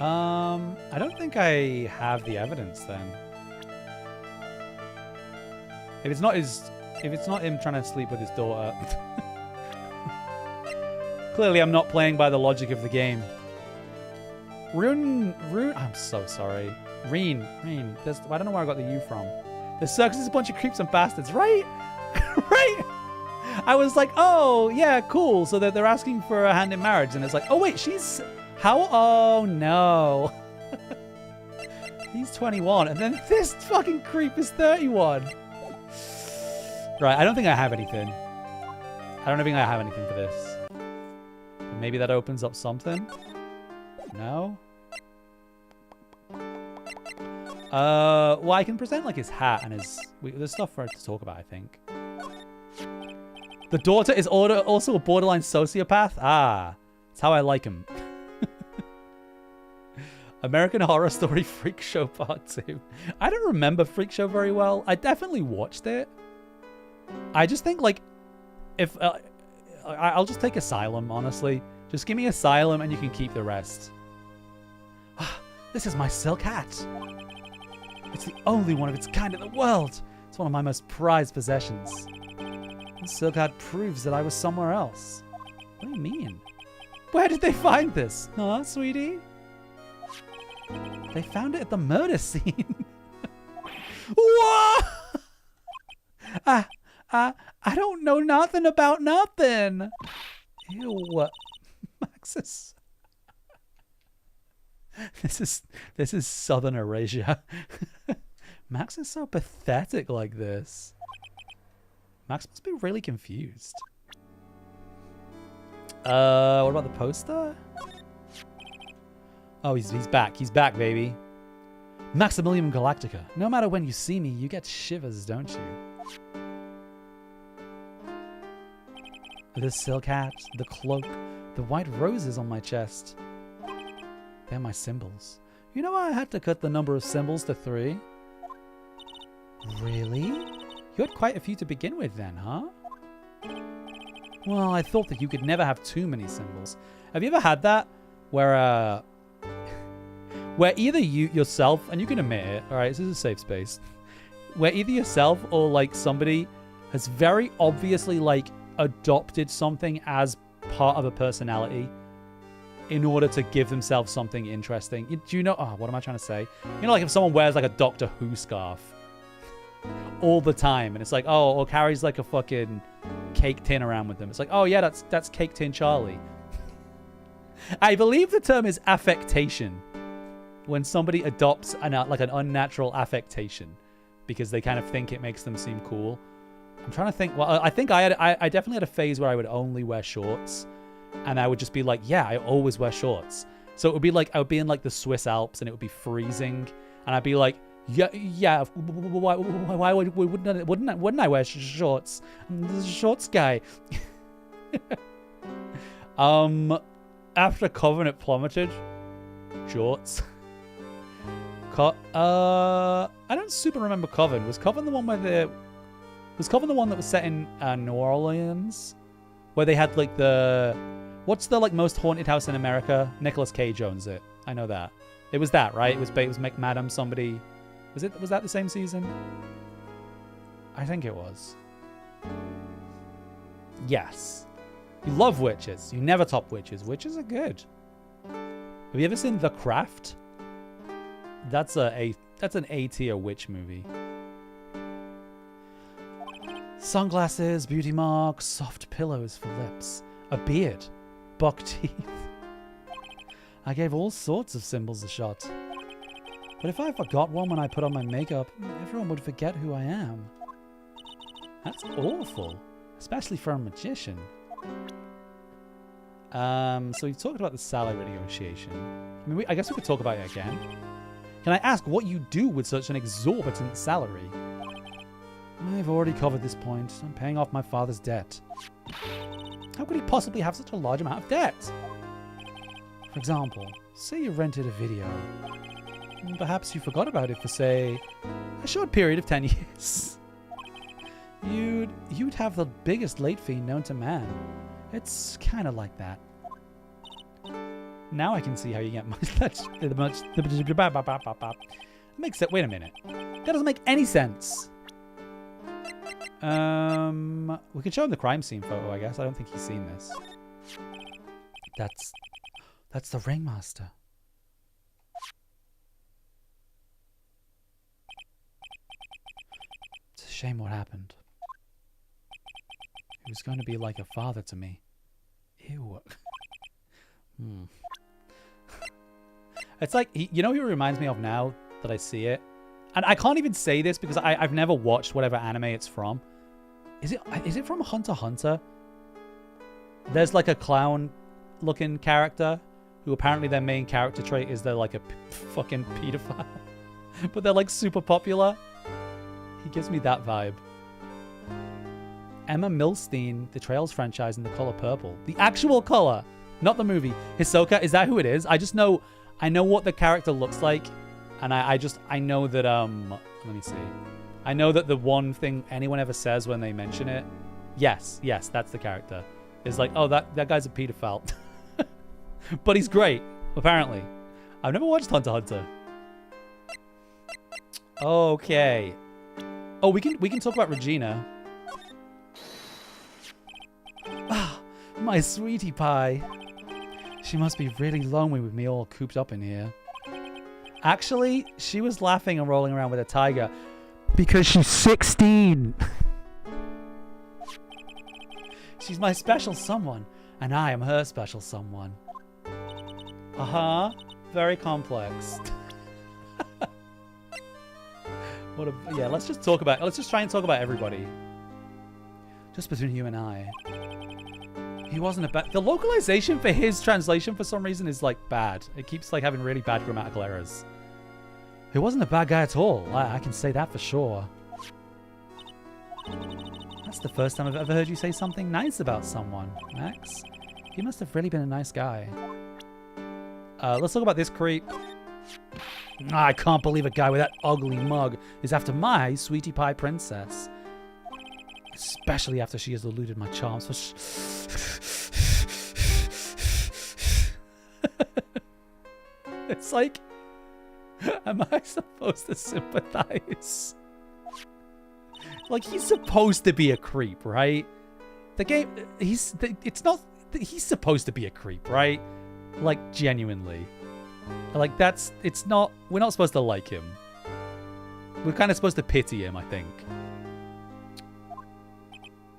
I don't think I have the evidence, then. If it's not him trying to sleep with his daughter... Clearly, I'm not playing by the logic of the game. Rune, I'm so sorry. Reen. I don't know where I got the U from. The circus is a bunch of creeps and bastards, right? Right? I was like, oh, yeah, cool. So that they're asking for a hand in marriage. And it's like, oh, wait, she's... How? Oh, no. He's 21. And then this fucking creep is 31. Right, I don't think I have anything. I don't think I have anything for this. But maybe that opens up something. No? Well, I can present like his hat and his... There's stuff for us to talk about, I think. The daughter is also a borderline sociopath? Ah, that's how I like him. American Horror Story Freak Show Part 2. I don't remember Freak Show very well. I definitely watched it. I just think, like, if... I'll just take Asylum, honestly. Just give me Asylum and you can keep the rest. This is my silk hat. It's the only one of its kind in the world. It's one of my most prized possessions. The silk hat proves that I was somewhere else. What do you mean? Where did they find this? Huh, sweetie? They found it at the murder scene. What? I don't know nothing about nothing. Ew. Maxis. This is Southern erasure. Max is so pathetic like this. Max must be really confused. What about the poster? Oh, he's back. He's back, baby. Maximilian Galactica. No matter when you see me, you get shivers, don't you? The silk hat, the cloak, the white roses on my chest. They're my symbols. You know I had to cut the number of symbols to 3? Really? You had quite a few to begin with then, huh? Well, I thought that you could never have too many symbols. Have you ever had that? Where either you yourself, and you can admit it, alright, this is a safe space. Where either yourself or like somebody has very obviously like adopted something as part of a personality in order to give themselves something interesting. Do you know... Oh, what am I trying to say? You know, like if someone wears like a Doctor Who scarf all the time, and it's like, oh, or carries like a fucking cake tin around with them. It's like, oh yeah, that's Cake Tin Charlie. I believe the term is affectation. When somebody adopts like an unnatural affectation because they kind of think it makes them seem cool. I'm trying to think. Well, I think I definitely had a phase where I would only wear shorts. And I would just be like, yeah, I always wear shorts. So it would be like, I would be in like the Swiss Alps and it would be freezing. And I'd be like, Yeah. Why wouldn't I wear shorts? I'm the shorts guy. After Covenant plummeted, shorts. I don't super remember Coven. Was Coven the one where was Coven the one that was set in New Orleans, where they had like what's the like most haunted house in America? Nicolas Cage owns it. I know that. It was that, right? It was McMadam somebody. Was that the same season? I think it was. Yes. You love witches. You never top witches. Witches are good. Have you ever seen The Craft? That's an A tier witch movie. Sunglasses, beauty marks, soft pillows for lips, a beard, buck teeth. I gave all sorts of symbols a shot. But if I forgot one when I put on my makeup, everyone would forget who I am. That's awful, especially for a magician. So we've talked about the salary negotiation. I mean, I guess we could talk about it again. Can I ask what you do with such an exorbitant salary? I've already covered this point. I'm paying off my father's debt. How could he possibly have such a large amount of debt? For example, say you rented a video. And perhaps you forgot about it for, say, a short period of 10 years. You'd have the biggest late fee known to man. It's kind of like that. Now I can see how you get much. Makes it. Wait a minute. That doesn't make any sense. We could show him the crime scene photo, I guess. I don't think he's seen this. That's the ringmaster. It's a shame what happened. He was going to be like a father to me. Ew. It's like, you know who he reminds me of now that I see it? And I can't even say this because I've never watched whatever anime it's from. Is it from Hunter x Hunter? There's like a clown-looking character who apparently their main character trait is they're like a fucking pedophile. But they're like super popular. He gives me that vibe. Emma Milstein, the Trails franchise in the color purple. The actual color, not the movie. Hisoka, is that who it is? I know what the character looks like. And I know that, let me see. I know that the one thing anyone ever says when they mention it, yes, that's the character, is like, oh, that guy's a pedophile. But he's great, apparently. I've never watched Hunter x Hunter. Okay. Oh, we can talk about Regina. Ah, my sweetie pie. She must be really lonely with me all cooped up in here. Actually, she was laughing and rolling around with a tiger because she's 16. She's my special someone, and I am her special someone. Uh-huh. Very complex. Yeah, let's just try and talk about everybody. Just between you and I. He wasn't a bad... The localization for his translation for some reason is, like, bad. It keeps, like, having really bad grammatical errors. He wasn't a bad guy at all. I can say that for sure. That's the first time I've ever heard you say something nice about someone, Max. He must have really been a nice guy. Let's talk about this creep. I can't believe a guy with that ugly mug is after my sweetie pie princess. Especially after she has eluded my charms for It's like, am I supposed to sympathize? Like, he's supposed to be a creep, right? The game, he's supposed to be a creep, right? Like, genuinely. Like, we're not supposed to like him. We're kind of supposed to pity him, I think.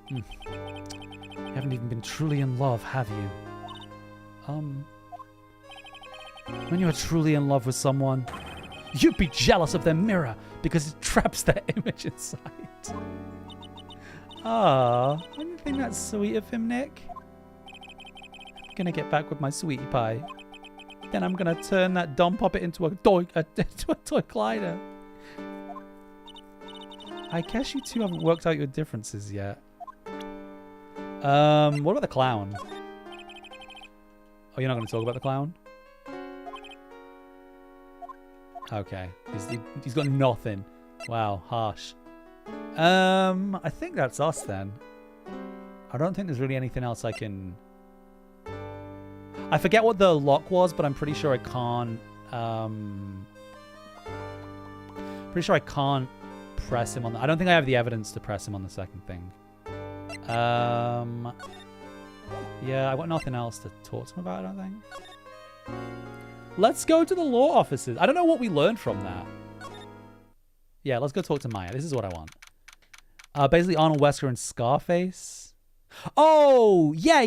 You haven't even been truly in love, have you? When you're truly in love with someone, you'd be jealous of their mirror because it traps their image inside. Ah, don't you think that's sweet of him, Nick? I'm gonna get back with my sweetie pie. Then I'm gonna turn that dumb puppet into a toy glider. I guess you two haven't worked out your differences yet. What about the clown? Oh, you're not going to talk about the clown? Okay. He's got nothing. Wow, harsh. I think that's us then. I don't think there's really anything else I can... I forget what the lock was, but I'm pretty sure I can't... Pretty sure I can't press him on the... I don't think I have the evidence to press him on the second thing. Yeah, I got nothing else to talk to him about, I don't think. Let's go to the law offices. I don't know what we learned from that. Yeah, let's go talk to Maya. This is what I want. Basically, Arnold Wesker and Scarface. Oh, yeah.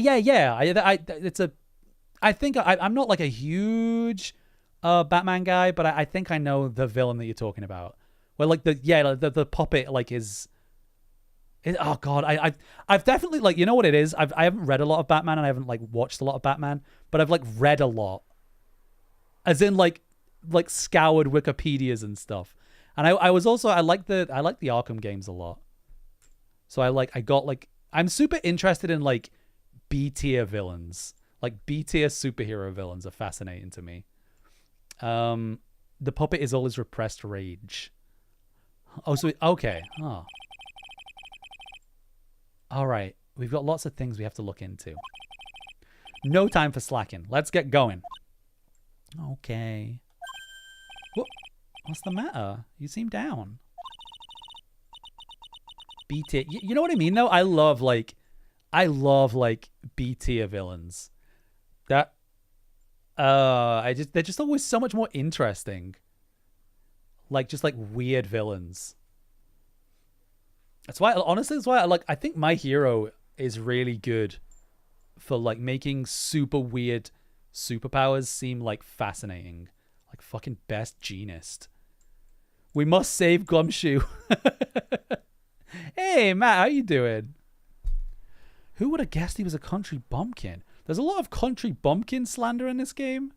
I think I'm not like a huge Batman guy, but I think I know the villain that you're talking about. Where like the puppet like is. Oh god, I've definitely like, you know what it is? I haven't read a lot of Batman and I haven't like watched a lot of Batman, but I've like read a lot. As in like scoured Wikipedias and stuff. And I was also I like the Arkham games a lot. So I'm super interested in like B tier villains. Like B tier superhero villains are fascinating to me. The puppet is all his repressed rage. Oh, so okay. Oh. All right. We've got lots of things we have to look into. No time for slacking. Let's get going. Okay. What's the matter? You seem down. B tier. You know what I mean though? I love B tier villains. They're just always so much more interesting. Like just like weird villains. That's why I think My Hero is really good for like making super weird superpowers seem like fascinating. Like fucking best genist. We must save Gumshoe. Hey Matt, how you doing? Who would have guessed he was a country bumpkin? There's a lot of country bumpkin slander in this game.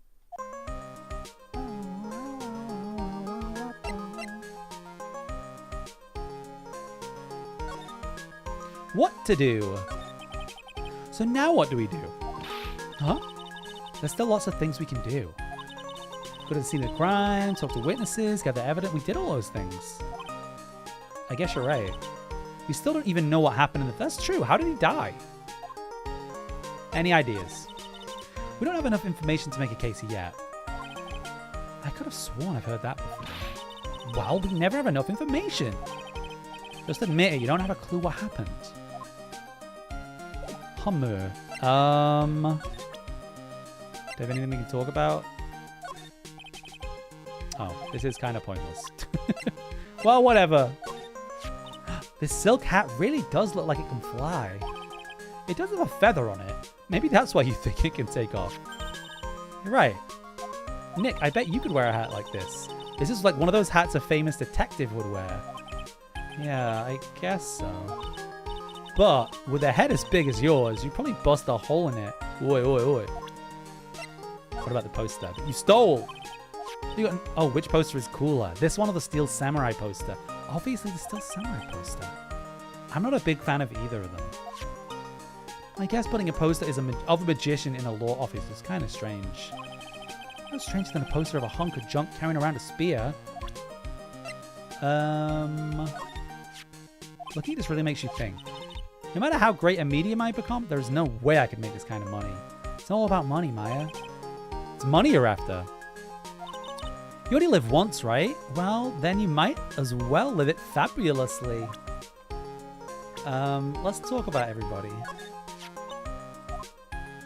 What to do? So now what do we do? Huh? There's still lots of things we can do. Go to the scene of the crime, talk to witnesses, gather evidence. We did all those things. I guess you're right. We still don't even know what happened. That's true. How did he die? Any ideas? We don't have enough information to make a case yet. I could have sworn I've heard that before. Well, we never have enough information. Just admit it. You don't have a clue what happened. Hummer. Do you have anything we can talk about? Oh, this is kind of pointless. Well, whatever. This silk hat really does look like it can fly. It does have a feather on it. Maybe that's why you think it can take off. You're right. Nick, I bet you could wear a hat like this. This is like one of those hats a famous detective would wear. Yeah, I guess so. But with a head as big as yours, you'd probably bust a hole in it. Oi, oi, oi. What about the poster? You stole! You got oh, which poster is cooler? This one or the Steel Samurai poster? Obviously the Steel Samurai poster. I'm not a big fan of either of them. I guess putting a poster of a magician in a law office is kind of strange. No stranger than a poster of a hunk of junk carrying around a spear. Looking at this really makes you think. No matter how great a medium I become, there's no way I could make this kind of money. It's all about money, Maya. It's money you're after. You only live once, right? Well, then you might as well live it fabulously. Let's talk about everybody.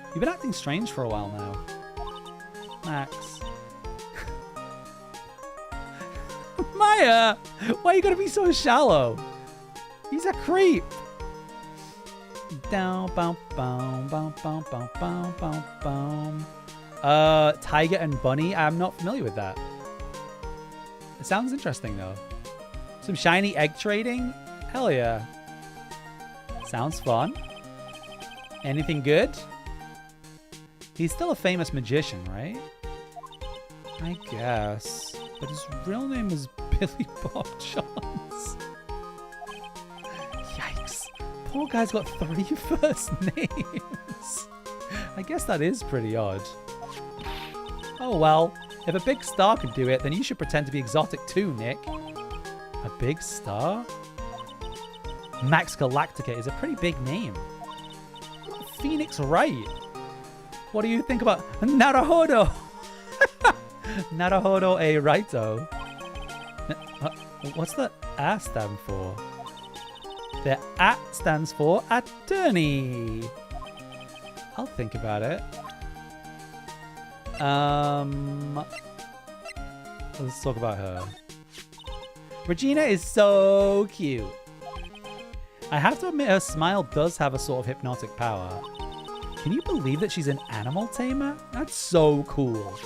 You've been acting strange for a while now. Max. Maya! Why are you gonna be so shallow? He's a creep. Down, boom, boom, boom, boom, boom, boom, boom, boom. Tiger and Bunny? I'm not familiar with that. It sounds interesting though. Some shiny egg trading? Hell yeah. Sounds fun. Anything good? He's still a famous magician, right? I guess. But his real name is Billy Bob Johns. Poor guy's got 3 first names. I guess that is pretty odd. Oh well, if a big star could do it, then you should pretend to be exotic too, Nick. A big star? Max Galactica is a pretty big name. Phoenix Wright. What do you think about Naruhodo? Naruhodo a Raito. What's the A stand for? The A stands for attorney. I'll think about it. Let's talk about her. Regina is so cute. I have to admit her smile does have a sort of hypnotic power. Can you believe that she's an animal tamer? That's so cool.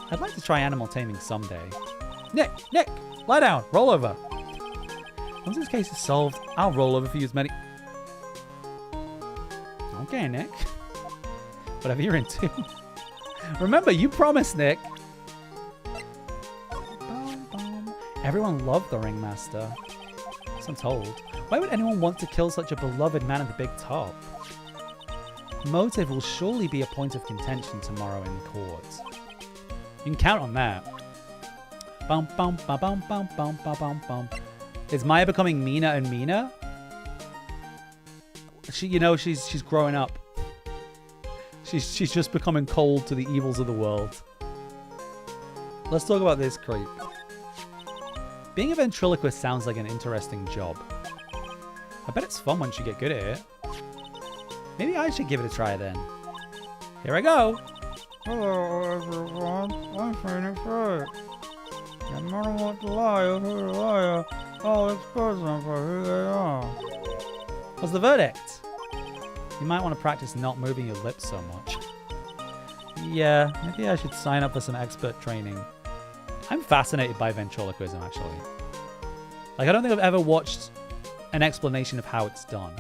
I'd like to try animal taming someday. Nick, lie down, roll over. Once this case is solved, I'll roll over for you as many... Okay, Nick. Whatever you're into. Remember, you promised, Nick. Everyone loved the Ringmaster. So I'm told. Why would anyone want to kill such a beloved man at the big top? Motive will surely be a point of contention tomorrow in court. You can count on that. Bum bum ba bum bum bum ba bum bum. Is Maya becoming meaner and meaner? She's growing up. She's just becoming cold to the evils of the world. Let's talk about this creep. Being a ventriloquist sounds like an interesting job. I bet it's fun once you get good at it. Maybe I should give it a try then. Here I go. Hello, everyone. I'm Phoenix Wright. No matter what the liar, who the liar, I'll expose them for who they are. What's the verdict? You might want to practice not moving your lips so much. Yeah, maybe I should sign up for some expert training. I'm fascinated by ventriloquism, actually. Like, I don't think I've ever watched an explanation of how it's done.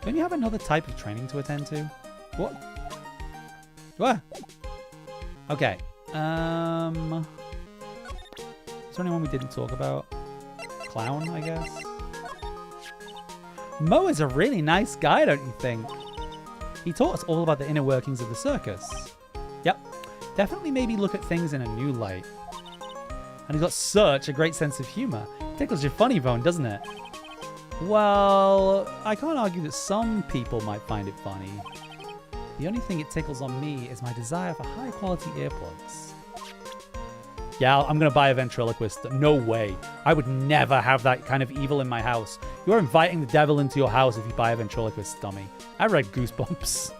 Don't you have another type of training to attend to? What? What? Okay. Is there anyone we didn't talk about? Clown, I guess? Mo is a really nice guy, don't you think? He taught us all about the inner workings of the circus. Yep. Definitely maybe look at things in a new light. And he's got such a great sense of humor. Tickles your funny bone, doesn't it? Well, I can't argue that some people might find it funny. The only thing it tickles on me is my desire for high quality earplugs. Yeah, I'm gonna buy a ventriloquist. No way. I would never have that kind of evil in my house. You're inviting the devil into your house if you buy a ventriloquist dummy. I read Goosebumps.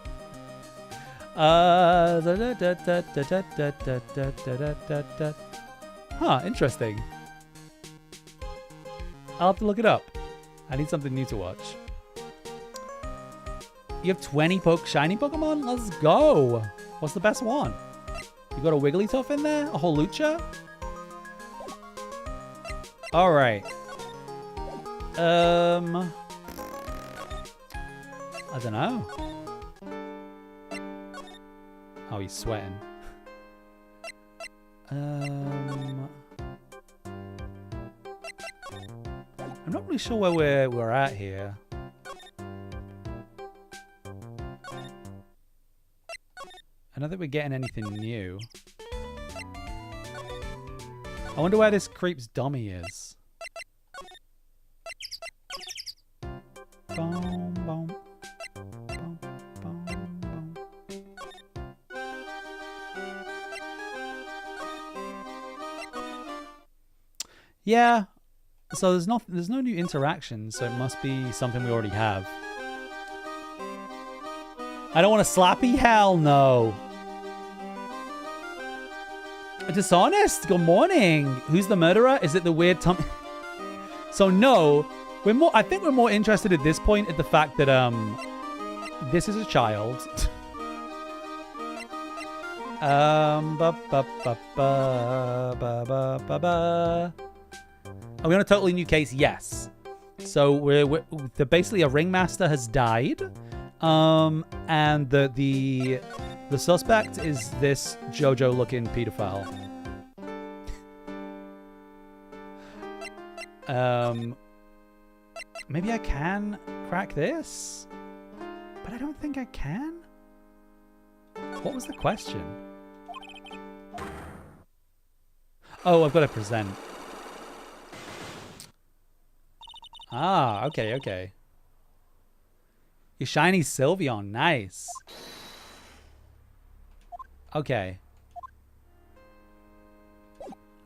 Huh, interesting. I'll have to look it up. I need something new to watch. You have 20 shiny Pokemon? Let's go. What's the best one? You got a Wigglytuff in there? A Holucha? Alright. I don't know. Oh, he's sweating. I'm not really sure where we're at here. I don't think we're getting anything new. I wonder where this creep's dummy is. Boom, boom. Boom, boom, boom. Yeah. So there's no new interactions, so it must be something we already have. I don't want a slappy? Hell no. Dishonest? Good morning. Who's the murderer? Is it the weird tummy? So no, I think we're more interested at this point at the fact that this is a child. Are we on a totally new case? Yes. So basically a ringmaster has died. And the suspect is this JoJo looking pedophile. maybe I can crack this? But I don't think I can. What was the question? Oh, I've got to present. Ah, okay, okay. Your shiny Sylveon, nice. Okay.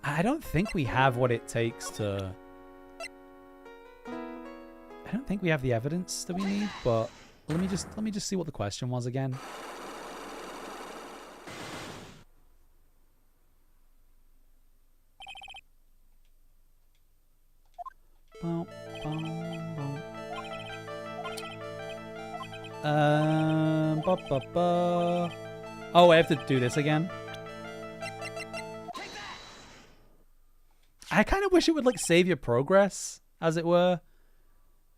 I don't think we have what it takes to... I don't think we have the evidence that we need, but let me just see what the question was again. Oh, I have to do this again. I kind of wish it would like save your progress, as it were.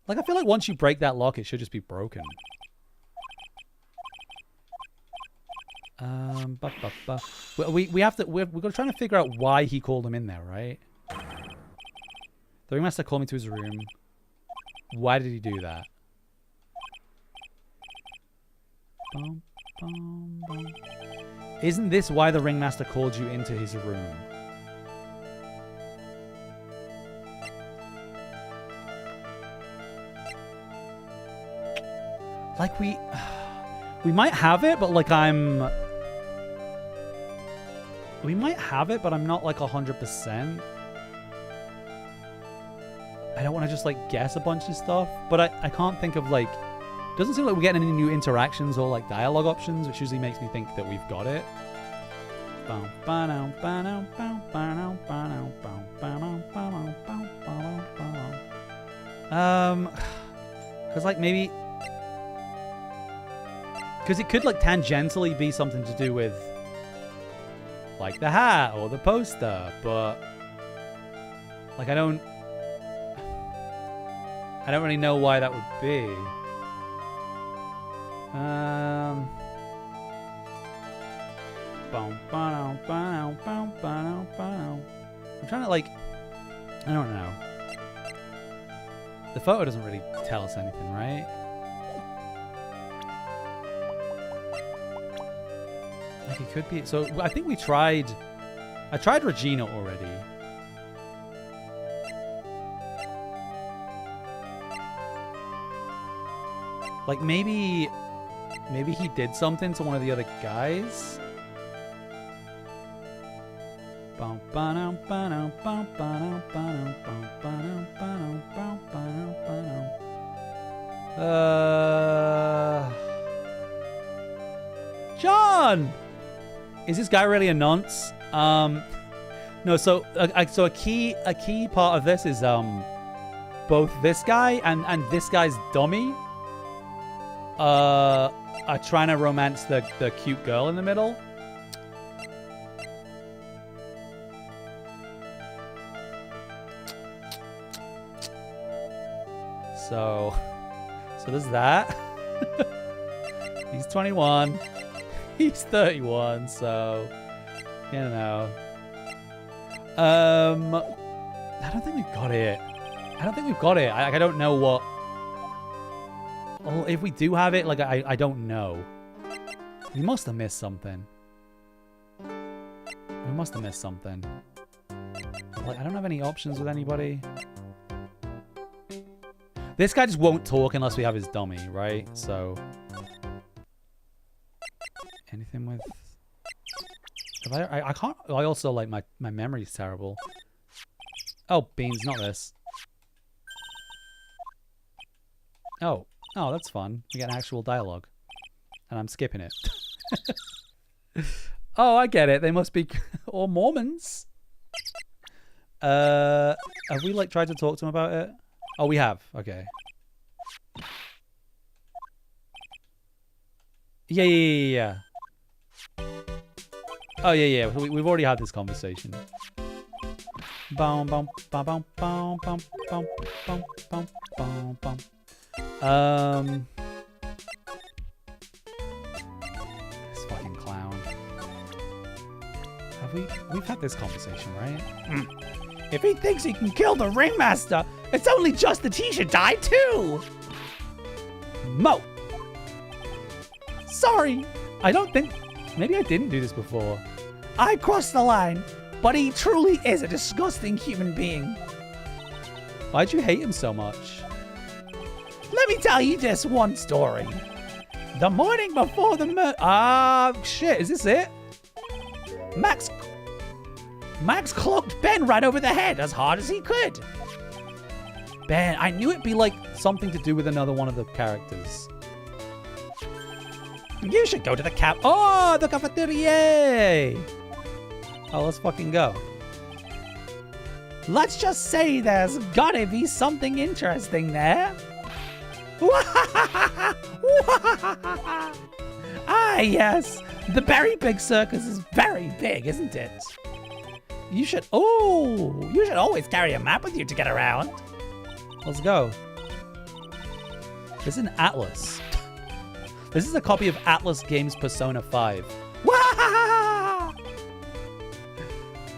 Like, I feel like once you break that lock, it should just be broken. We have to. We're trying to figure out why he called him in there, right? The ringmaster called me to his room. Why did he do that? Isn't this why the ringmaster called you into his room? Like we might have it, but like we might have it, but I'm not like 100%. I don't want to just like guess a bunch of stuff, but I can't think of like, doesn't seem like we're getting any new interactions or like dialogue options, which usually makes me think that we've got it. Because like maybe, because it could like tangentially be something to do with like the hat or the poster, but like I don't really know why that would be. I'm trying to like, I don't know. The photo doesn't really tell us anything, right? Like it could be. So I think I tried Regina already. Like maybe he did something to one of the other guys. John! Is this guy really a nonce? No, so a key part of this is both this guy and this guy's dummy are trying to romance the cute girl in the middle. So there's that. He's 21. He's 31, so you know. I don't think we've got it. I don't know what. Oh, if we do have it, like I don't know. We must have missed something. Like I don't have any options with anybody. This guy just won't talk unless we have his dummy, right? So anything with... I can't... I also, like, my memory's terrible. Oh, beans, not this. Oh, that's fun. We get an actual dialogue. And I'm skipping it. Oh, I get it. They must be... or Mormons. Have we, like, tried to talk to him about it? Oh, we have. Okay. Yeah. Oh, yeah. We've already had this conversation. This fucking clown. We've had this conversation, right? If he thinks he can kill the ringmaster, It's only just that he should die too! Mo! Sorry, I don't think... Maybe I didn't do this before. I crossed the line, but he truly is a disgusting human being. Why'd you hate him so much? Let me tell you this one story. The morning before the murder... Ah, shit, is this it? Max cloaked Ben right over the head as hard as he could. Ben, I knew it'd be like something to do with another one of the characters. You should go to the the cafeteria! Oh, let's fucking go. Let's just say there's gotta be something interesting there. Ah, yes. The Berry Big Circus is very big, isn't it? You should always carry a map with you to get around. Let's go. This is an atlas. This is a copy of Atlas Games Persona 5.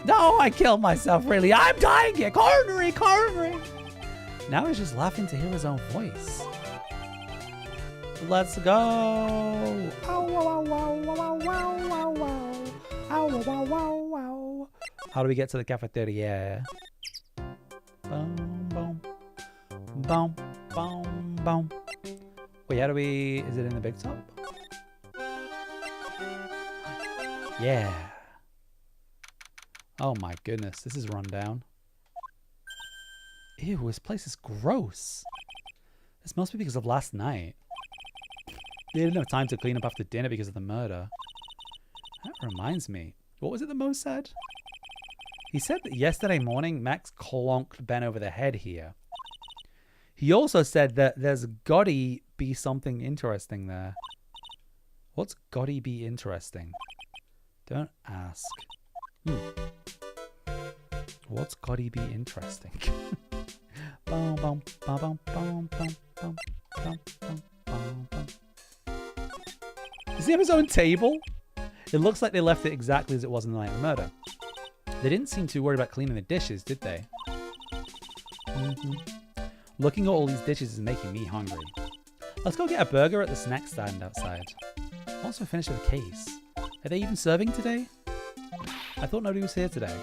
No, I killed myself, really. I'm dying here. Coronary. Now he's just laughing to hear his own voice. Let's go. How do we get to the cafeteria? Boom, boom. Boom, boom, boom. Wait, how do we... Is it in the big top? Yeah. Oh my goodness, this is run down. Ew, this place is gross. This must be because of last night. They didn't have time to clean up after dinner because of the murder. That reminds me. What was it that Mo said? He said that yesterday morning, Max clonked Ben over the head here. He also said that there's gotta be something interesting there. What's gotta be interesting? Don't ask. What's gotta be interesting? Bum, bum, bum, bum, bum, bum, bum, bum, bum, bum, bum. Does he have his own table? It looks like they left it exactly as it was in the night of the murder. They didn't seem too worried about cleaning the dishes, did they? Looking at all these dishes is making me hungry. Let's go get a burger at the snack stand outside. Also finish with a case. Are they even serving today? I thought nobody was here today.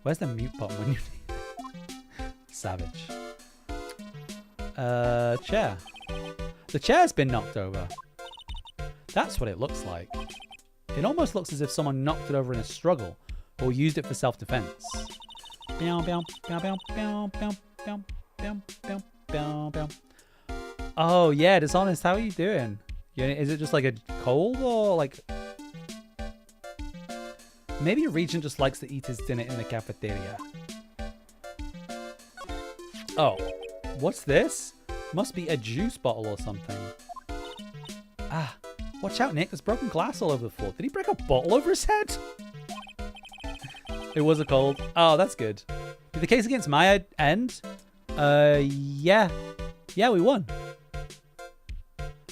Where's the mute button when you need it? Savage. Chair. The chair's been knocked over. That's what it looks like. It almost looks as if someone knocked it over in a struggle or used it for self-defense. Oh yeah, Dishonest, how are you doing? Is it just like a cold or like... Maybe Regent just likes to eat his dinner in the cafeteria. Oh, what's this? Must be a juice bottle or something. Ah, watch out, Nick. There's broken glass all over the floor. Did he break a bottle over his head? It was a cold. Oh, that's good. Did the case against my end? Yeah. Yeah, we won.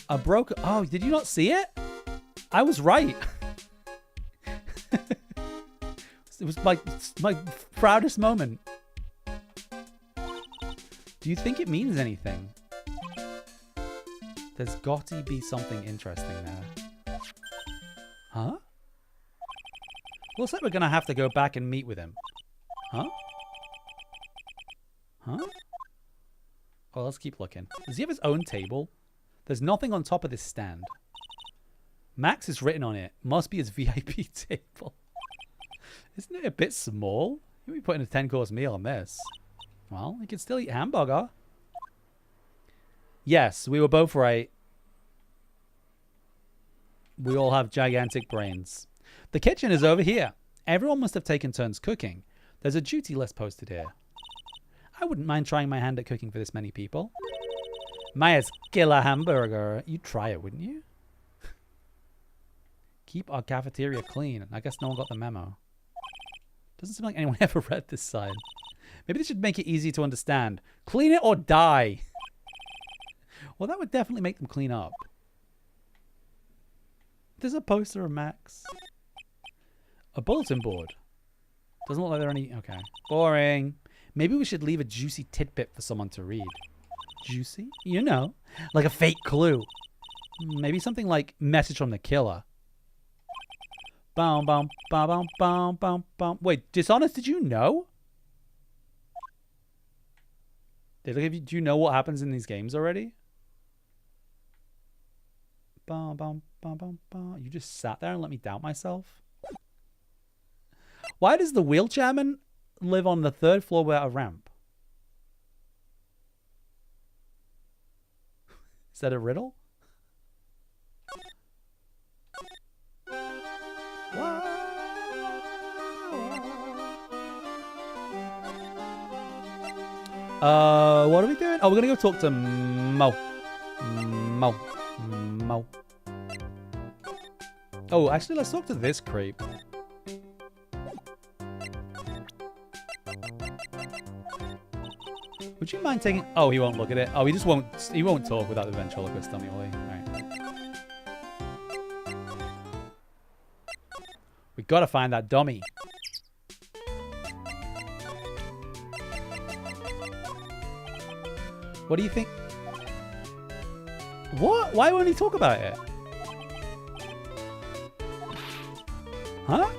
A broken... Oh, did you not see it? I was right. It was my proudest moment. Do you think it means anything? There's got to be something interesting there. Huh? Looks like we're going to have to go back and meet with him. Huh? Huh? Well, let's keep looking. Does he have his own table? There's nothing on top of this stand. Max is written on it. Must be his VIP table. Isn't it a bit small? You'll be putting a 10-course meal on this. Well, you can still eat hamburger. Yes, we were both right. We all have gigantic brains. The kitchen is over here. Everyone must have taken turns cooking. There's a duty list posted here. I wouldn't mind trying my hand at cooking for this many people. Maya's killer hamburger. You'd try it, wouldn't you? Keep our cafeteria clean. I guess no one got the memo. Doesn't seem like anyone ever read this sign. Maybe they should make it easy to understand. Clean it or die. Well, that would definitely make them clean up. There's a poster of Max. A bulletin board. Doesn't look like there are any... Okay. Boring. Maybe we should leave a juicy tidbit for someone to read. Juicy? You know, like a fake clue. Maybe something like message from the killer. Bum, bum, bum, bum, bum, bum, bum. Wait, Dishonest, did you know? Do you know what happens in these games already? Bum, bum, bum, bum, bum. You just sat there and let me doubt myself? Why does the wheelchairman live on the 3rd floor without a ramp? Is that a riddle? What are we doing? Oh, we're gonna go talk to Mo. Mo. Oh, actually, let's talk to this creep. Would you mind taking... Oh, he won't look at it. Oh, he just won't... He won't talk without the ventriloquist dummy, will he? Alright. We gotta find that dummy. What do you think? What? Why won't he talk about it? Huh?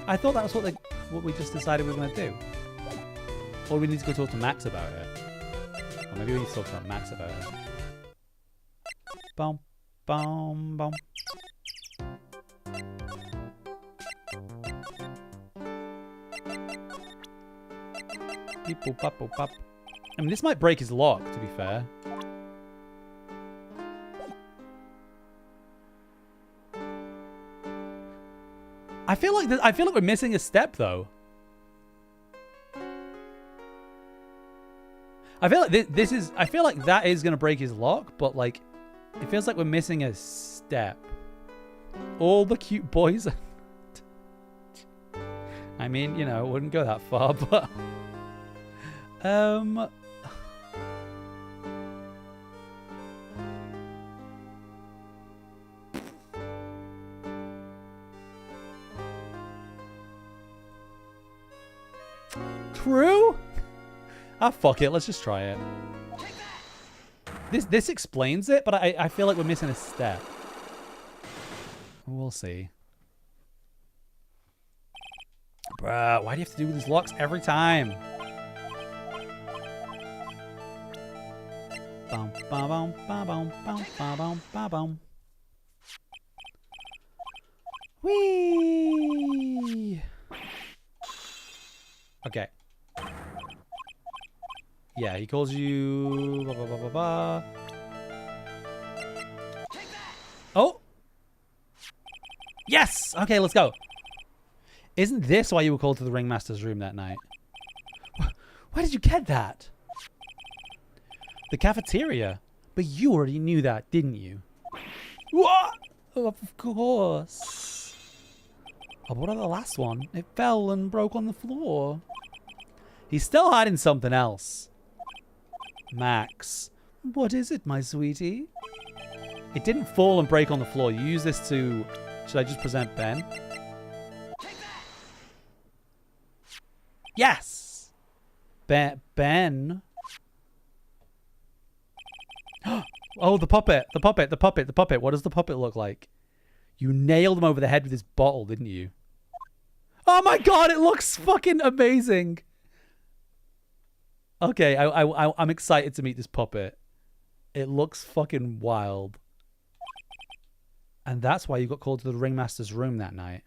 I thought that was what we just decided we were gonna do. Or we need to go talk to Max about it. Or maybe we need to talk to Max about it. Bum, bum, bum. Beep, boop, bop, boop, bop. I mean, this might break his lock, to be fair. I feel like we're missing a step, though. I feel like I feel like that is gonna break his lock, but like, it feels like we're missing a step. All the cute boys. I mean, you know, it wouldn't go that far, but true? Ah, fuck it. Let's just try it. This explains it, but I feel like we're missing a step. We'll see. Bruh, why do you have to do these locks every time? Bum, bum, bum, bum, bum, bum, bum, bum, bum. Whee! Okay. Yeah, he calls you... Blah, blah, blah, blah, blah. Oh! Yes! Okay, let's go. Isn't this why you were called to the ringmaster's room that night? Where did you get that? The cafeteria. But you already knew that, didn't you? What? Oh, of course. Oh, what about the last one? It fell and broke on the floor. He's still hiding something else. Max. What is it, my sweetie? It didn't fall and break on the floor. You use this to... Should I just present Ben? Yes! Ben. Oh, the puppet. The puppet. What does the puppet look like? You nailed him over the head with this bottle, didn't you? Oh my god, it looks fucking amazing! Okay, I'm excited to meet this puppet. It looks fucking wild. And that's why you got called to the ringmaster's room that night.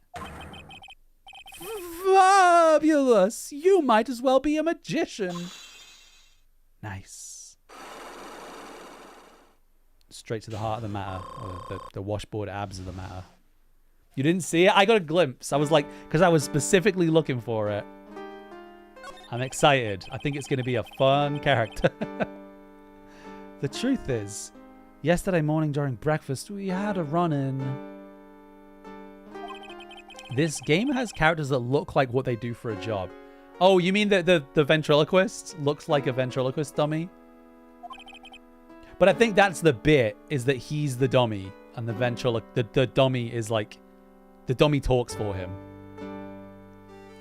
Fabulous! You might as well be a magician. Nice. Straight to the heart of the matter. Or the washboard abs of the matter. You didn't see it? I got a glimpse. I was like, because I was specifically looking for it. I'm excited. I think it's going to be a fun character. The truth is, yesterday morning during breakfast, we had a run-in. This game has characters that look like what they do for a job. Oh, you mean that the ventriloquist looks like a ventriloquist dummy? But I think that's the bit, is that he's the dummy, and the dummy is like, the dummy talks for him.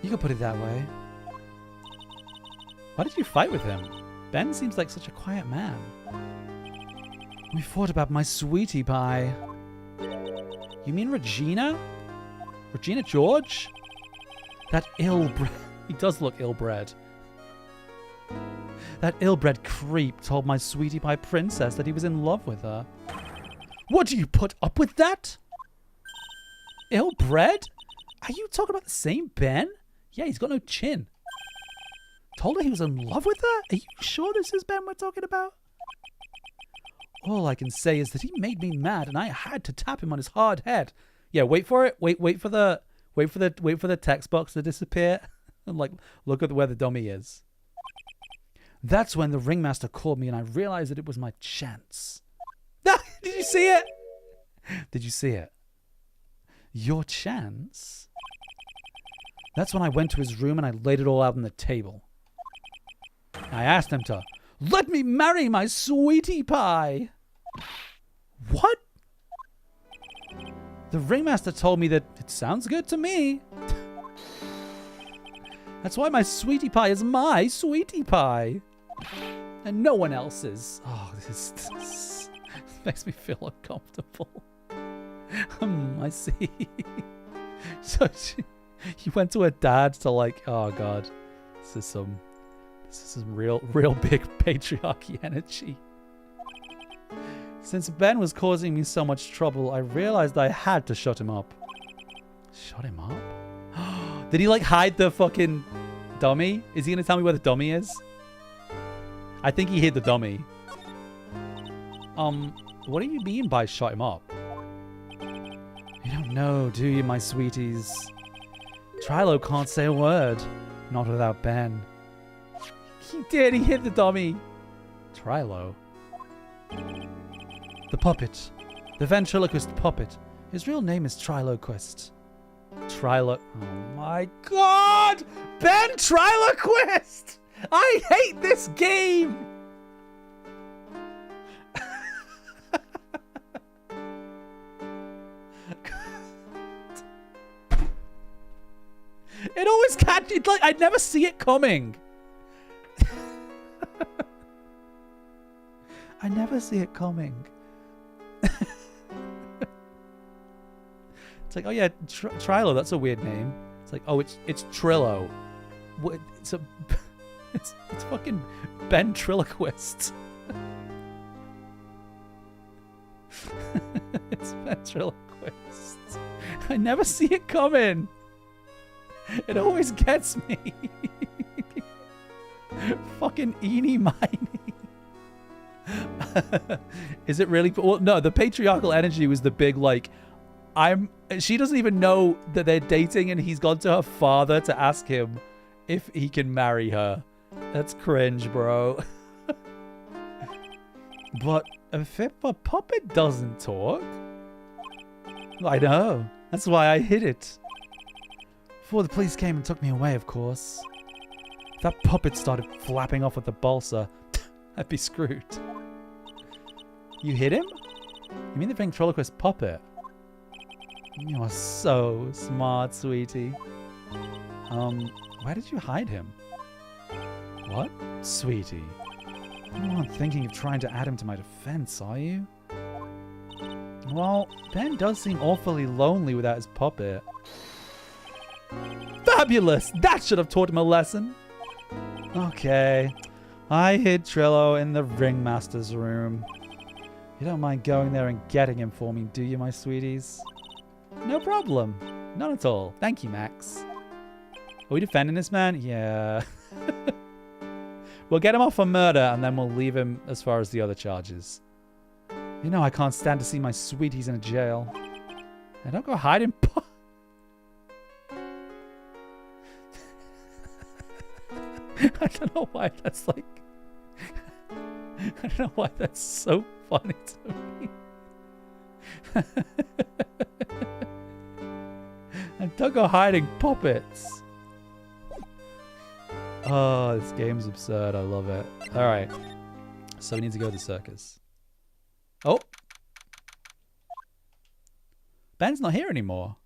You could put it that way. Why did you fight with him? Ben seems like such a quiet man. We fought about my sweetie pie. You mean Regina? Regina George? That ill-bred... He does look ill-bred. That ill-bred creep told my sweetie pie princess that he was in love with her. What, do you put up with that? Ill-bred? Are you talking about the same Ben? Yeah, he's got no chin. Told her he was in love with her? Are you sure this is Ben we're talking about? All I can say is that he made me mad and I had to tap him on his hard head. Yeah, wait for it. Wait for the text box to disappear. And like look at where the dummy is. That's when the ringmaster called me and I realized that it was my chance. Did you see it? Did you see it? Your chance? That's when I went to his room and I laid it all out on the table. I asked him to let me marry my sweetie pie. What? The ringmaster told me that it sounds good to me. That's why my sweetie pie is my sweetie pie. And no one else's. Oh, this makes me feel uncomfortable. I see. So you went to her dad to like, oh god, this is some real big patriarchy energy. Since Ben was causing me so much trouble, I realized I had to shut him up. Shut him up? Did he like hide the fucking dummy? Is he gonna tell me where the dummy is? I think he hid the dummy. What do you mean by shut him up? You don't know, do you, my sweeties? Trilo can't say a word. Not without Ben. He did, he hit the dummy. Trilo. The puppet. The ventriloquist puppet. His real name is Triloquist. Oh my god! Ben Triloquist! I hate this game! It always catches, like, I'd never see it coming. I never see it coming. It's like, oh yeah, Trilo, that's a weird name. It's like, oh, it's Trillo. What? It's fucking Ben Triloquist. It's Ben Triloquist. I never see it coming. It always gets me. Fucking eeny miny. Is it really? Well, no, the patriarchal energy was the big, like, she doesn't even know that they're dating and he's gone to her father to ask him if he can marry her. That's cringe, bro. But if a puppet doesn't talk, I know. That's why I hid it. Before the police came and took me away, of course. If that puppet started flapping off with the balsa, I'd be screwed. You hit him? You mean the ventriloquist puppet? You are so smart, sweetie. Why did you hide him? What? Sweetie. You aren't thinking of trying to add him to my defense, are you? Well, Ben does seem awfully lonely without his puppet. Fabulous! That should have taught him a lesson. Okay. I hid Trillo in the ringmaster's room. You don't mind going there and getting him for me, do you, my sweeties? No problem. None at all. Thank you, Max. Are we defending this man? Yeah. We'll get him off for murder and then we'll leave him as far as the other charges. You know I can't stand to see my sweeties in a jail. And don't go hiding. I don't know why that's like... I don't know why that's so funny to me. And don't go hiding puppets. Oh, this game's absurd. I love it. Alright. So we need to go to the circus. Oh! Ben's not here anymore.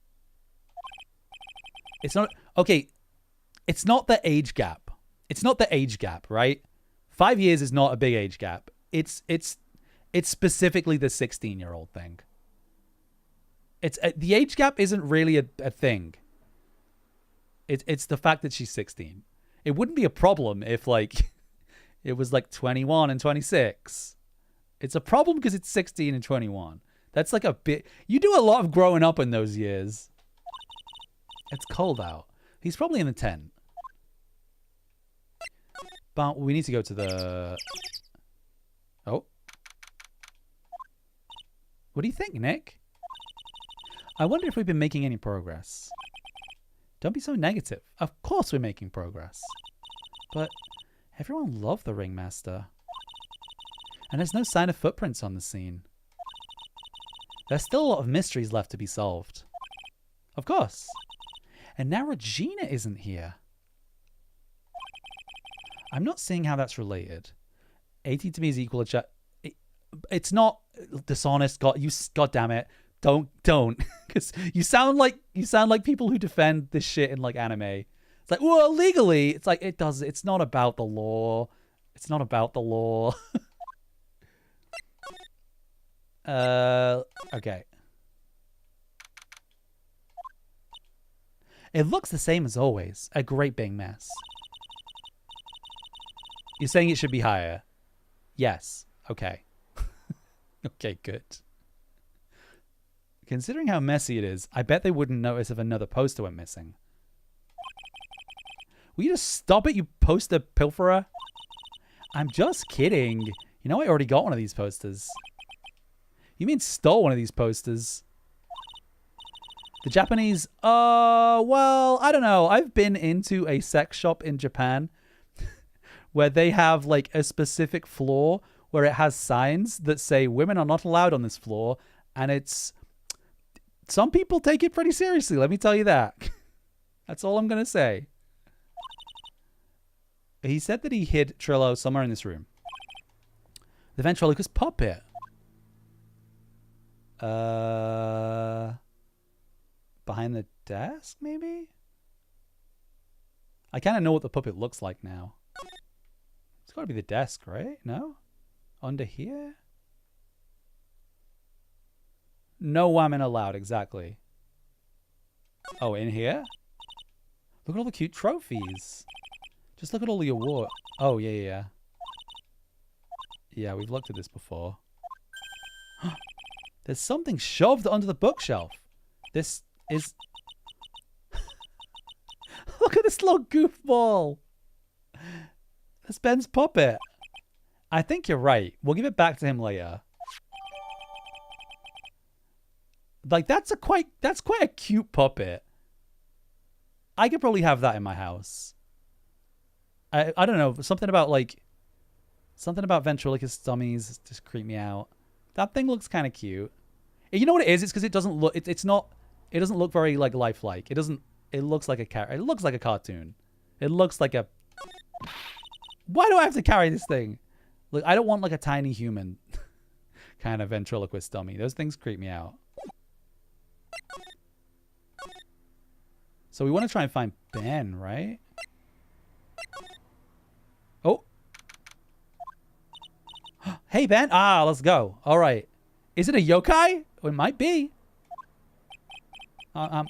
It's not... Okay. It's not the age gap. it's not the age gap, right? 5 years is not a big age gap. It's specifically the 16-year-old thing. It's the age gap isn't really a thing. It's the fact that she's 16. It wouldn't be a problem if like it was like 21 and 26. It's a problem because it's 16 and 21. That's like a bit. You do a lot of growing up in those years. It's cold out. He's probably in the tent. But we need to go to the... Oh. What do you think, Nick? I wonder if we've been making any progress. Don't be so negative. Of course we're making progress. But everyone loved the Ringmaster. And there's no sign of footprints on the scene. There's still a lot of mysteries left to be solved. Of course. And now Regina isn't here. I'm not seeing how that's related. 80 to me is equal to... It's not dishonest. God damn it. Don't. Because you sound like people who defend this shit in like anime. It's like, well, legally, it's like it's not about the law. It's not about the law. Okay. It looks the same as always. A great big mess. You're saying it should be higher? Yes. Okay. Okay, good. Considering how messy it is, I bet they wouldn't notice if another poster went missing. Will you just stop it, you poster pilferer? I'm just kidding. You know I already got one of these posters. You mean stole one of these posters? The Japanese... well, I don't know. I've been into a sex shop in Japan where they have like a specific floor where it has signs that say women are not allowed on this floor. And it's... Some people take it pretty seriously, let me tell you that. That's all I'm going to say. He said that he hid Trillo somewhere in this room. The ventriloquist puppet. Behind the desk, maybe? I kind of know what the puppet looks like now. It's got to be the desk, right? No? Under here? No women allowed, exactly. Oh, in here? Look at all the cute trophies. Just look at all the awards. Oh, yeah. Yeah, we've looked at this before. There's something shoved under the bookshelf. This is... Look at this little goofball. That's Ben's puppet. I think you're right. We'll give it back to him later. Like, that's quite a cute puppet. I could probably have that in my house. I don't know. Something about ventriloquist dummies just creep me out. That thing looks kind of cute. You know what it is? It's because it doesn't look... It doesn't look very, like, lifelike. It looks like a character. It looks like a cartoon. It looks like a... Why do I have to carry this thing? Look, I don't want, like, a tiny human kind of ventriloquist dummy. Those things creep me out. So we want to try and find Ben, right? Oh. Hey, Ben. Ah, let's go. All right. Is it a yokai? It might be. Hello.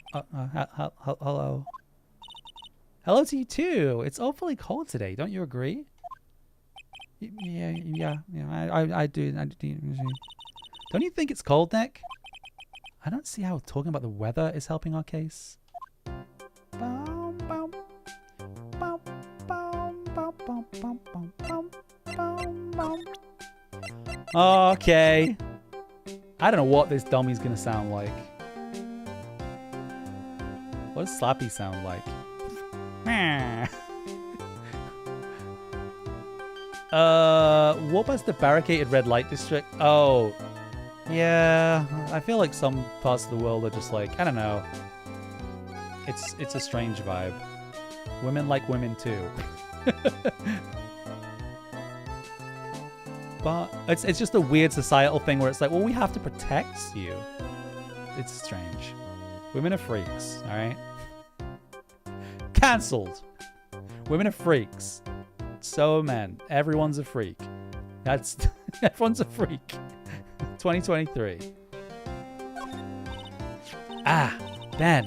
Hello to you, too. It's awfully cold today. Don't you agree? Yeah. I do. Don't you think it's cold, Nick? I don't see how talking about the weather is helping our case. Okay. I don't know what this dummy's gonna sound like. What does Slappy sound like? What was the barricaded red light district? Oh. Yeah, I feel like some parts of the world are just like, I don't know. It's a strange vibe. Women like women too. But it's just a weird societal thing where it's like, well, we have to protect you. It's strange. Women are freaks, all right? Cancelled. Women are freaks. So men. Everyone's a freak. That's everyone's a freak. 2023. Ah, Ben.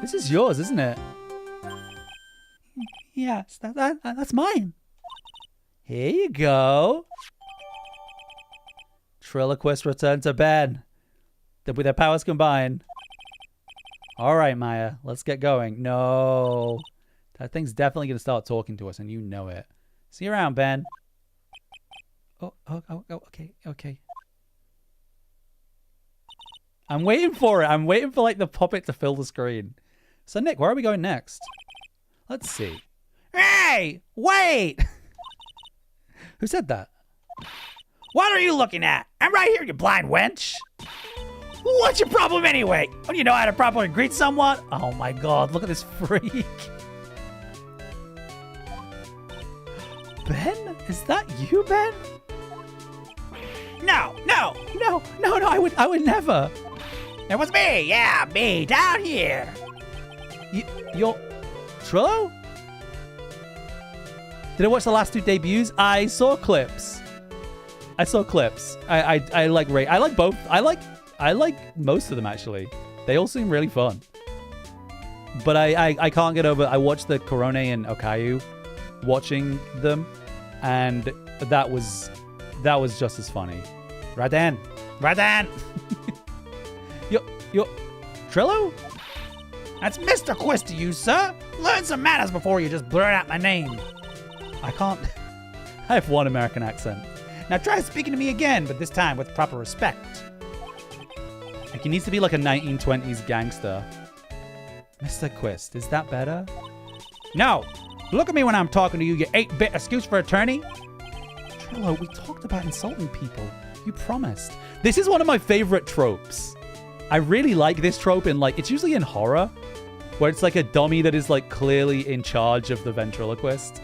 This is yours, isn't it? Yes, that's mine. Here you go. Triloquist return to Ben. With their powers combined. All right, Maya, let's get going. No. That thing's definitely going to start talking to us, and you know it. See you around, Ben. Oh, okay. I'm waiting for it. I'm waiting for, like, the puppet to fill the screen. So, Nick, where are we going next? Let's see. Hey, wait! Who said that? What are you looking at? I'm right here, you blind wench. What's your problem anyway? Don't you know how to properly greet someone? Oh my god, look at this freak. Ben? Is that you, Ben? No, I would never. it was me. Yeah, me, down here. You're Trillo? Did I watch the last two debuts? I saw clips. I like Ray. I like both. I like most of them, actually. They all seem really fun. But I can't get over... I watched the Korone and Okayu watching them, and that was just as funny. Radan. You're Trillo? That's Mr. Quist to you, sir. Learn some manners before you just blurt out my name. I can't... I have one American accent. Now try speaking to me again, but this time with proper respect. Like, he needs to be like a 1920s gangster. Mr. Quist, is that better? No. Look at me when I'm talking to you, you 8-bit excuse for attorney. Trillo, we talked about insulting people. You promised. This is one of my favorite tropes. I really like this trope in, like, it's usually in horror, where it's like a dummy that is, like, clearly in charge of the ventriloquist.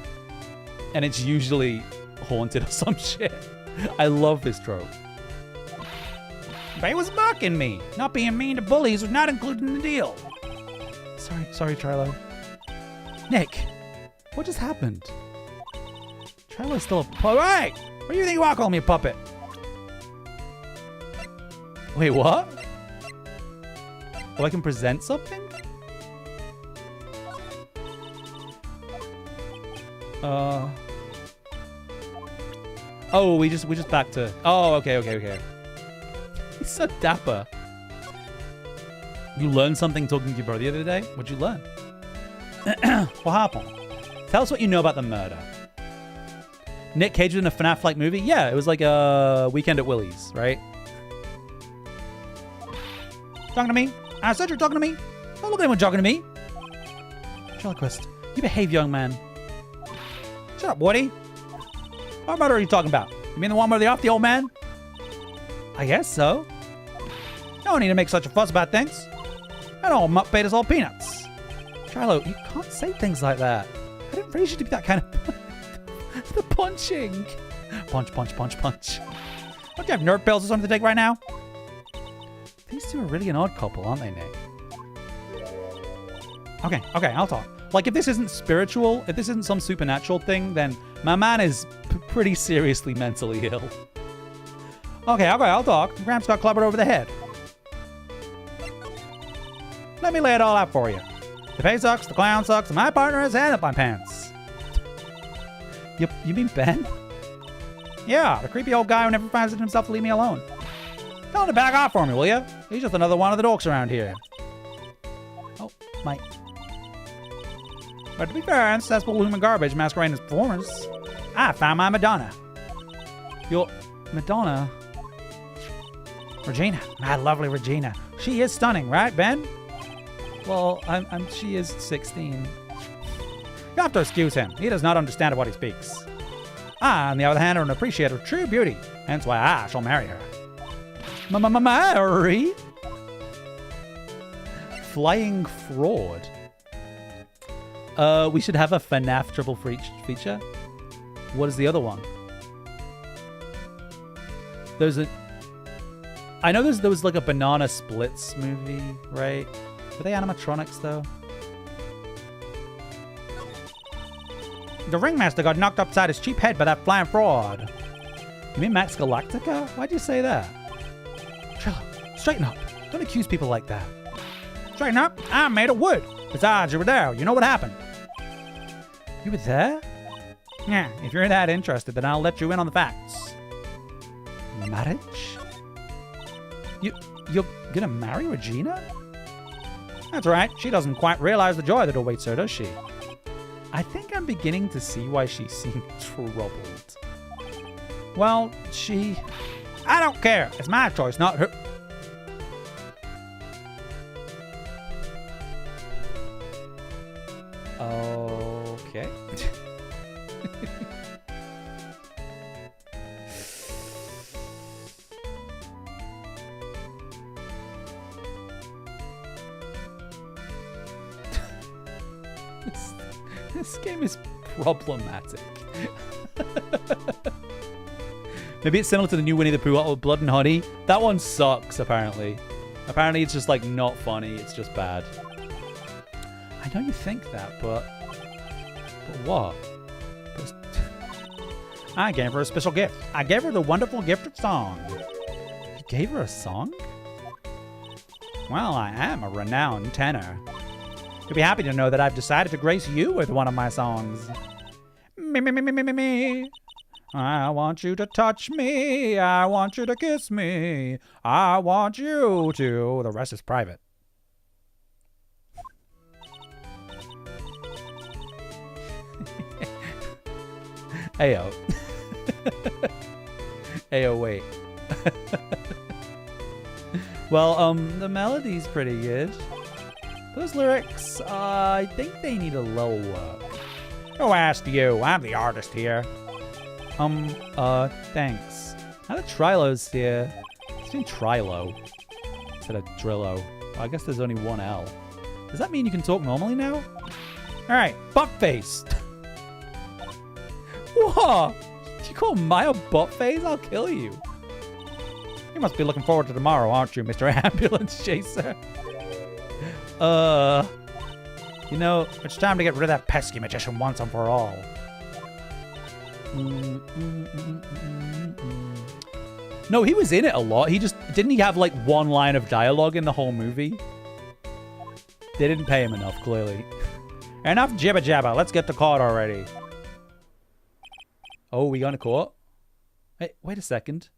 And it's usually haunted or some shit. I love this trope. But he was mocking me. Not being mean to bullies was not included in the deal. Sorry, Trillo. Nick, what just happened? Trillo's still a puppet. Hey, what do you think you are calling me a puppet? Wait, what? Oh, I can present something? Oh, we just back to... Oh, okay. He's so dapper. You learned something talking to your brother the other day? What'd you learn? What happened? Tell us what you know about the murder. Nick Cage was in a FNAF-like movie? Yeah, it was like a Weekend at Willie's, right? Talking to me? I said you're talking to me. Don't look at anyone talking to me. Ventriloquist, you behave, young man. Shut up, Woody. What murder are you talking about? You mean the one where they off the old man? I guess so. No need to make such a fuss about things. That old mutt paid us all peanuts. Trilo, you can't say things like that. I didn't raise you to be that kind of... The punching. Punch. Don't you have nerve pills or something to take right now? These two are really an odd couple, aren't they, Nick? Okay, I'll talk. Like, if this isn't spiritual, if this isn't some supernatural thing, then my man is pretty seriously mentally ill. Okay, I'll talk. Gramps got clubbered over the head. Let me lay it all out for you. The pay sucks, the clown sucks, and my partner has hand up my pants. You mean Ben? Yeah, the creepy old guy who never finds it himself to leave me alone. Tell him to back off for me, will you? He's just another one of the dorks around here. Oh, my... But to be fair, unsuccessful human garbage masquerading as performers, I found my Madonna. Your Madonna? Regina, my lovely Regina. She is stunning, right, Ben? Well, she is 16. You have to excuse him. He does not understand what he speaks. I, on the other hand, am an appreciator of true beauty, hence why I shall marry her. Mary? Flying fraud. We should have a FNAF triple feature. What is the other one? I know there was like a Banana Splits movie, right? Were they animatronics though? The ringmaster got knocked upside his cheap head by that flying fraud. You mean Max Galactica? Why'd you say that? Trilla, straighten up. Don't accuse people like that. Straighten up? I'm made of wood. Besides, you were there. You know what happened. You were there? Yeah, if you're that interested, then I'll let you in on the facts. Marriage? You're gonna marry Regina? That's right. She doesn't quite realize the joy that awaits her, does she? I think I'm beginning to see why she seemed troubled. Well, I don't care. It's my choice, not her. Okay. This game is problematic. Maybe it's similar to the new Winnie the Pooh, Blood and Honey. That one sucks, apparently. Apparently it's just like not funny, it's just bad. I know you think that, but what? I gave her a special gift. I gave her the wonderful gift of song. You gave her a song? Well, I am a renowned tenor. You'll be happy to know that I've decided to grace you with one of my songs. Me, me, me, me, me, me, me. I want you to touch me. I want you to kiss me. I want you to. The rest is private. Ayo. Ayo, wait. Well, the melody's pretty good. Those lyrics, I think they need a little work. Who asked you? I'm the artist here. Thanks. Now that Trilo's here, it's in Trilo instead of Drillo. Well, I guess there's only one L. Does that mean you can talk normally now? All right, butt-face. What? Do you call Maya butt-face? I'll kill you. You must be looking forward to tomorrow, aren't you, Mr. Ambulance Chaser? You know, it's time to get rid of that pesky magician once and for all. No, he was in it a lot. Didn't he have like one line of dialogue in the whole movie? They didn't pay him enough, clearly. Enough jibber jabber. Let's get to court already. Oh, we going to court? Wait a second.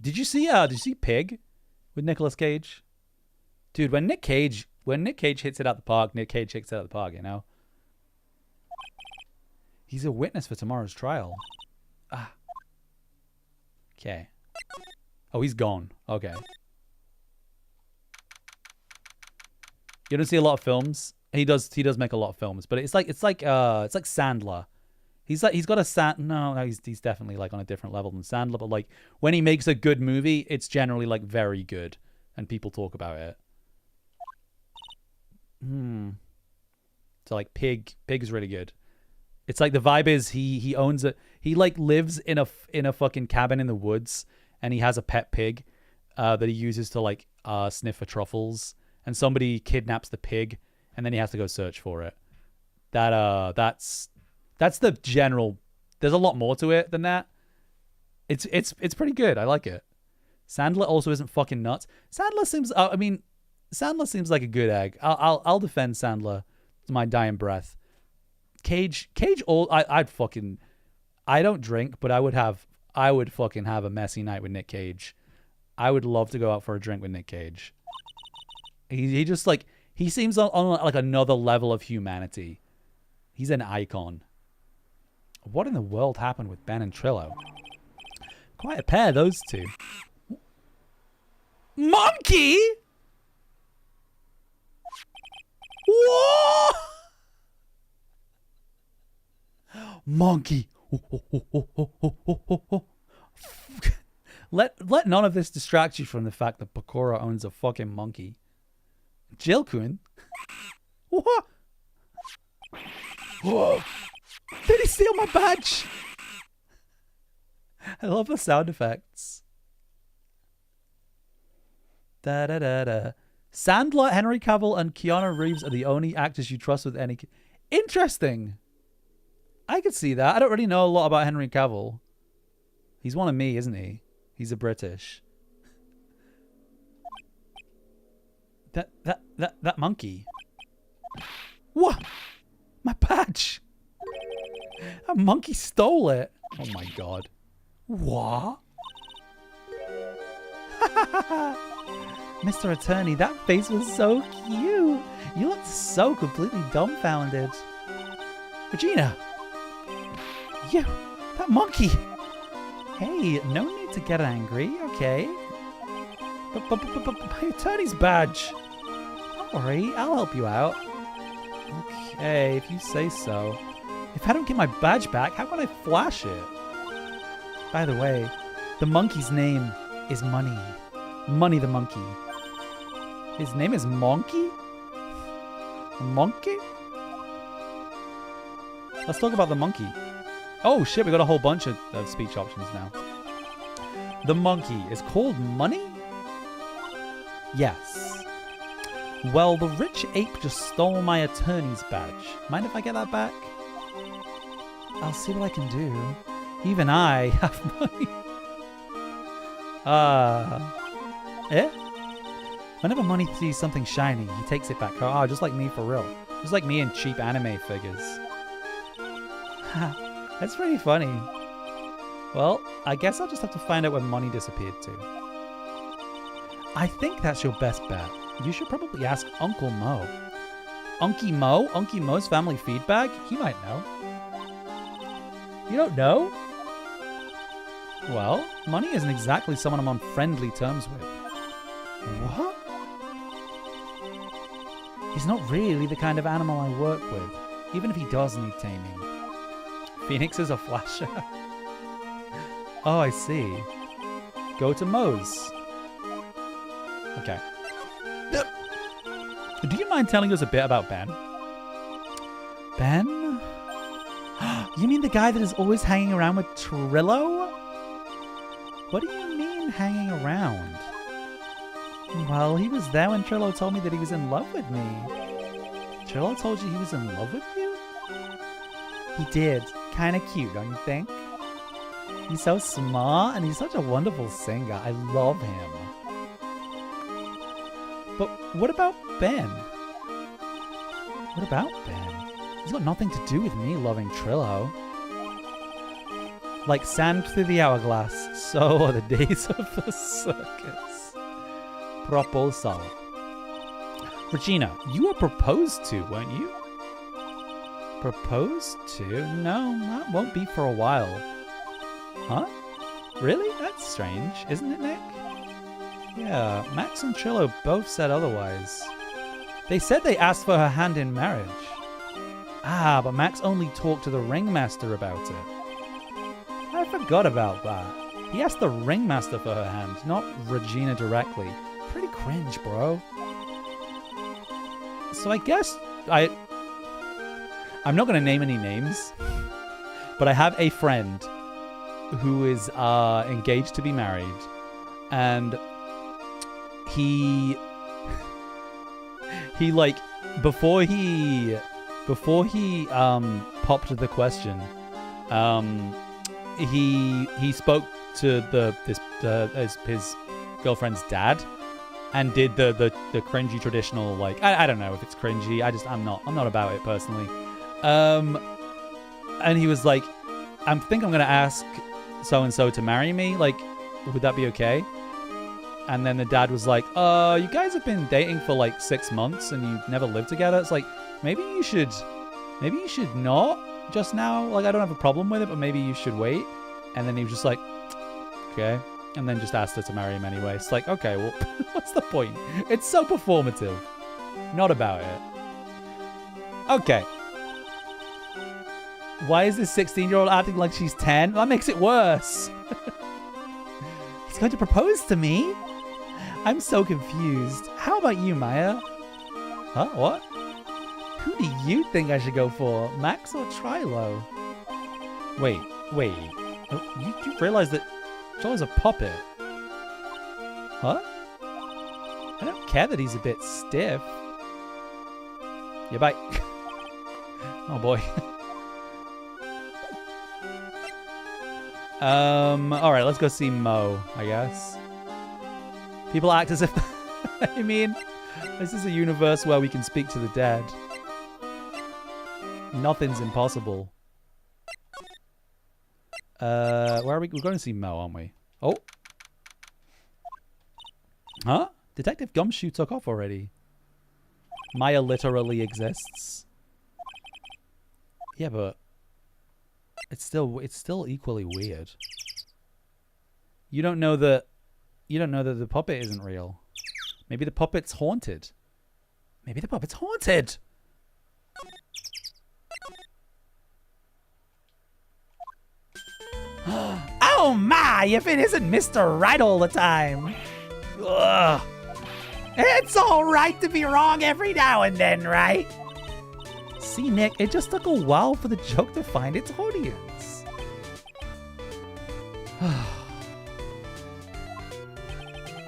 Did you see Pig with Nicolas Cage? Dude, when Nick Cage hits it out the park, Nick Cage hits it out the park, you know? He's a witness for tomorrow's trial. Ah. Okay. Oh, he's gone. Okay. You don't see a lot of films. He does make a lot of films, but it's like Sandler. He's got no, he's definitely like on a different level than Sandler, but like when he makes a good movie, it's generally like very good and people talk about it. So like Pig is really good. It's like the vibe is he owns it. He like lives in a fucking cabin in the woods and he has a pet pig that he uses to like sniff for truffles, and somebody kidnaps the pig and then he has to go search for it. That's the general. There's a lot more to it than that. It's pretty good. I like it. Sandler also isn't fucking nuts. Sandler seems like a good egg. I'll defend Sandler to my dying breath. Cage. I don't drink, but I would fucking have a messy night with Nick Cage. I would love to go out for a drink with Nick Cage. He just like he seems on like another level of humanity. He's an icon. What in the world happened with Ben and Trillo? Quite a pair, those two. Monkey? What? Monkey. Let none of this distract you from the fact that Bakura owns a fucking monkey. Jill-kun? What? Whoa. Did he steal my badge? I love the sound effects. Da da da da. Sandler, Henry Cavill, and Keanu Reeves are the only actors you trust with any. Interesting. I could see that. I don't really know a lot about Henry Cavill. He's one of me, isn't he? He's a British. That monkey. What? My badge. A monkey stole it. Oh my god. What? Mr. Attorney, that face was so cute. You looked so completely dumbfounded. Regina. You, that monkey. Hey, no need to get angry, okay? But my attorney's badge. Don't worry, I'll help you out. Okay, if you say so. If I don't get my badge back, how can I flash it? By the way, the monkey's name is Money. Money the monkey. His name is Monkey? Monkey? Let's talk about the monkey. Oh shit, we got a whole bunch of speech options now. The monkey is called Money? Yes. Well, the rich ape just stole my attorney's badge. Mind if I get that back? I'll see what I can do. Even I have money. Eh? Whenever Money sees something shiny, he takes it back. Oh, just like me for real. Just like me in cheap anime figures. That's pretty funny. Well, I guess I'll just have to find out where Money disappeared to. I think that's your best bet. You should probably ask Uncle Mo. Unky Mo? Unky Mo's family feedback? He might know. You don't know? Well, Money isn't exactly someone I'm on friendly terms with. What? He's not really the kind of animal I work with, even if he does need taming. Phoenix is a flasher. Oh, I see. Go to Moe's. Okay. Do you mind telling us a bit about Ben? Ben? You mean the guy that is always hanging around with Trillo? What do you mean hanging around? Well, he was there when Trillo told me that he was in love with me. Trillo told you he was in love with you? He did. Kinda cute, don't you think? He's so smart and he's such a wonderful singer. I love him. But what about Ben? What about Ben? He's got nothing to do with me loving Trillo. Like sand through the hourglass, so are the days of the circus. Proposal. Regina, you were proposed to, weren't you? Proposed to? No, that won't be for a while. Huh? Really? That's strange, isn't it, Nick? Yeah, Max and Trillo both said otherwise. They said they asked for her hand in marriage. Ah, but Max only talked to the ringmaster about it. I forgot about that. He asked the ringmaster for her hand, not Regina directly. Pretty cringe, bro. So I guess I'm not going to name any names, but I have a friend who is engaged to be married, and he like before he popped the question, he spoke to his girlfriend's dad and did the cringy traditional, like, I don't know if it's cringy. I'm not about it personally. And he was like, I think I'm gonna ask so and so to marry me. Like, would that be okay? And then the dad was like, you guys have been dating for like 6 months and you've never lived together. It's like, maybe you should not just now. Like, I don't have a problem with it, but maybe you should wait. And then he was just like, okay. And then just asked her to marry him anyway. It's like, okay, well, what's the point? It's so performative. Not about it. Okay. Why is this 16-year-old acting like she's 10? That makes it worse. He's going to propose to me? I'm so confused. How about you, Maya? Huh? What? Who do you think I should go for? Max or Trilo? Wait. You realize that Trilo's a puppet? Huh? I don't care that he's a bit stiff. Yeah, bye. Oh boy. All right, let's go see Mo, I guess. People act as if... I mean, this is a universe where we can speak to the dead. Nothing's impossible. Where are we? We're going to see Mo, aren't we? Oh. Huh? Detective Gumshoe took off already. Maya literally exists. Yeah, but it's still equally weird. You don't know that the puppet isn't real. Maybe the puppet's haunted. Maybe the puppet's haunted. Oh my, if it isn't Mr. Right all the time. Ugh. It's all right to be wrong every now and then, right? See, Nick, it just took a while for the joke to find its audience.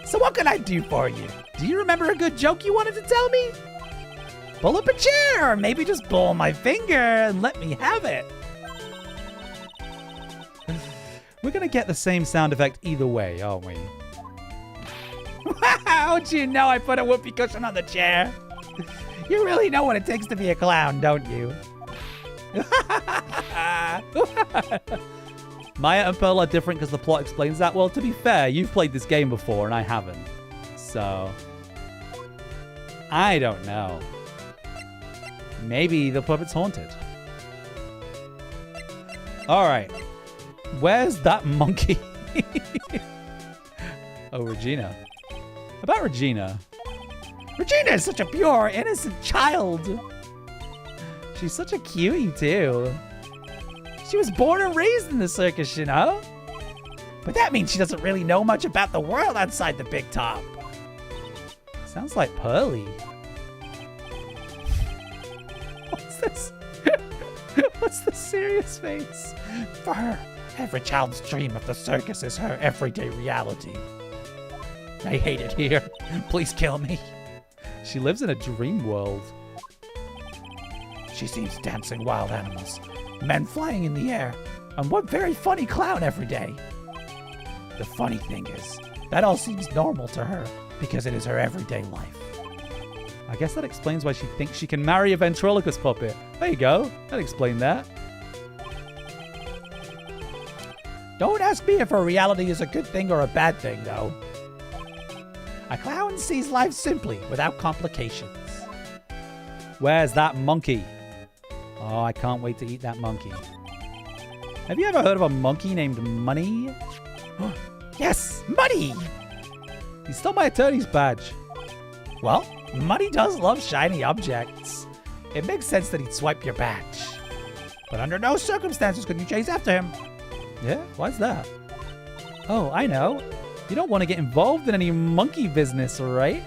So what can I do for you? Do you remember a good joke you wanted to tell me? Pull up a chair, or maybe just pull my finger and let me have it. We're gonna get the same sound effect either way, aren't we? How'd you know I put a whoopee cushion on the chair? You really know what it takes to be a clown, don't you? Maya and Pearl are different because the plot explains that. Well, to be fair, you've played this game before and I haven't. So, I don't know. Maybe the puppet's haunted. Alright. Where's that monkey? Oh, Regina. About Regina. Regina is such a pure, innocent child. She's such a cutie, too. She was born and raised in the circus, you know? But that means she doesn't really know much about the world outside the big top. Sounds like Pearly. What's this? What's the serious face? For her, every child's dream of the circus is her everyday reality. I hate it here. Please kill me. She lives in a dream world. She sees dancing wild animals, men flying in the air, and one very funny clown every day. The funny thing is, that all seems normal to her because it is her everyday life. I guess that explains why she thinks she can marry a ventriloquist puppet. There you go. That explained that. Don't ask me if her reality is a good thing or a bad thing, though. A clown sees life simply, without complications. Where's that monkey? Oh, I can't wait to eat that monkey. Have you ever heard of a monkey named Money? Yes, Money! He stole my attorney's badge. Well, Money does love shiny objects. It makes sense that he'd swipe your badge. But under no circumstances could you chase after him. Yeah? Why's that? Oh, I know. You don't want to get involved in any monkey business, right?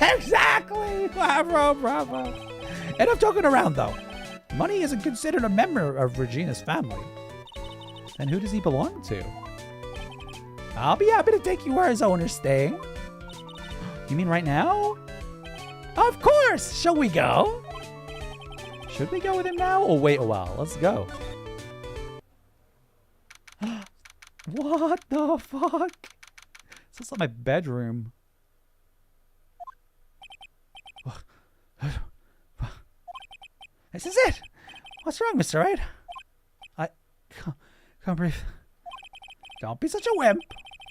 Exactly! Bravo, bravo. Enough talking around, though. Money isn't considered a member of Regina's family. Then who does he belong to? I'll be happy to take you where his owner's staying. You mean right now? Of course! Shall we go? Should we go with him now or wait a while? Let's go. What the fuck? This looks like my bedroom. This is it! What's wrong, Mr. Wright? I can't breathe. Don't be such a wimp.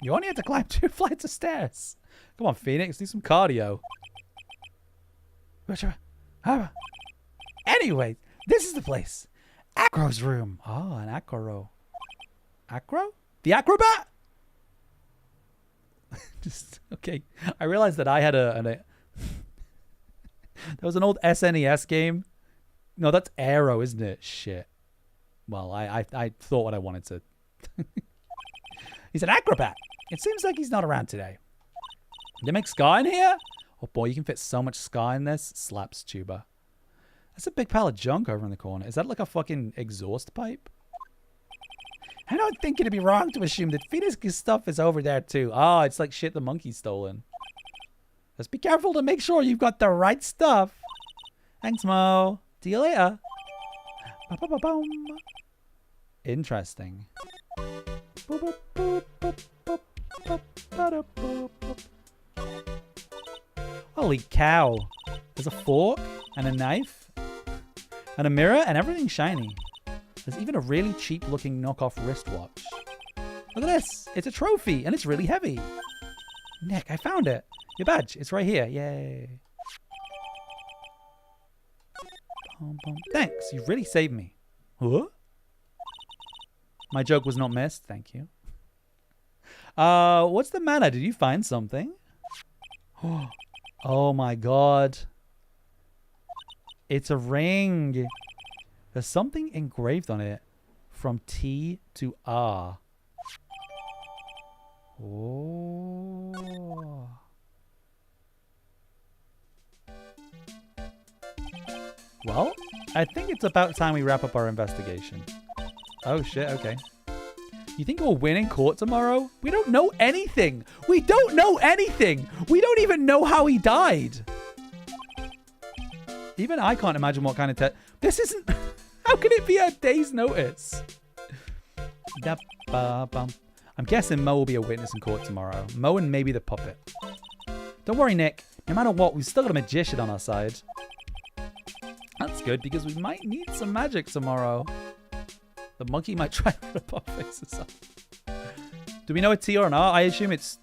You only have to climb 2 flights of stairs. Come on, Phoenix, do some cardio. Anyway, this is the place. Acro's room. Oh, an acro. Acro? The acrobat? Just, okay. I realized that I had there was an old SNES game. No, that's Aero, isn't it? Shit. Well, I thought what I wanted to. He's an acrobat. It seems like he's not around today. They make ska in here? Oh boy, you can fit so much ska in this. Slaps tuba. That's a big pile of junk over in the corner. Is that like a fucking exhaust pipe? I don't think it'd be wrong to assume that Phoenix's stuff is over there too. Oh, it's like shit the monkey's stolen. Just be careful to make sure you've got the right stuff. Thanks, Mo. See you later. Interesting. Holy cow. There's a fork and a knife and a mirror and everything's shiny. There's even a really cheap looking knockoff wristwatch. Look at this. It's a trophy and it's really heavy. Nick, I found it. Your badge. It's right here. Yay. Thanks. You really saved me. Huh? My joke was not missed. Thank you. What's the matter? Did you find something? Oh my god. It's a ring. There's something engraved on it. From T to R. Oh. Well, I think it's about time we wrap up our investigation. Oh shit, okay. You think we'll win in court tomorrow? We don't know anything. We don't know anything. We don't even know how he died. Even I can't imagine what kind of this isn't... How can it be a day's notice? I'm guessing Mo will be a witness in court tomorrow. Mo and maybe the puppet. Don't worry, Nick. No matter what, we've still got a magician on our side. That's good, because we might need some magic tomorrow. The monkey might try to rip our faces off. Do we know a T or an R? I assume it's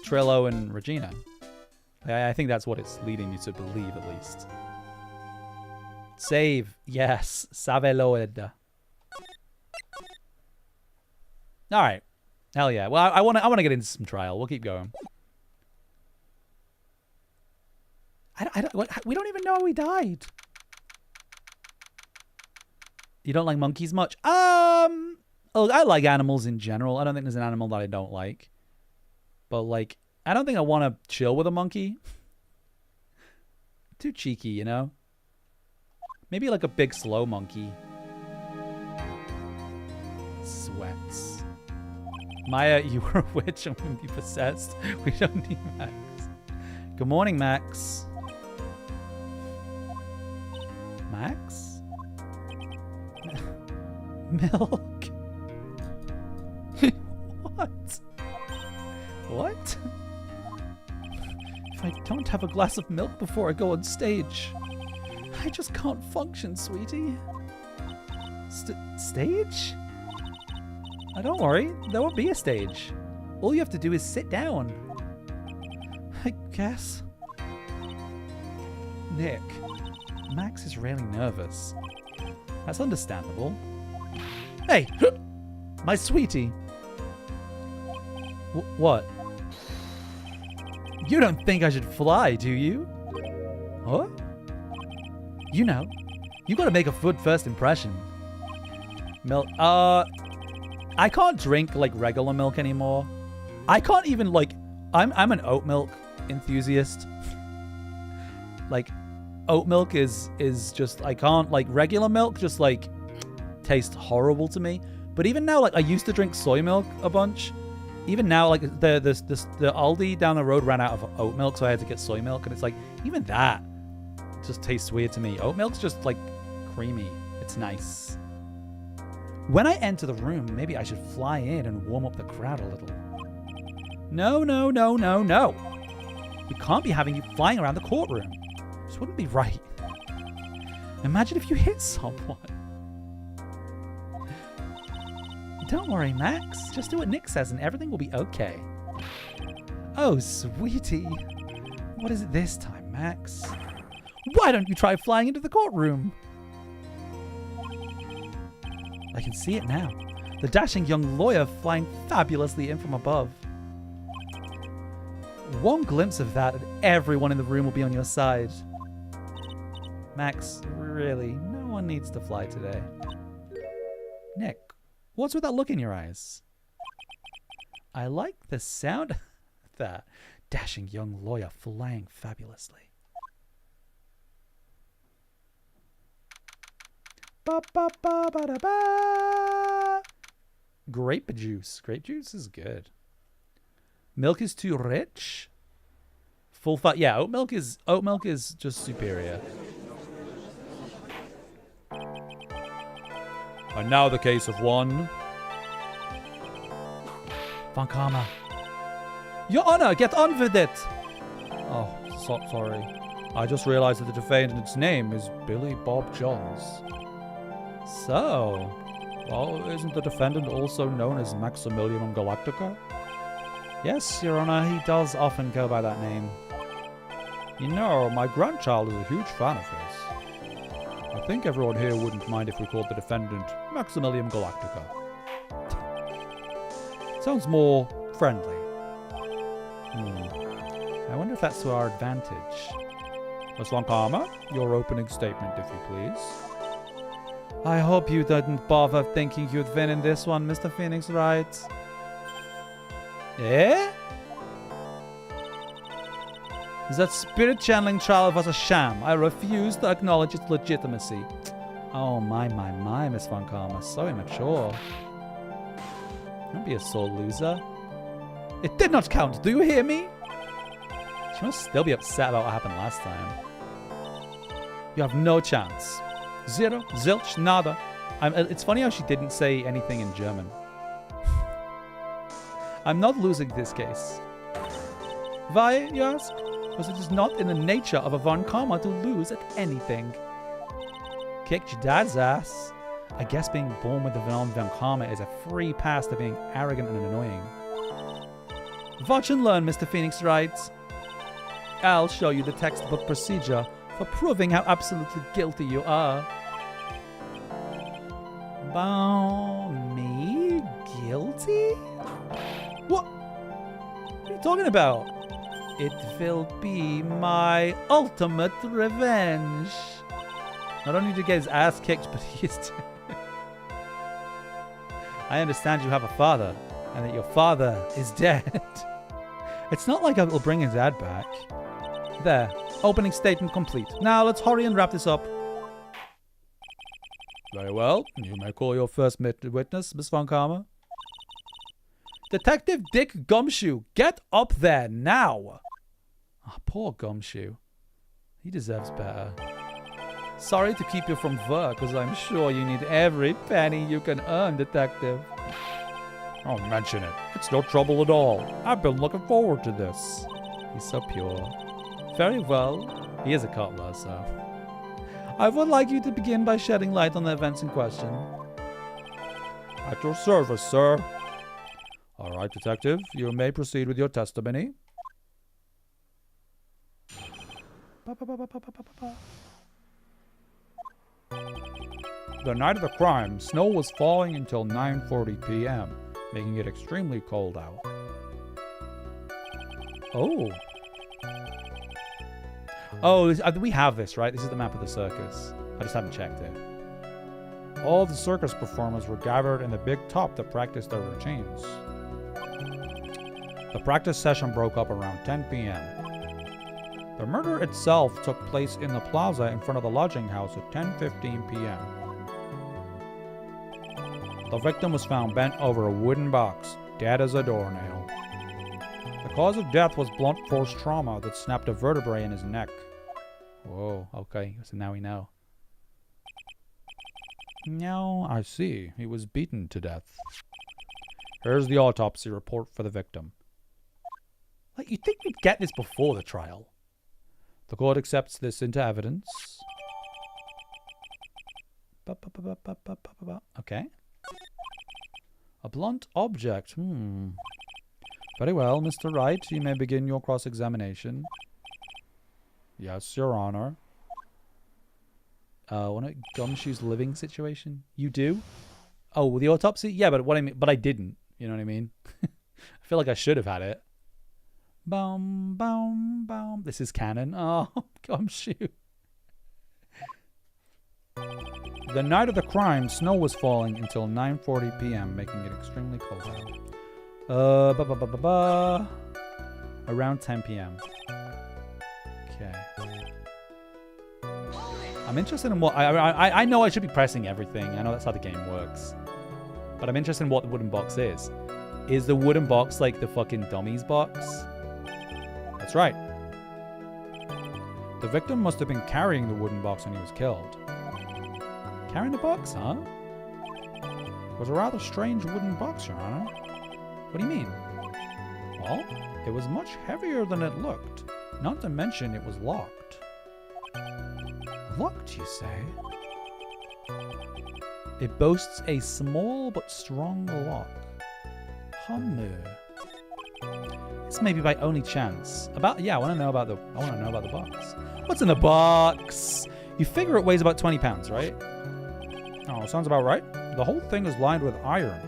Trillo and Regina. I think that's what it's leading you to believe, at least. Save. Yes. Saveloed. All right. Hell yeah. Well, I want to get into some trial. We'll keep going. We don't even know how he died. You don't like monkeys much? Oh, I like animals in general. I don't think there's an animal that I don't like. But, like, I don't think I want to chill with a monkey. Too cheeky, you know? Maybe like a big slow monkey. Sweats. Maya, you were a witch and wouldn't be possessed. We don't need Max. Good morning, Max. Max? Milk? What? What? If I don't have a glass of milk before I go on stage, I just can't function, sweetie. Stage? Oh, don't worry, there won't be a stage. All you have to do is sit down. I guess. Nick, Max is really nervous. That's understandable. Hey, my sweetie. What? You don't think I should fly, do you? Huh? You know, you gotta make a good first impression. Milk. I can't drink like regular milk anymore. I can't even like. I'm an oat milk enthusiast. Like, oat milk is just, I can't, like, regular milk just like tastes horrible to me. But even now, like, I used to drink soy milk a bunch. Even now, like, the Aldi down the road ran out of oat milk, so I had to get soy milk, and it's like, even that just tastes weird to me. Oat milk's just like creamy. It's nice. When I enter the room, maybe I should fly in and warm up the crowd a little. No, no, no, no, no. We can't be having you flying around the courtroom. This wouldn't be right. Imagine if you hit someone. Don't worry, Max. Just do what Nick says and everything will be okay. Oh, sweetie. What is it this time, Max? Why don't you try flying into the courtroom? I can see it now. The dashing young lawyer flying fabulously in from above. One glimpse of that and everyone in the room will be on your side. Max, really, no one needs to fly today. Nick, what's with that look in your eyes? I like the sound of that dashing young lawyer flying fabulously. Ba, ba, ba, ba, da, ba. Grape juice. Grape juice is good. Milk is too rich. Full fat. Yeah, oat milk is just superior. And now the case of one. Von Karma. Your Honor, get on with it! Oh, sorry. I just realized that the defendant's name is Billy Bob Johns. So, well, isn't the defendant also known as Maximilian Galactica? Yes, Your Honor, he does often go by that name. You know, my grandchild is a huge fan of his. I think everyone here wouldn't mind if we called the defendant Maximilian Galactica. Sounds more friendly. I wonder if that's to our advantage. Miss Von Karma, your opening statement, if you please. I hope you didn't bother thinking you'd win in this one, Mr. Phoenix Wright. Eh? That spirit channeling trial was a sham. I refuse to acknowledge its legitimacy. Oh, my, Miss Von Karma. So immature. Don't be a sore loser. It did not count. Do you hear me? She must still be upset about what happened last time. You have no chance. Zero, zilch, nada. It's funny how she didn't say anything in German. I'm not losing this case. Why, you ask? Because it is not in the nature of a Von Karma to lose at anything. Kicked your dad's ass. I guess being born with the Von Karma is a free pass to being arrogant and annoying. Watch and learn, Mr. Phoenix Wright. I'll show you the textbook procedure for proving how absolutely guilty you are. Me? Guilty? What are you talking about? It will be my ultimate revenge. Not only did he get his ass kicked, but he is dead. I understand you have a father, and that your father is dead. It's not like I'll bring his dad back. There. Opening statement complete. Now let's hurry and wrap this up. Very well. You may call your first witness, Miss Von Karma. Detective Dick Gumshoe, get up there now. Oh, poor Gumshoe. He deserves better. Sorry to keep you from work, because I'm sure you need every penny you can earn, Detective. Don't mention it. It's no trouble at all. I've been looking forward to this. He's so pure. Very well. He is a cutler, so. I would like you to begin by shedding light on the events in question. At your service, sir. All right, Detective. You may proceed with your testimony. The night of the crime, snow was falling until 9:40 p.m., making it extremely cold out. Oh. Oh, we have this, right? This is the map of the circus. I just haven't checked it. All the circus performers were gathered in the big top to practice their routines. The practice session broke up around 10 p.m. The murder itself took place in the plaza in front of the lodging house at 10:15 p.m. The victim was found bent over a wooden box, dead as a doornail. The cause of death was blunt force trauma that snapped a vertebrae in his neck. Whoa, okay, so now we know. Now I see. He was beaten to death. Here's the autopsy report for the victim. Like, you'd think we'd get this before the trial. The court accepts this into evidence. Okay. A blunt object. Very well, Mr. Wright. You may begin your cross-examination. Yes, Your Honor. Want a Gumshoe's living situation? You do? Oh, the autopsy? Yeah, but what I mean, but I didn't. You know what I mean? I feel like I should have had it. Boom, boom, boom. This is canon. Oh, Gumshoe. The night of the crime, snow was falling until 9:40 p.m., making it extremely cold out. Around 10 p.m. Okay. I'm interested in what... I know I should be pressing everything. I know that's how the game works. But I'm interested in what the wooden box is. Is the wooden box like the fucking dummies box? That's right. The victim must have been carrying the wooden box when he was killed. Carrying the box, huh? It was a rather strange wooden box, Your Honor. What do you mean? Well, it was much heavier than it looked. Not to mention it was locked. Locked, you say? It boasts a small but strong lock. This may be by only chance. I want to know about the box. What's in the box? You figure it weighs about 20 pounds, right? Oh, sounds about right. The whole thing is lined with iron.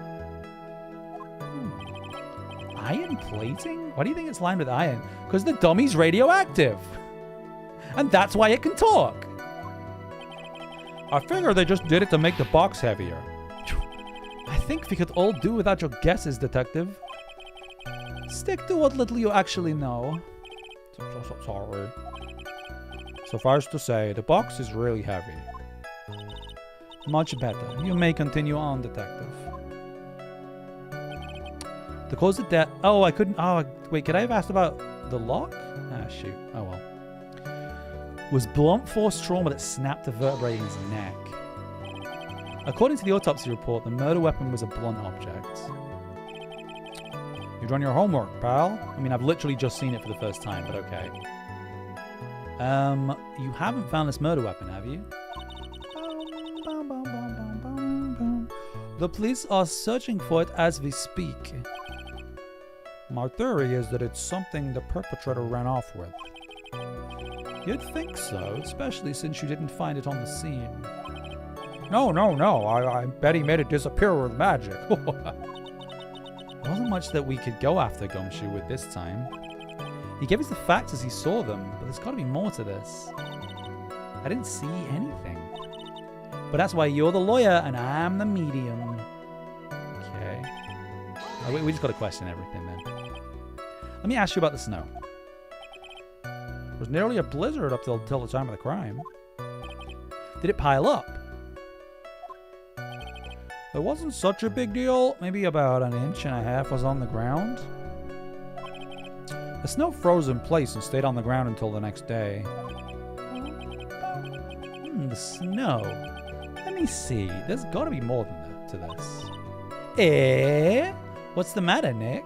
Iron plating? Why do you think it's lined with iron? Because the dummy's radioactive. And that's why it can talk. I figure they just did it to make the box heavier. I think we could all do without your guesses, detective. Stick to what little you actually know. Sorry. Suffice to say, the box is really heavy. Much better. You may continue on, detective. The cause of death... Oh, I couldn't... Oh, wait, could I have asked about the lock? Ah, shoot. Oh, well. Was blunt force trauma that snapped a vertebrae in his neck. According to the autopsy report, the murder weapon was a blunt object. You done your homework, pal? I mean, I've literally just seen it for the first time, but okay. You haven't found this murder weapon, have you? The police are searching for it as we speak. My theory is that it's something the perpetrator ran off with. You'd think so, especially since you didn't find it on the scene. No. I bet he made it disappear with magic. There wasn't much that we could go after Gumshoe with this time. He gave us the facts as he saw them, but there's got to be more to this. I didn't see anything. But that's why you're the lawyer and I'm the medium. Okay. Oh, we just got to question everything then. Let me ask you about the snow. It was nearly a blizzard up till the time of the crime. Did it pile up? It wasn't such a big deal. Maybe about 1.5 inches was on the ground. The snow froze in place and stayed on the ground until the next day. The snow. Let me see. There's got to be more than that to this. What's the matter, Nick?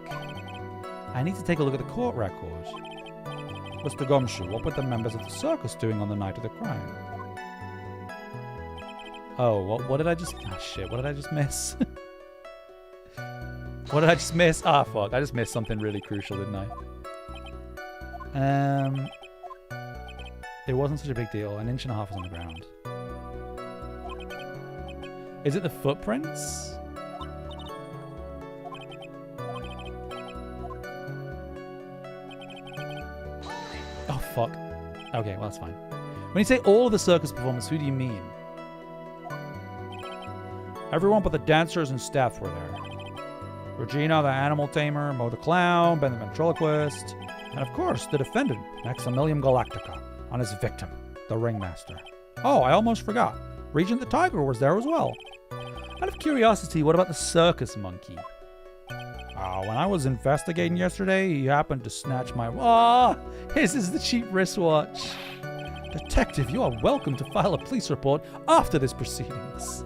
I need to take a look at the court record. Mr. Gumshoe, what were the members of the circus doing on the night of the crime? Oh, what did I just... Ah, shit. What did I just miss? What did I just miss? Ah, fuck. I just missed something really crucial, didn't I? It wasn't such a big deal. 1.5 inches was on the ground. Is it the footprints? Oh, fuck. Okay, well, that's fine. When you say all of the circus performers, who do you mean? Everyone but the dancers and staff were there. Regina, the animal tamer, Mo the clown, Ben the ventriloquist, and of course, the defendant, Maximilian Galactica, on his victim, the ringmaster. Oh, I almost forgot. Regent the tiger was there as well. Out of curiosity, what about the circus monkey? When I was investigating yesterday, he happened to snatch my... His is the cheap wristwatch. Detective, you are welcome to file a police report after this proceedings.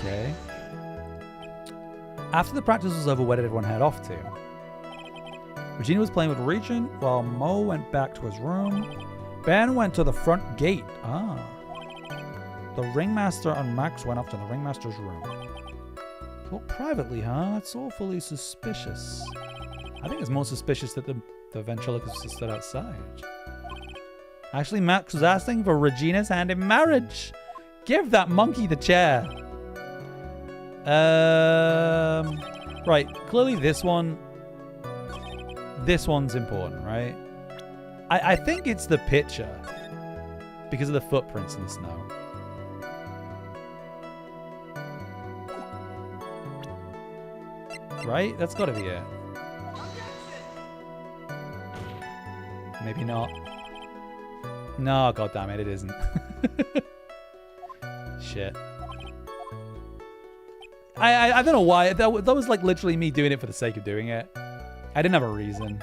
Okay. After the practice was over, where did everyone head off to? Regina was playing with Regent, while Mo went back to his room. Ben went to the front gate. The ringmaster and Max went up to the ringmaster's room. Well, privately, huh? That's awfully suspicious. I think it's more suspicious that the ventriloquist just stood outside. Actually, Max was asking for Regina's hand in marriage. Give that monkey the chair. Right. Clearly this one's important, right? I think it's the picture because of the footprints in the snow. Right? That's got to be it. Maybe not. No, goddammit, it isn't. Shit. I don't know why. That was like literally me doing it for the sake of doing it. I didn't have a reason.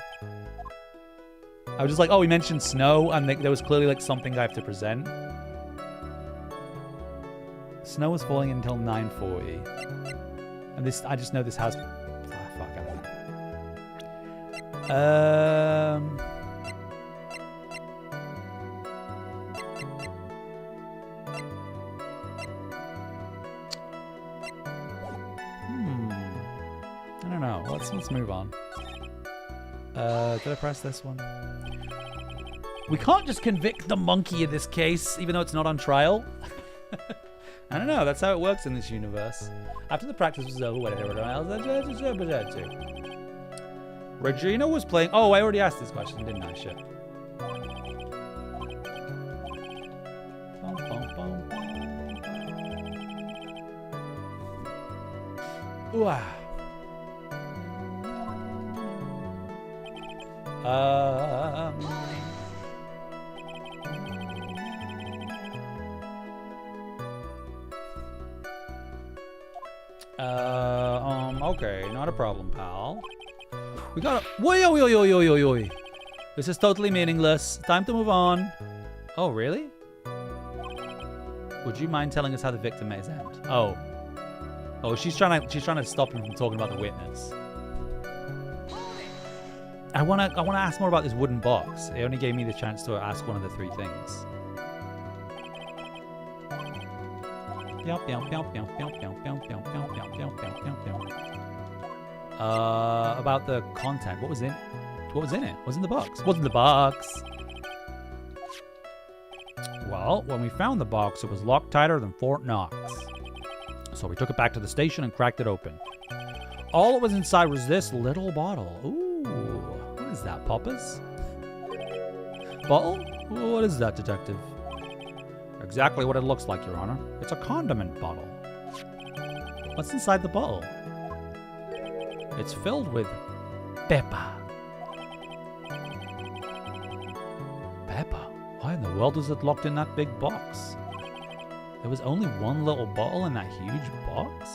I was just like, oh, we mentioned snow, and there was clearly like something I have to present. Snow was falling until 9:40. And this, I just know this has... I don't know. Let's move on. Did I press this one? We can't just convict the monkey in this case, even though it's not on trial. I don't know. That's how it works in this universe. After the practice was over, whatever else. Regina was playing. Oh, I already asked this question, didn't I? Shit. Wow. Okay, not a problem, pal. We got a... Woi. This is totally meaningless. Time to move on. Oh, really? Would you mind telling us how the victim may end? Oh. Oh, she's trying to stop him from talking about the witness. I wanna ask more about this wooden box. It only gave me the chance to ask one of the three things. About the content. What was in it? What was in it? What's in the box? What's in the box? Well, when we found the box, it was locked tighter than Fort Knox. So we took it back to the station and cracked it open. All that was inside was this little bottle. Ooh, what is that, Poppers? Bottle? What is that, detective? Exactly what it looks like, Your Honor. It's a condiment bottle. What's inside the bottle? It's filled with pepper. Pepper? Why in the world is it locked in that big box? There was only one little bottle in that huge box?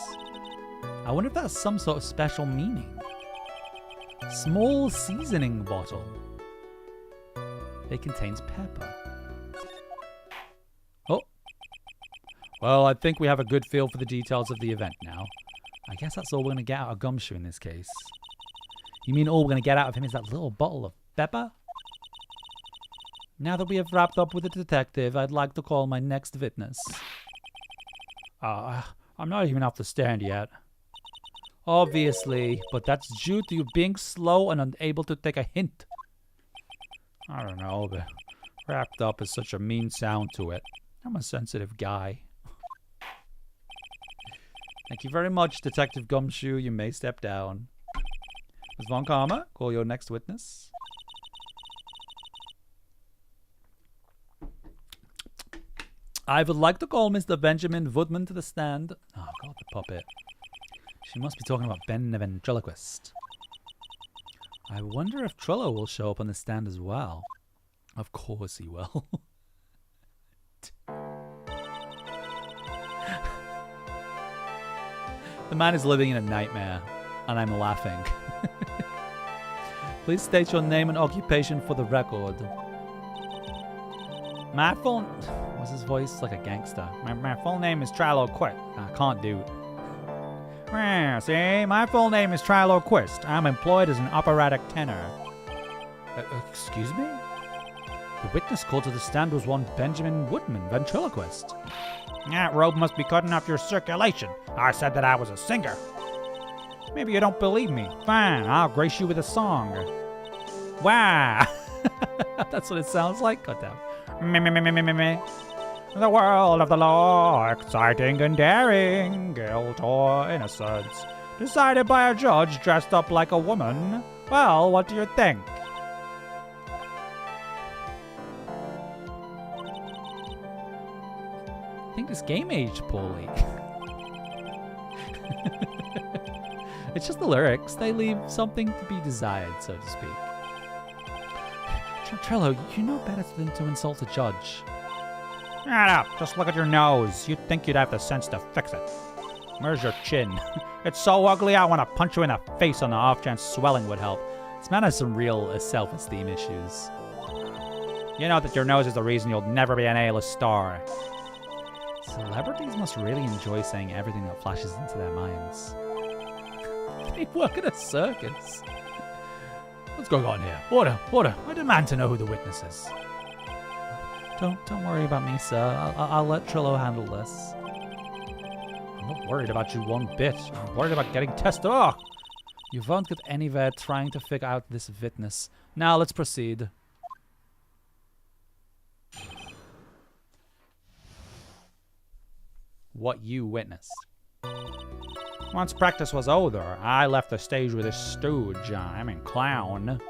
I wonder if that's some sort of special meaning. Small seasoning bottle. It contains pepper. Oh. Well, I think we have a good feel for the details of the event now. I guess that's all we're going to get out of Gumshoe in this case. You mean all we're going to get out of him is that little bottle of pepper? Now that we have wrapped up with the detective, I'd like to call my next witness. I'm not even off the stand yet. Obviously, but that's due to you being slow and unable to take a hint. I don't know, but wrapped up is such a mean sound to it. I'm a sensitive guy. Thank you very much, Detective Gumshoe. You may step down. Ms. Von Karma, call your next witness. I would like to call Mr. Benjamin Woodman to the stand. Oh, God, the puppet. She must be talking about Ben the ventriloquist. I wonder if Trello will show up on the stand as well. Of course he will. The man is living in a nightmare, and I'm laughing. Please state your name and occupation for the record. My full... What's his voice? Like a gangster. My full name is Trilo Quist. I can't do it. See, my full name is Trilo Quist. I'm employed as an operatic tenor. Excuse me? The witness called to the stand was one Benjamin Woodman, ventriloquist. That robe must be cutting off your circulation. I said that I was a singer. Maybe you don't believe me. Fine, I'll grace you with a song. Wow. That's what it sounds like. Cut down. Me. The world of the law, exciting and daring, guilt or innocence, decided by a judge dressed up like a woman. Well, what do you think? I think this game aged poorly. It's just the lyrics. They leave something to be desired, so to speak. Trello, you know better than to insult a judge. Shut up. Just look at your nose. You'd think you'd have the sense to fix it. Where's your chin? It's so ugly I want to punch you in the face on the off chance swelling would help. This man has some real self-esteem issues. You know that your nose is the reason you'll never be an A-list star. Celebrities must really enjoy saying everything that flashes into their minds. They work at a circus. What's going on here? Order. I demand to know who the witness is. Don't worry about me, sir. I'll let Trillo handle this. I'm not worried about you one bit. I'm worried about getting tested. Oh! You won't get anywhere trying to figure out this witness. Now let's proceed. What you witnessed. Once practice was over, I left the stage with this stooge, clown.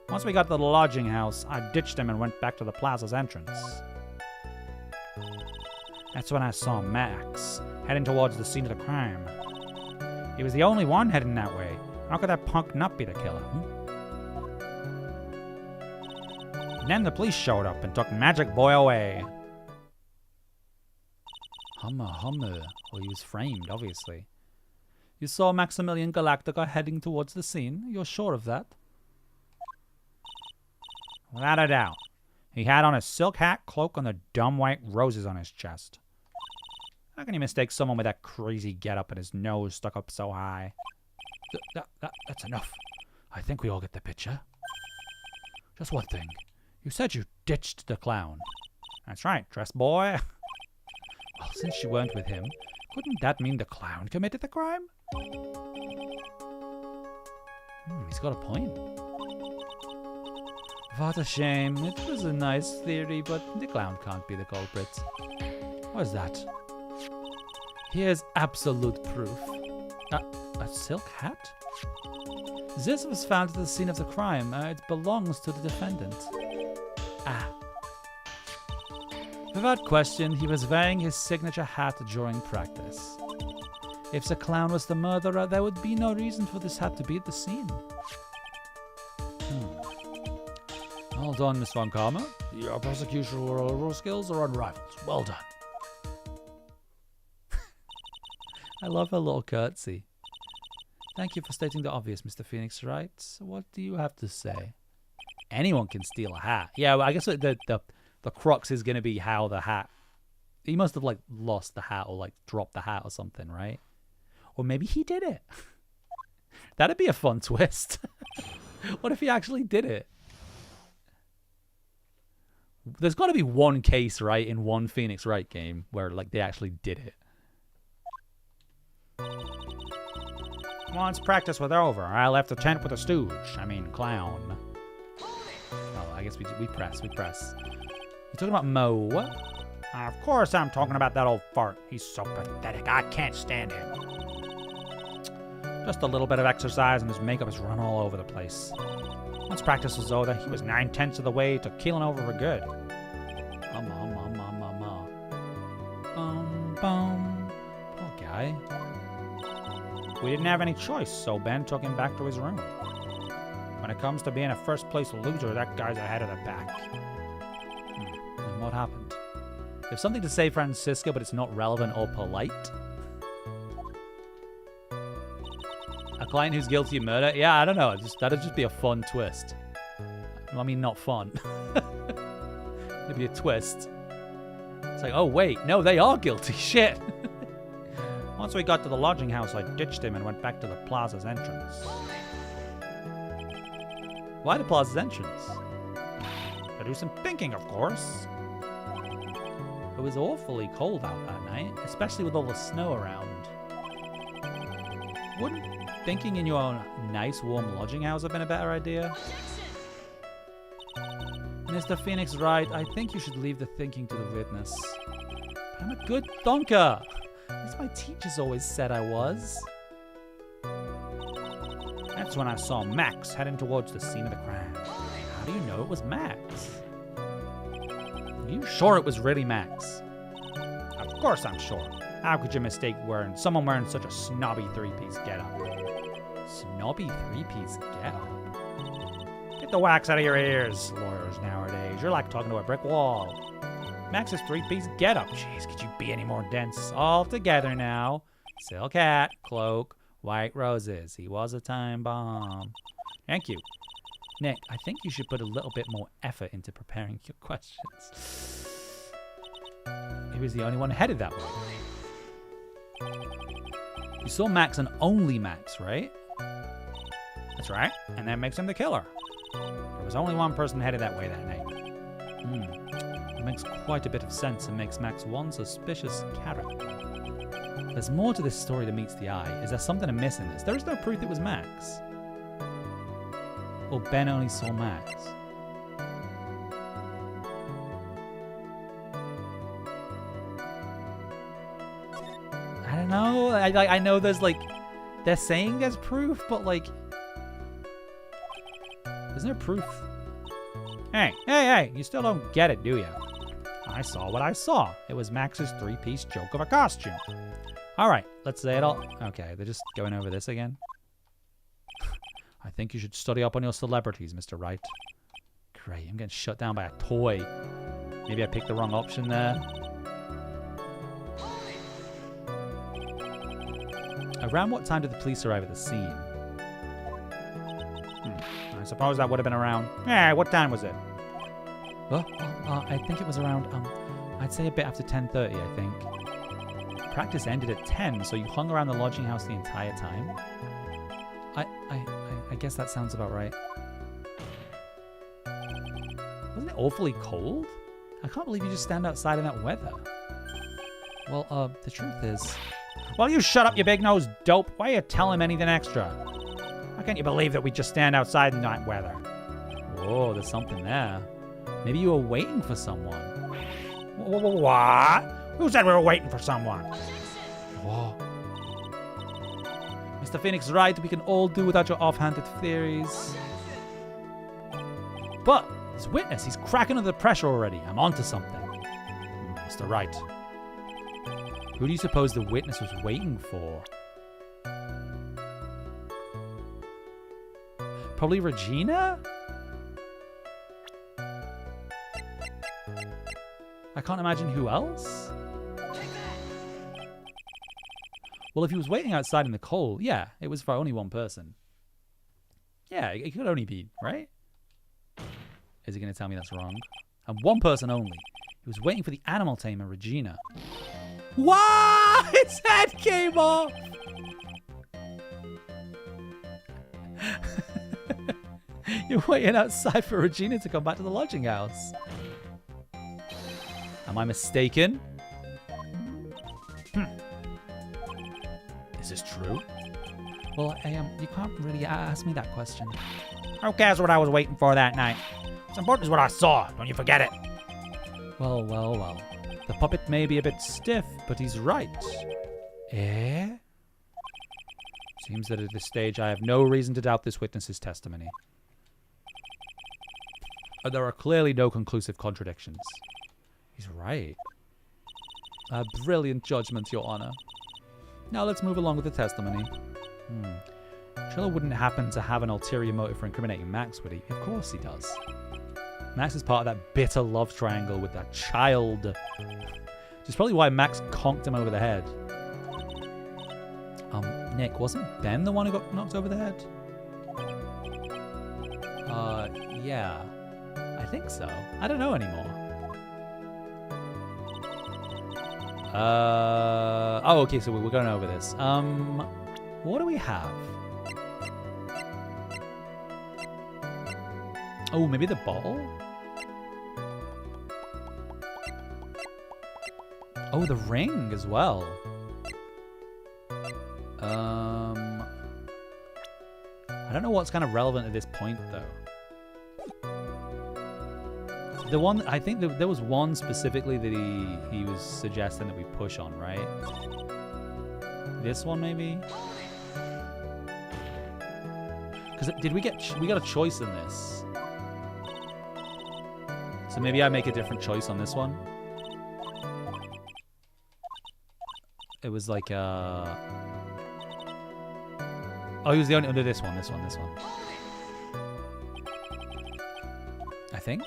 Once we got to the lodging house, I ditched him and went back to the plaza's entrance. That's when I saw Max, heading towards the scene of the crime. He was the only one heading that way. How could that punk not be the killer? And then the police showed up and took Magic Boy away. Hummer. Well, he was framed, obviously. You saw Maximilian Galactica heading towards the scene? You're sure of that? Without a doubt. He had on a silk hat, cloak, and the dumb white roses on his chest. How can you mistake someone with that crazy getup and his nose stuck up so high? That's enough. I think we all get the picture. Just one thing. You said you ditched the clown. That's right, dress boy. Well, since you weren't with him, couldn't that mean the clown committed the crime? He's got a point. What a shame. It was a nice theory, but the clown can't be the culprit. What's that? Here's absolute proof. A silk hat? This was found at the scene of the crime. It belongs to the defendant. Without question, he was wearing his signature hat during practice. If the clown was the murderer, there would be no reason for this hat to be at the scene. Well done, Miss Von Karma. Your prosecutorial skills are unrivaled. Well done. I love her little curtsy. Thank you for stating the obvious, Mr. Phoenix Wright. What do you have to say? Anyone can steal a hat. Yeah, well, I guess the crux is going to be how the hat... He must have, like, lost the hat or, like, dropped the hat or something, right? Or maybe he did it. That'd be a fun twist. What if he actually did it? There's got to be one case, right, in one Phoenix Wright game where, like, they actually did it. Once practice was over, I left the tent with a stooge. Clown. Oh, I guess we press. You talking about Mo? Of course I'm talking about that old fart. He's so pathetic. I can't stand him. Just a little bit of exercise and his makeup has run all over the place. Once practice was over, he was 9/10 of the way to keeling over for good. Poor guy. We didn't have any choice, so Ben took him back to his room. When it comes to being a first-place loser, that guy's ahead of the pack. And what happened? You have something to say, Francisco, but it's not relevant or polite? A client who's guilty of murder? Yeah, I don't know. That'd just be a fun twist. Not fun. It'd be a twist. It's like, oh, wait. No, they are guilty. Shit. Once we got to the lodging house, I ditched him and went back to the plaza's entrance. Why the plaza's entrance? To do some thinking, of course. It was awfully cold out that night, especially with all the snow around. Wouldn't thinking in your own nice, warm lodging house have been a better idea? Mr. Phoenix Wright, I think you should leave the thinking to the witness. But I'm a good thonker, as my teachers always said I was. That's when I saw Max heading towards the scene of the crime. How do you know it was Max? Are you sure it was really Max? Of course I'm sure. How could you mistake someone wearing such a snobby three-piece getup? Snobby three-piece getup? Get the wax out of your ears, lawyers nowadays. You're like talking to a brick wall. Max's three-piece getup. Jeez, could you be any more dense? All together now. Silk hat, cloak, white roses. He was a time bomb. Thank you. Nick, I think you should put a little bit more effort into preparing your questions. He was the only one headed that way. You saw Max and only Max, right? That's right. And that makes him the killer. There was only one person headed that way that night. It makes quite a bit of sense and makes Max one suspicious character. There's more to this story than meets the eye. Is there something amiss in this? There is no proof it was Max. Or Ben only saw Max. I don't know. I know there's like, they're saying there's proof, but like, there's no proof. Hey, you still don't get it, do you? I saw what I saw. It was Max's three-piece joke of a costume. All right, let's say it all. Okay, they're just going over this again. I think you should study up on your celebrities, Mr. Wright. Great, I'm getting shut down by a toy. Maybe I picked the wrong option there. Around what time did the police arrive at the scene? I suppose that would have been around... what time was it? I think it was around, I'd say a bit after 10:30, I think. Practice ended at 10, so you hung around the lodging house the entire time? I guess that sounds about right. Wasn't it awfully cold? I can't believe you just stand outside in that weather. Well, the truth is... Well, you shut up, you big-nosed dope. Why are you telling him anything extra? How can't you believe that we just stand outside in that weather? Whoa, there's something there. Maybe you were waiting for someone. What? Who said we were waiting for someone? Whoa. Mr. Phoenix, right, we can all do without your offhanded theories. But this witness, he's cracking under the pressure already. I'm onto something. Mr. Wright. Who do you suppose the witness was waiting for? Probably Regina? I can't imagine who else. Well, if he was waiting outside in the cold, yeah, it was for only one person. Yeah, it could only be, right? Is he going to tell me that's wrong? And one person only. He was waiting for the animal tamer, Regina. What? His head came off! You're waiting outside for Regina to come back to the lodging house. Am I mistaken? Is this true? Well, you can't really ask me that question. Who cares what I was waiting for that night? What's important is what I saw. Don't you forget it. Well. The puppet may be a bit stiff, but he's right. Eh? Seems that at this stage I have no reason to doubt this witness's testimony. There are clearly no conclusive contradictions. He's right. A brilliant judgment, Your Honor. Now let's move along with the testimony. Triller wouldn't happen to have an ulterior motive for incriminating Max, would he? Of course he does. Max is part of that bitter love triangle with that child. Which is probably why Max conked him over the head. Nick, wasn't Ben the one who got knocked over the head? Yeah. I think so. I don't know anymore. Oh, okay, so we're going over this. What do we have? Oh, maybe the bottle? Oh, the ring as well. I don't know what's kind of relevant at this point, though. The one, I think there was one specifically that he was suggesting that we push on, right? This one, maybe? Because we got a choice in this. So maybe I make a different choice on this one. It was like oh, he was the only under this one. I think.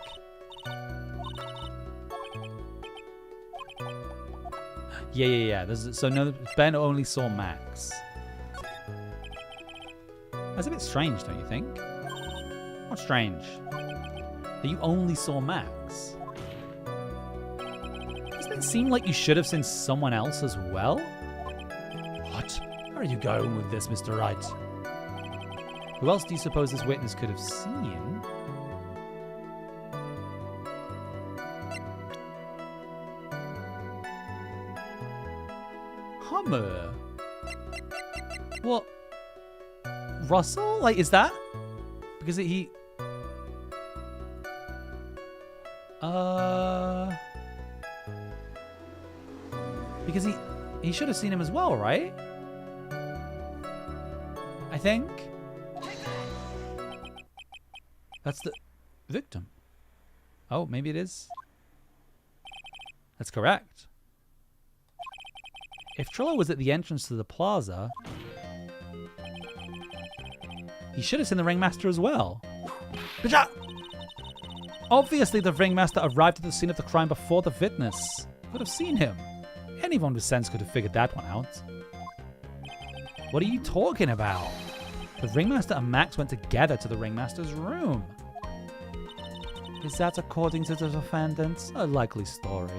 Yeah. So no, Ben only saw Max. That's a bit strange, don't you think? What's strange? That you only saw Max. Doesn't it seem like you should have seen someone else as well? What? Where are you going with this, Mr. Wright? Who else do you suppose this witness could have seen? Hummer. What? Russell? Like, is that? Because he... Because he should have seen him as well, right? I think. That's the victim. Oh, maybe it is. That's correct. If Trillo was at the entrance to the plaza, he should have seen the ringmaster as well. Obviously, the ringmaster arrived at the scene of the crime before the witness. Could have seen him. Anyone with sense could have figured that one out. What are you talking about? The ringmaster and Max went together to the ringmaster's room. Is that, according to the defendants, a likely story?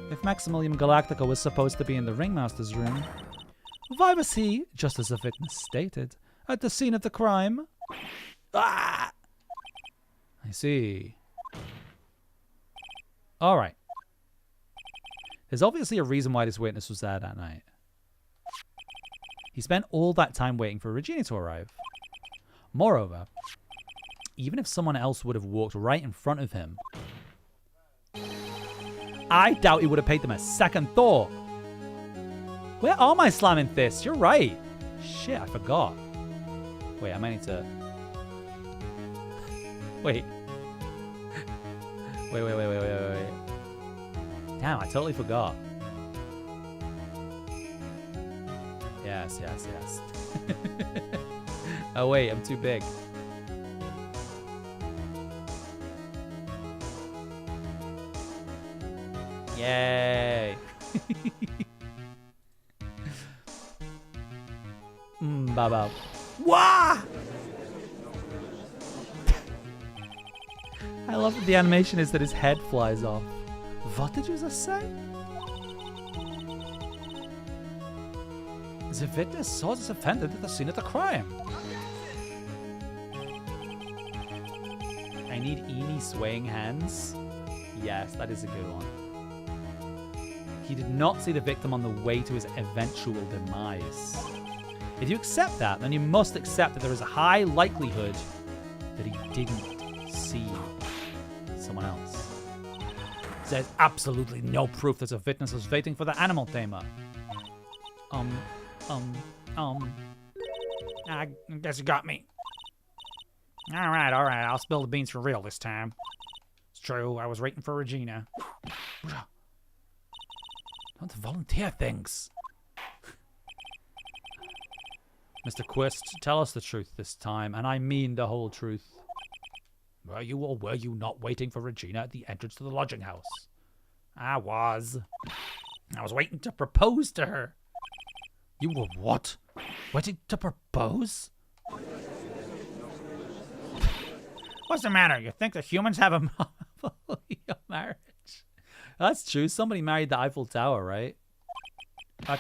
If Maximilian Galactica was supposed to be in the ringmaster's room, why was he, just as the witness stated, at the scene of the crime? Ah! I see. All right. There's obviously a reason why this witness was there that night. He spent all that time waiting for Regina to arrive. Moreover, even if someone else would have walked right in front of him, I doubt he would have paid them a second thought. Where are my slamming fists? You're right. Shit, I forgot. Wait, I might need to... Wait. Wait. Damn, I totally forgot. Yes. Oh, wait, I'm too big. Yay. Baba. Wah! I love that the animation is that his head flies off. What did you just say? The witness saw this offended at the scene of the crime. I need Eenie swaying hands. Yes, that is a good one. He did not see the victim on the way to his eventual demise. If you accept that, then you must accept that there is a high likelihood that he didn't see someone else. There's absolutely no proof that the witness was waiting for the animal tamer. I guess you got me. All right. I'll spill the beans for real this time. It's true. I was waiting for Regina. Don't volunteer things. Mr. Quist, tell us the truth this time, and I mean the whole truth. Were you or were you not waiting for Regina at the entrance to the lodging house? I was waiting to propose to her. You were what? Waiting to propose? What's the matter? You think the humans have a marriage? That's true. Somebody married the Eiffel Tower, right? The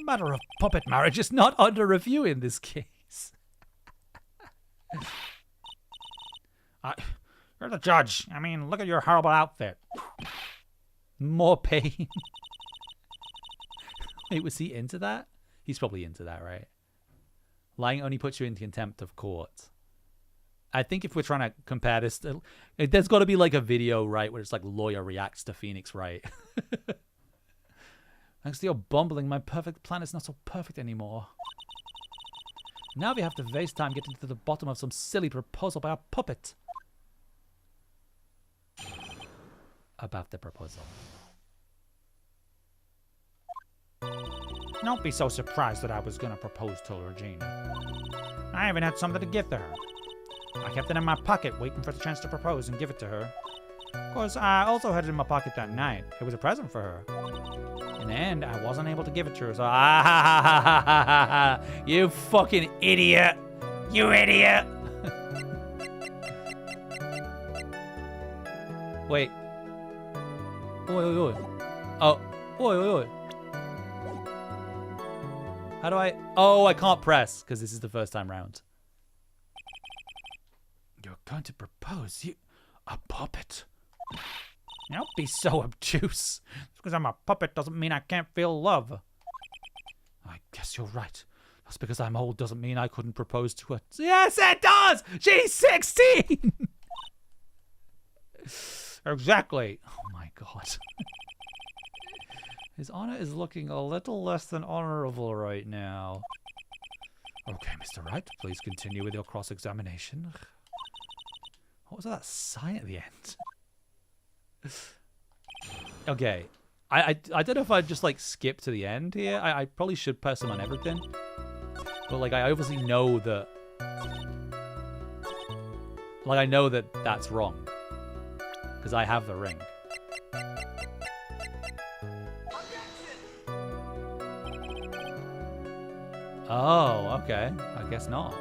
matter of puppet marriage is not under review in this case. You're the judge. I mean, look at your horrible outfit. More pain. Wait, was he into that? He's probably into that, right? Lying only puts you in contempt of court. I think if we're trying to compare this, there's got to be like a video, right, where it's like lawyer reacts to Phoenix Wright. Thanks to your bumbling, my perfect plan is not so perfect anymore. Now we have to waste time getting to the bottom of some silly proposal by a puppet. About the proposal. Don't be so surprised that I was going to propose to Regina. I even had something to give to her. I kept it in my pocket, waiting for the chance to propose and give it to her. Of course, I also had it in my pocket that night. It was a present for her. In the end, I wasn't able to give it to her, so you fucking idiot! You idiot! Wait. Oi. Oh. Oi. How do I... Oh, I can't press, because this is the first time round. going to propose? You... a puppet? Don't be so obtuse. Just because I'm a puppet doesn't mean I can't feel love. I guess you're right. Just because I'm old doesn't mean I couldn't propose to her. Yes, it does! She's 16! Exactly. Oh my god. His honor is looking a little less than honorable right now. Okay, Mr. Wright, please continue with your cross-examination. What was that sign at the end? Okay. I don't know if I'd just, like, skip to the end here. I probably should press them on everything. But, like, I obviously know that... like, I know that that's wrong. Because I have the ring. Oh, okay. I guess not.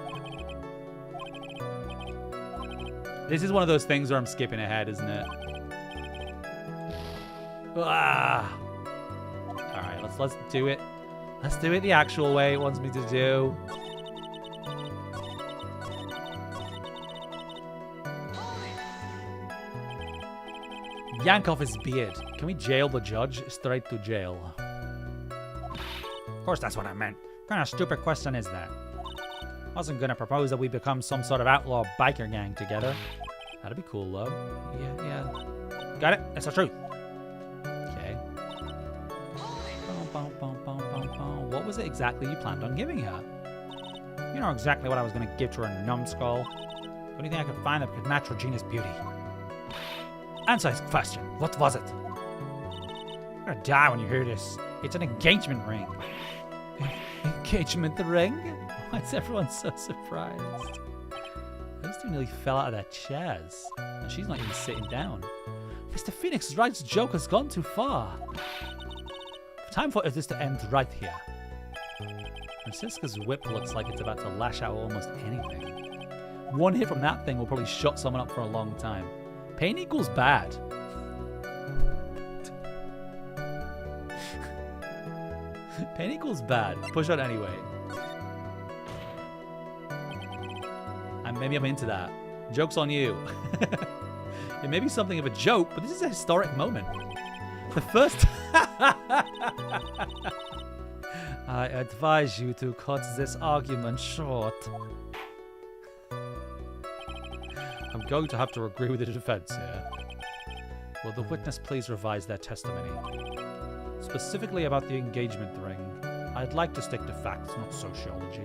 This is one of those things where I'm skipping ahead, isn't it? Ah. Alright, let's do it. Let's do it the actual way it wants me to do. Yank off his beard. Can we jail the judge? Straight to jail. Of course that's what I meant. What kind of stupid question is that? Wasn't gonna propose that we become some sort of outlaw biker gang together. That'd be cool, though. Yeah. Got it? That's the truth. Okay. What was it exactly you planned on giving her? You know exactly what I was gonna give to her numbskull. The only thing I could find that could match Regina's beauty. Answer his question. What was it? You're gonna die when you hear this. It's an engagement ring. Engagement ring? Why is everyone so surprised? Those two nearly fell out of their chairs. And she's not even sitting down. Mr. Phoenix Wright's joke has gone too far. Time for this to end right here. Francisca's whip looks like it's about to lash out almost anything. One hit from that thing will probably shut someone up for a long time. Pain equals bad. Pain equals bad. Push out anyway. And maybe I'm into that. Joke's on you. It may be something of a joke, but this is a historic moment. The first... I advise you to cut this argument short. I'm going to have to agree with the defense here. Will the witness please revise their testimony? Specifically about the engagement ring, I'd like to stick to facts, not sociology.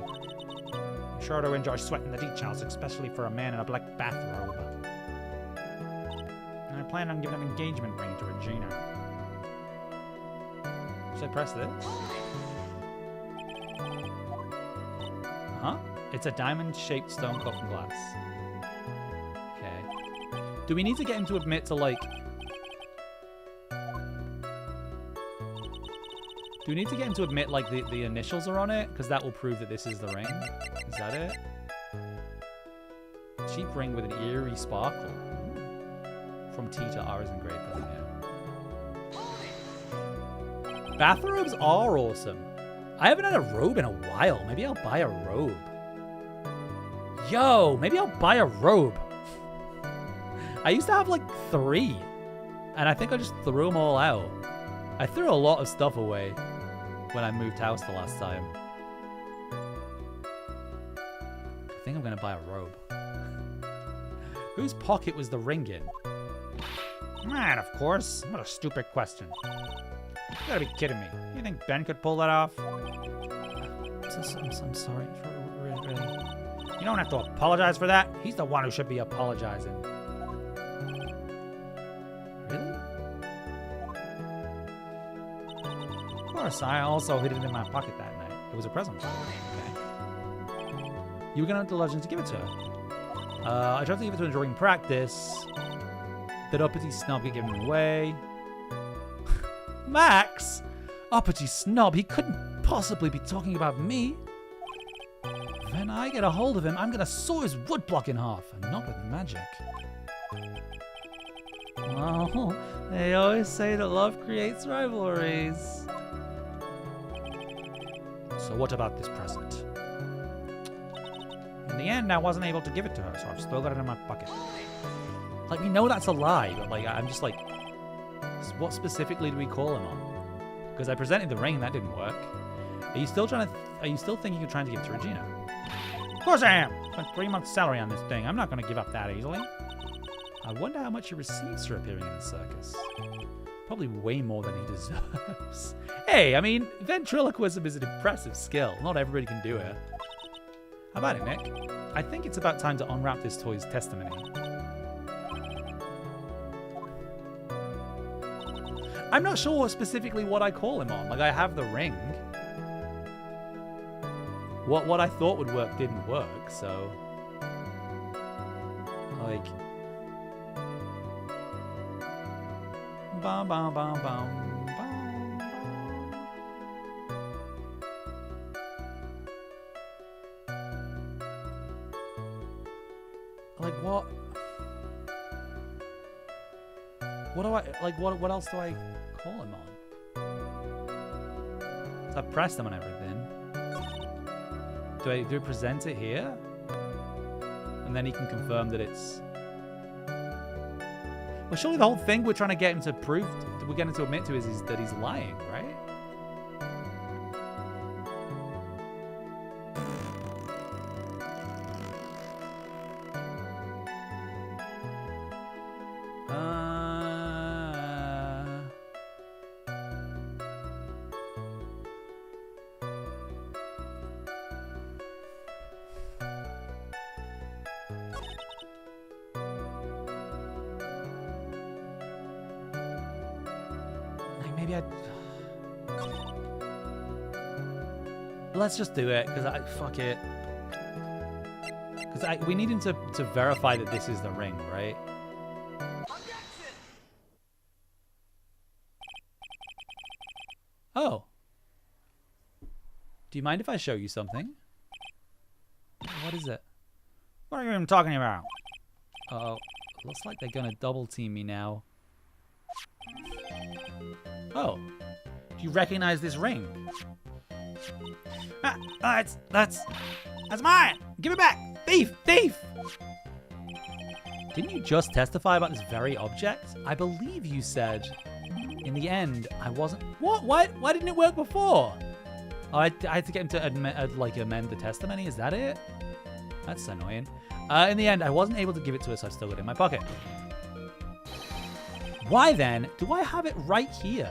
I'm sure to enjoy sweating the details, especially for a man in a black bathrobe. And I plan on giving an engagement ring to Regina. Should I press this? Huh? It's a diamond-shaped stone cut from glass. Okay. Do we need to get him to admit to, like... Do we need to get him to admit, like, the initials are on it? Because that will prove that this is the ring. Is that it? Cheap ring with an eerie sparkle. Ooh. From T to R is engraved, yeah. Bathrobes are awesome. I haven't had a robe in a while. Maybe I'll buy a robe. Yo, maybe I'll buy a robe. I used to have, like, 3. And I think I just threw them all out. I threw a lot of stuff away when I moved house the last time. I think I'm going to buy a robe. Whose pocket was the ring in? Man, of course. What a stupid question. You gotta be kidding me. You think Ben could pull that off? I'm sorry. Really. You don't have to apologize for that. He's the one who should be apologizing. Really? Of course, I also hid it in my pocket that night. It was a present. Okay. You were going to have the legend to give it to her. I tried to give it to her during practice. That uppity snob get given away. Max! Uppity snob, he couldn't possibly be talking about me. When I get a hold of him, I'm gonna saw his woodblock in half, and not with magic. Well, they always say that love creates rivalries. So what about this present? the end, I wasn't able to give it to her, so I've still got it in my pocket. Like, we know that's a lie, but like, I'm just like, what specifically do we call him on? Because I presented the ring, that didn't work. Are you still thinking you're trying to give it to Regina? Of course I am. Spent 3 months' salary on this thing. I'm not going to give up that easily. I wonder how much he receives for appearing in the circus. Probably way more than he deserves. Hey, I mean, ventriloquism is an impressive skill. Not everybody can do it. How about it, Nick? I think it's about time to unwrap this toy's testimony. I'm not sure specifically what I call him on. Like, I have the ring. What I thought would work didn't work, so... Like... Bum, bum, bum, bum, bum. Like, what? What do I... Like, what else do I call him on? So I pressed him on everything. Do I present it here? And then he can confirm that it's... Well, surely the whole thing we're trying to get him to prove, we're getting to admit to is that he's lying, right? Maybe I... Let's just do it, because fuck it. Because we need him to verify that this is the ring, right? Oh. Do you mind if I show you something? What is it? What are you even talking about? Uh-oh. Looks like they're gonna double team me now. Oh, do you recognize this ring? That's mine! Give it back! Thief! Thief! Didn't you just testify about this very object? I believe you said, in the end, I wasn't... What? Why didn't it work before? Oh, I had to get him to amend the testimony? Is that it? That's annoying. In the end, I wasn't able to give it to her, so I still got it in my pocket. Why then do I have it right here?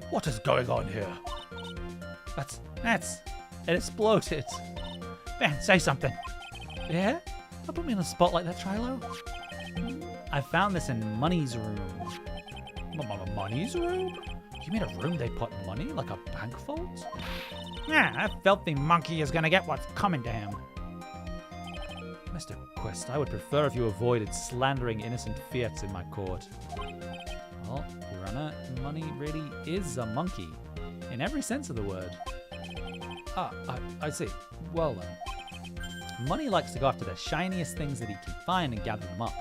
What is going on here? That's... It exploded. Ben, say something. Yeah? Don't put me on the spot like that, Trilo. I found this in Money's room. Money's room? You mean a room they put money? Like a bank vault? Yeah, that filthy monkey is gonna get what's coming to him. Mr. Quest, I would prefer if you avoided slandering innocent fiats in my court. Well, Your Honor, Money really is a monkey. In every sense of the word. Ah, I see. Well then. Money likes to go after the shiniest things that he can find and gather them up.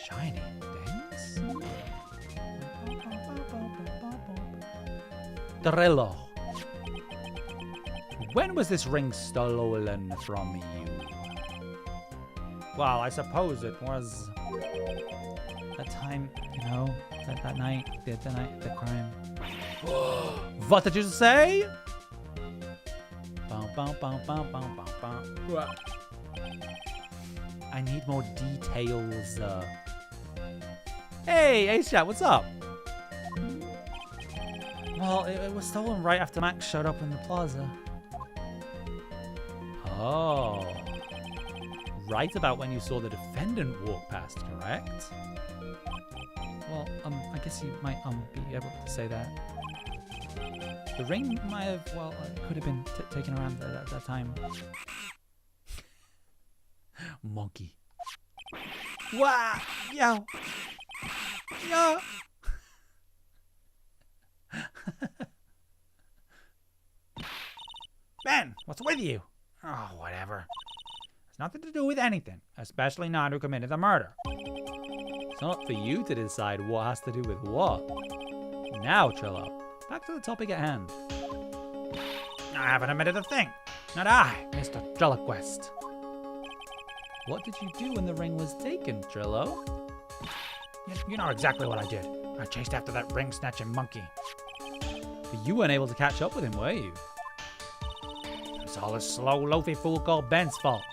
Shiny things? Drello. When was this ring stolen from you? Well, I suppose it was that time, you know, that night, the crime. What did you say? I need more details. Hey, Ace Chat, what's up? Well, it was stolen right after Max showed up in the plaza. Oh. Right about when you saw the defendant walk past, correct? Well, I guess you might be able to say that. The ring might have, well, could have been taken around at that time. Monkey. wow, yo, yo. Ben, what's with you? Oh, whatever. It's nothing to do with anything, especially not who committed the murder. It's not for you to decide what has to do with what. Now, Trillo. Back to the topic at hand. I haven't admitted a thing. Not I, Mr. Ventriloquist. What did you do when the ring was taken, Trillo? You know exactly what I did. I chased after that ring-snatching monkey. But you weren't able to catch up with him, were you? It's all this slow, loafy fool called Ben's fault.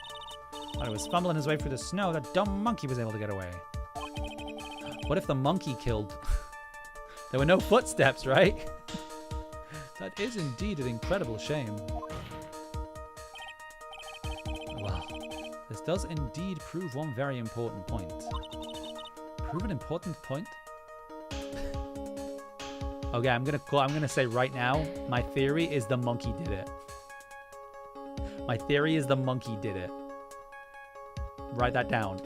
While he was fumbling his way through the snow, that dumb monkey was able to get away. What if the monkey killed... There were no footsteps, right? That is indeed an incredible shame. Well, this does indeed prove one very important point. Prove an important point? Okay, I'm gonna say right now, my theory is the monkey did it. My theory is the monkey did it. Write that down.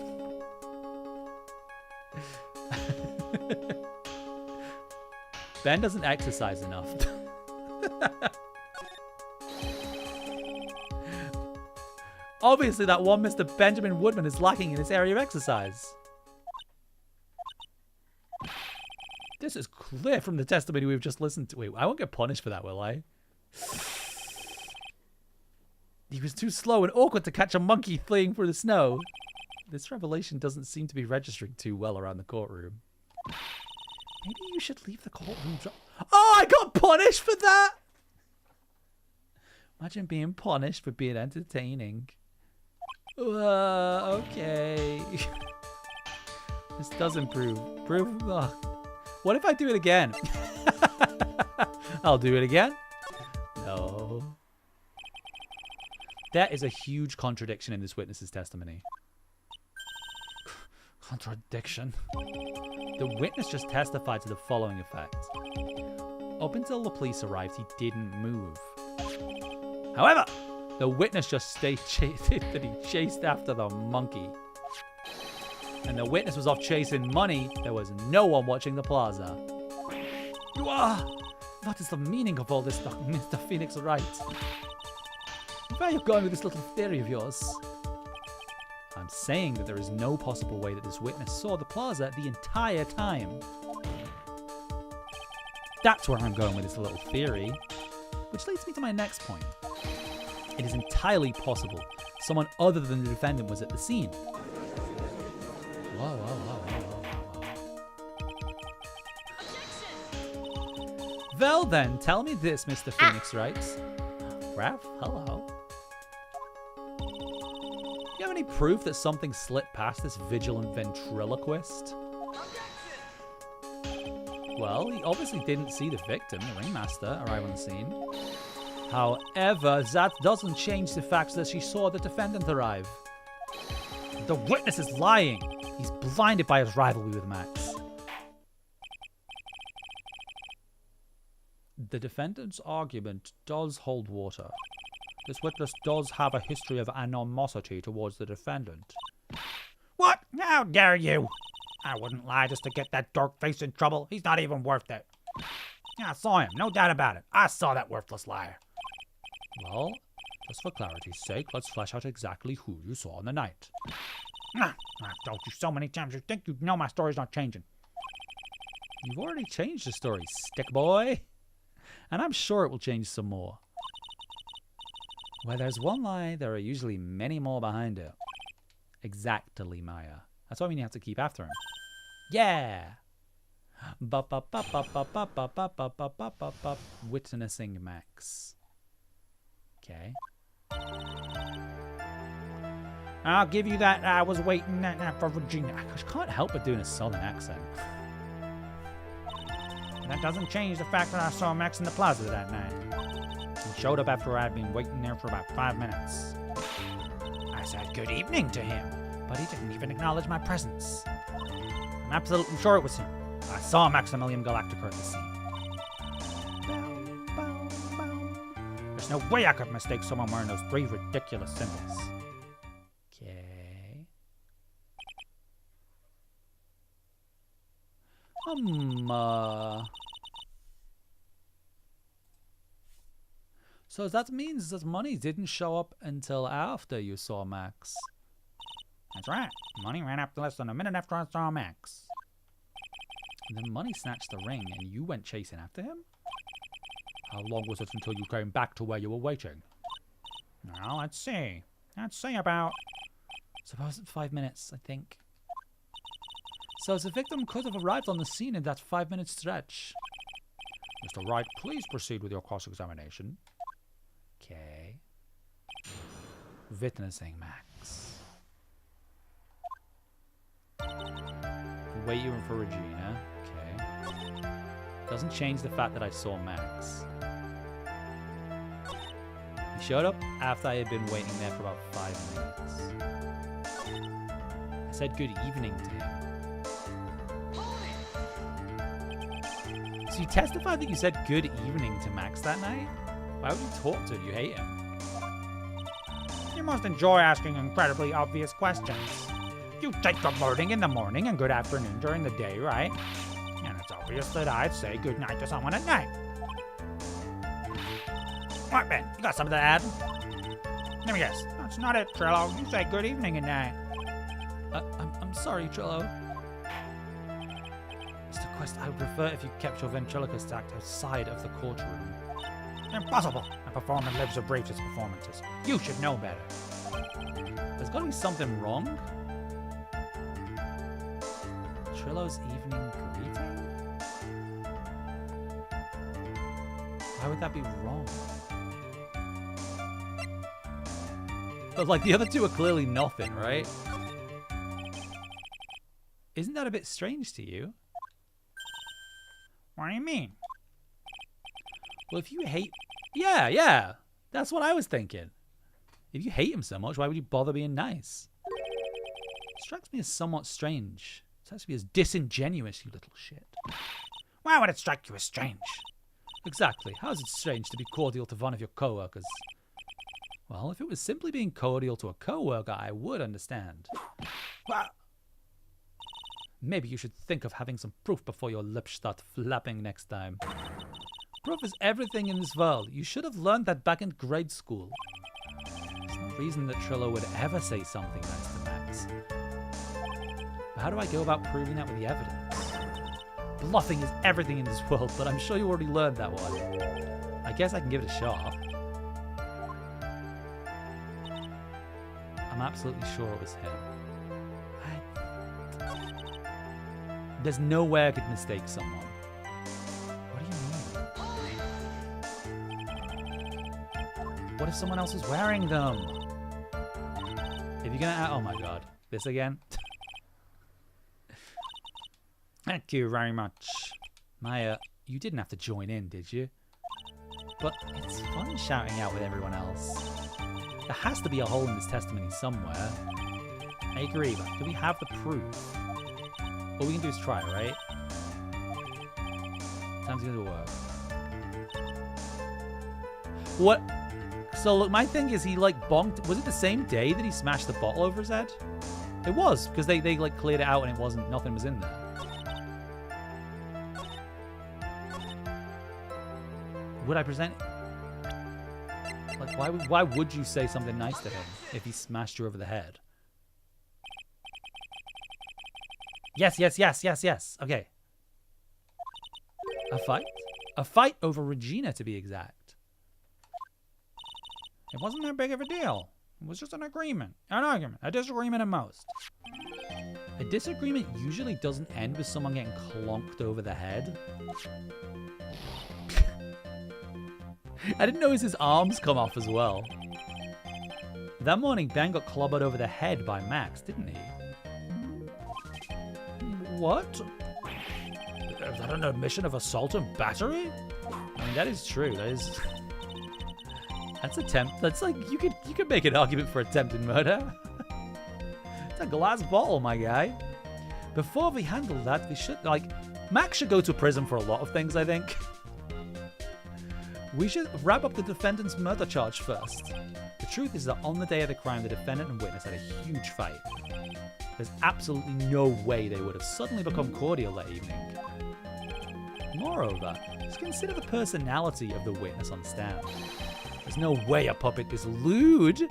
Ben doesn't exercise enough. Obviously, that one Mr. Benjamin Woodman is lacking in this area of exercise. This is clear from the testimony we've just listened to. Wait, I won't get punished for that, will I? He was too slow and awkward to catch a monkey fleeing through the snow. This revelation doesn't seem to be registering too well around the courtroom. Maybe you should leave the courtroom. Oh, I got punished for that! Imagine being punished for being entertaining. Okay. This does improve. What if I do it again? I'll do it again. No. There is a huge contradiction in this witness's testimony. Contradiction. The witness just testified to the following effect. Up until the police arrived, he didn't move. However, the witness just stated that he chased after the monkey. And the witness was off chasing money. There was no one watching the plaza. What is the meaning of all this, Mr. Phoenix Wright? Where are you going with this little theory of yours? I'm saying that there is no possible way that this witness saw the plaza the entire time. That's where I'm going with this little theory. Which leads me to my next point. It is entirely possible someone other than the defendant was at the scene. Whoa. Well then, tell me this, Mr. Phoenix Wright. Raph, hello. You have any proof that something slipped past this vigilant ventriloquist? Well, he obviously didn't see the victim, the ringmaster, arrive on the scene. However, that doesn't change the fact that she saw the defendant arrive. The witness is lying. He's blinded by his rivalry with Max. The defendant's argument does hold water. This witness does have a history of animosity towards the defendant. What? How dare you? I wouldn't lie just to get that dark face in trouble. He's not even worth it. I saw him, no doubt about it. I saw that worthless liar. Well, just for clarity's sake, let's flesh out exactly who you saw on the night. I've told you so many times, you think you know my story's not changing. You've already changed the story, stick boy. And I'm sure it will change some more. Where there's one lie, there are usually many more behind it. Exactly, Maya. That's why we have to keep after him. Yeah! Witnessing Max. Okay. I'll give you that. I was waiting for Regina. I can't help but doing a southern accent. That doesn't change the fact that I saw Max in the plaza that night. He showed up after I'd been waiting there for about 5 minutes. I said good evening to him, but he didn't even acknowledge my presence. I'm absolutely sure it was him. I saw Maximilian Galactica at the scene. There's no way I could mistake someone wearing those 3 ridiculous symbols. Okay. So that means that money didn't show up until after you saw Max. That's right. Money ran up less than a minute after I saw Max. And then Money snatched the ring and you went chasing after him? How long was it until you came back to where you were waiting? Now, let's see. Let's say about... Suppose it's 5 minutes, I think. So the victim could have arrived on the scene in that 5-minute stretch. Mr. Wright, please proceed with your cross-examination. Okay. Witnessing Max. Waiting for Regina. Okay. Doesn't change the fact that I saw Max. He showed up after I had been waiting there for about 5 minutes. I said good evening to him. So you testified that you said good evening to Max that night? Why would you talk to him? You hate him. You must enjoy asking incredibly obvious questions. You take good morning in the morning and good afternoon during the day, right? And it's obvious that I'd say good night to someone at night. What, Ben? You got something to add? Let me guess. That's not it, Trillo. You say good evening at night. I'm sorry, Trillo. Mr. Quest, I would prefer if you kept your ventriloquist act outside of the courtroom. Impossible. A performer lives or breathes its performances. You should know better. There's got to be something wrong. Trillo's evening greeting? Why would that be wrong? But like the other two are clearly nothing, right? Isn't that a bit strange to you? What do you mean? Well, if you hate... Yeah. That's what I was thinking. If you hate him so much, why would you bother being nice? Strikes me as somewhat strange. It has to be as disingenuous, you little shit. Why would it strike you as strange? Exactly. How is it strange to be cordial to one of your co-workers? Well, if it was simply being cordial to a co-worker, I would understand. Well, maybe you should think of having some proof before your lips start flapping next time. Proof is everything in this world. You should have learned that back in grade school. There's no reason that Trillo would ever say something nice to Max. But how do I go about proving that with the evidence? Bluffing is everything in this world, but I'm sure you already learned that one. I guess I can give it a shot. I'm absolutely sure it was him. There's no way I could mistake someone. What do you mean? What if someone else is wearing them? If you're gonna... Oh my god. This again? Thank you very much. Maya, you didn't have to join in, did you? But it's fun shouting out with everyone else. There has to be a hole in this testimony somewhere. I agree, but do we have the proof? All we can do is try, right? Sounds good to work. What? So look, my thing is he like bonked. Was it the same day that he smashed the bottle over his head? It was, because they like cleared it out and it wasn't, nothing was in there. Would I present... Like, why would you say something nice to him if he smashed you over the head? Yes. Okay. A fight? A fight over Regina, to be exact. it wasn't that big of a deal. It was just an agreement, an argument, a disagreement at most. A disagreement usually doesn't end with someone getting clonked over the head. I didn't notice his arms come off as well. That morning, Ben got clobbered over the head by Max, didn't he? What? Is that an admission of assault and battery? I mean, that is true. That is... That's attempt. That's like, you could make an argument for attempted murder. It's a glass bottle, my guy. Before we handle that, we should, like... Max should go to prison for a lot of things, I think. We should wrap up the defendant's murder charge first. The truth is that on the day of the crime, the defendant and witness had a huge fight. There's absolutely no way they would have suddenly become cordial that evening. Moreover, just consider the personality of the witness on stand. There's no way a puppet is lewd.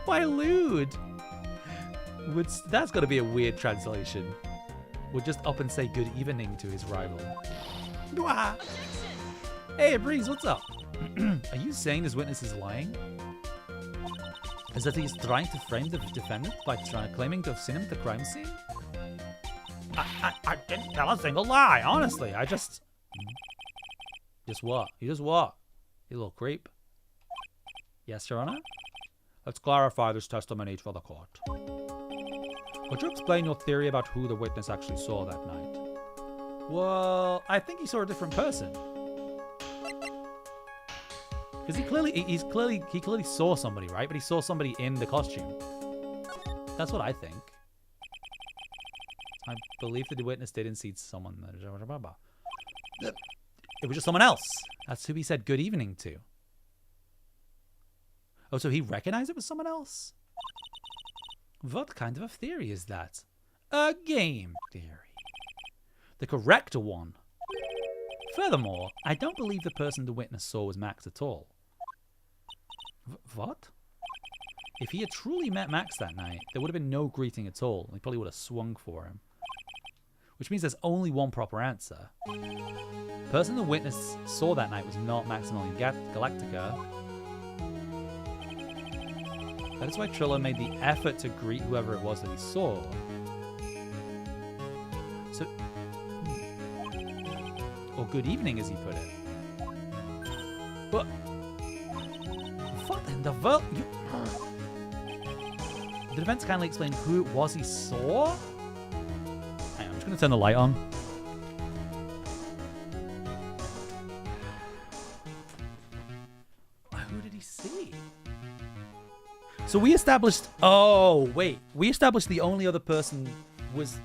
Why lewd? That's got to be a weird translation. Would just up and say good evening to his rival. Hey, Breeze, what's up? Are you saying this witness is lying? Is that he's trying to frame the defendant by claiming to have seen him at the crime scene? I didn't tell a single lie, honestly. I just... Just what? You just what? You little creep. Yes, Your Honor? Let's clarify this testimony for the court. Would you explain your theory about who the witness actually saw that night? Well, I think he saw a different person. Because he clearly saw somebody, right? But he saw somebody in the costume. That's what I think. I believe that the witness didn't see someone. It was just someone else. That's who he said good evening to. Oh, so he recognized it was someone else? What kind of a theory is that? A game theory. The correct one. Furthermore, I don't believe the person the witness saw was Max at all. What? If he had truly met Max that night, there would have been no greeting at all. He probably would have swung for him. Which means there's only one proper answer. The person the witness saw that night was not Maximilian Galactica. That is why Trillo made the effort to greet whoever it was that he saw. So... Or good evening, as he put it. But... What in the world? The defense kindly explained who it was he saw? Hang on, I'm just going to turn the light on. Who did he see? So we established... Oh, wait. We established the only other person was...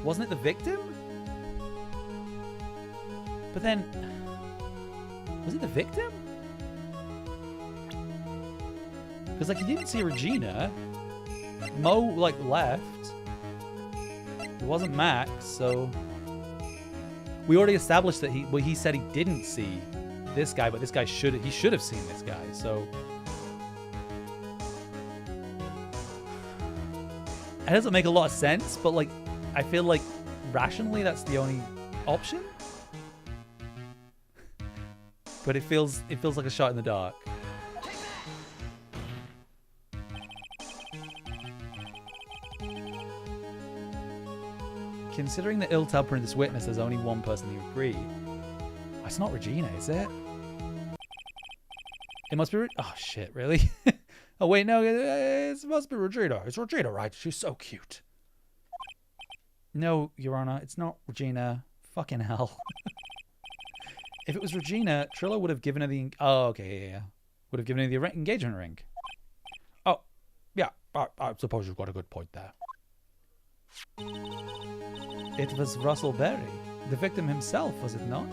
Wasn't it the victim? But then... Was it the victim? Because, like, he didn't see Regina. Mo, like, left. It wasn't Max, so... We already established that he said he didn't see this guy, but this guy should have seen this guy, so... It doesn't make a lot of sense, but, like, I feel like rationally that's the only option. But it feels like a shot in the dark. Considering the ill temper in this witness, there's only one person who agreed. Oh, it's not Regina, is it? It must be... Oh, shit, really? Oh, wait, no, it must be Regina. It's Regina, right? She's so cute. No, Your Honor, it's not Regina. Fucking hell. If it was Regina, Trillo would have given her the... Oh, okay, yeah. Would have given her the engagement ring. Oh, yeah, I suppose you've got a good point there. It was Russell Berry, the victim himself, was it not?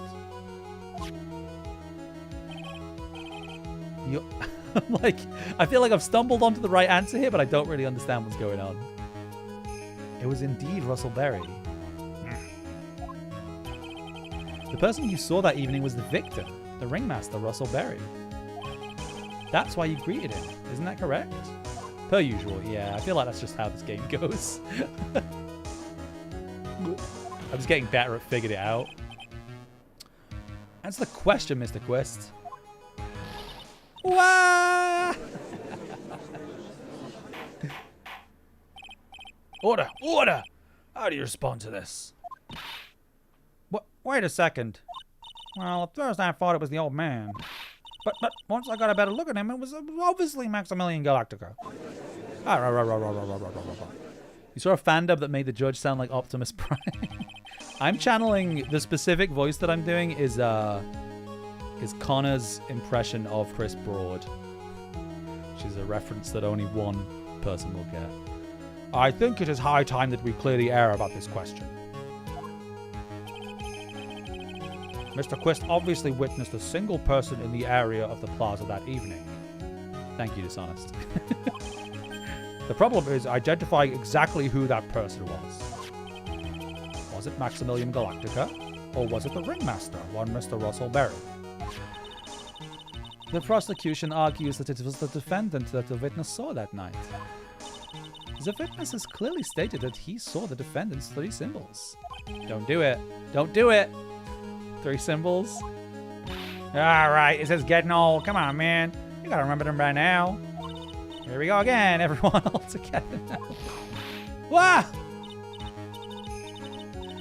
I'm like, I feel like I've stumbled onto the right answer here, but I don't really understand what's going on. It was indeed Russell Berry. The person you saw that evening was the victim, the ringmaster, Russell Berry. That's why you greeted him, isn't that correct? Per usual, yeah. I feel like that's just how this game goes. I'm just getting better at figuring it out. Answer the question, Mr. Quest. Wah! Order! Order! How do you respond to this? What? Wait a second. Well, at first I thought it was the old man. But once I got a better look at him, it was obviously Maximilian Galactica. You saw a fan dub that made the judge sound like Optimus Prime. I'm channeling the specific voice that I'm doing is Connor's impression of Chris Broad, which is a reference that only one person will get. I think it is high time that we clear the air about this question. Mr. Quest obviously witnessed a single person in the area of the plaza that evening. Thank you, Dishonest. The problem is identifying exactly who that person was. Was it Maximilian Galactica, or was it the ringmaster, one Mr. Russell Berry? The prosecution argues that it was the defendant that the witness saw that night. The witness has clearly stated that he saw the defendant's 3 symbols. Don't do it. Don't do it! 3 symbols. Alright, it says getting old. Come on, man. You gotta remember them by now. Here we go again, everyone all together now. Wah!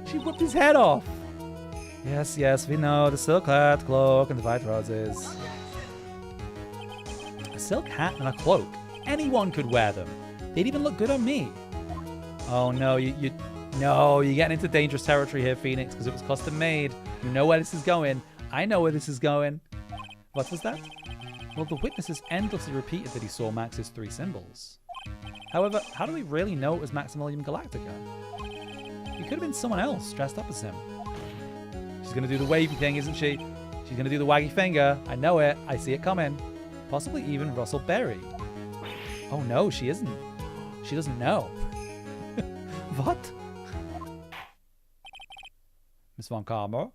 She whipped his head off. Yes, yes, we know. The silk-clad cloak and the white roses. A silk hat and a cloak. Anyone could wear them. They'd even look good on me. Oh no, no, you're getting into dangerous territory here, Phoenix, because it was custom made. You know where this is going. I know where this is going. What was that? Well, the witnesses endlessly repeated that he saw Max's 3 symbols. However, how do we really know it was Maximilian Galactica? He could have been someone else dressed up as him. She's going to do the wavy thing, isn't she? She's going to do the waggy finger. I know it. I see it coming. Possibly even Russell Berry. Oh no, she isn't. She doesn't know. What? Miss Von Karma?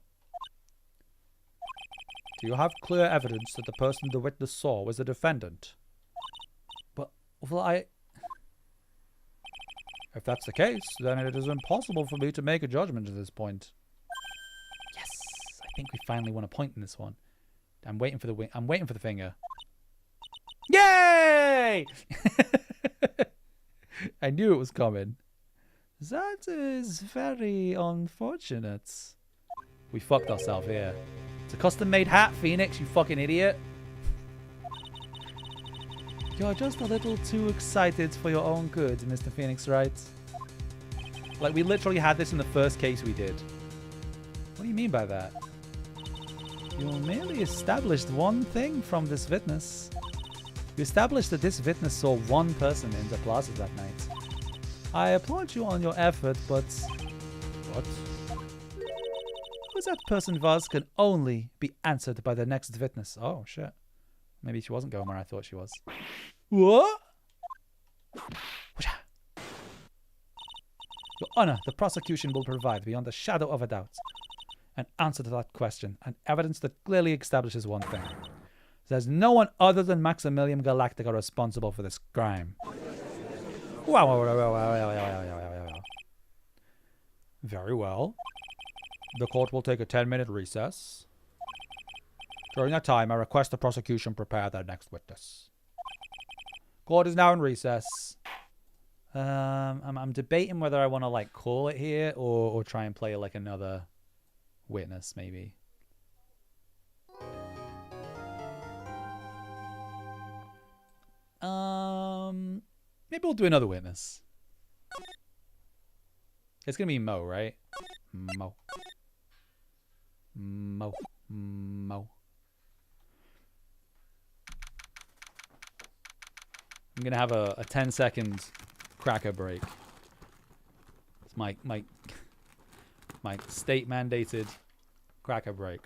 Do you have clear evidence that the person the witness saw was the defendant? But, well, if that's the case, then it is impossible for me to make a judgment at this point. Yes! I think we finally won a point in this one. I'm waiting for the finger. Yay! I knew it was coming. That is very unfortunate. We fucked ourselves here. It's a custom-made hat, Phoenix, you fucking idiot. You're just a little too excited for your own good, Mr. Phoenix, Wright? Like, we literally had this in the first case we did. What do you mean by that? You merely established one thing from this witness. You established that this witness saw one person in the plaza that night. I applaud you on your effort, but... What? Who that person was can only be answered by the next witness. Oh, shit. Maybe she wasn't going where I thought she was. What? Your Honor, the prosecution will provide, beyond a shadow of a doubt, an answer to that question, and evidence that clearly establishes one thing. There's no one other than Maximilian Galactica responsible for this crime. Very well. The court will take a 10-minute recess. During that time, I request the prosecution prepare their next witness. Court is now in recess. I'm debating whether I want to like call it here or try and play like another witness maybe. Maybe we'll do another witness. It's gonna be Mo, right? Mo. Mo. Mo. I'm gonna have a 10-second cracker break. It's my state mandated cracker break.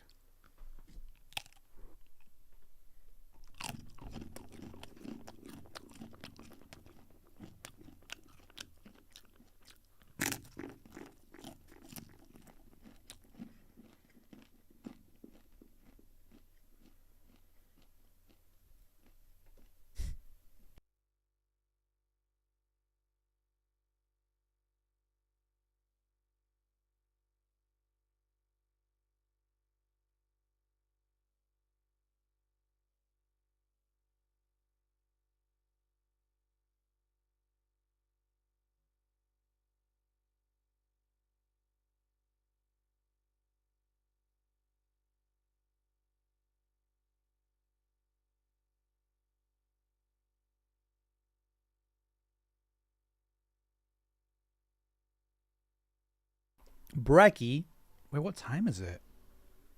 Brecky. Wait, what time is it?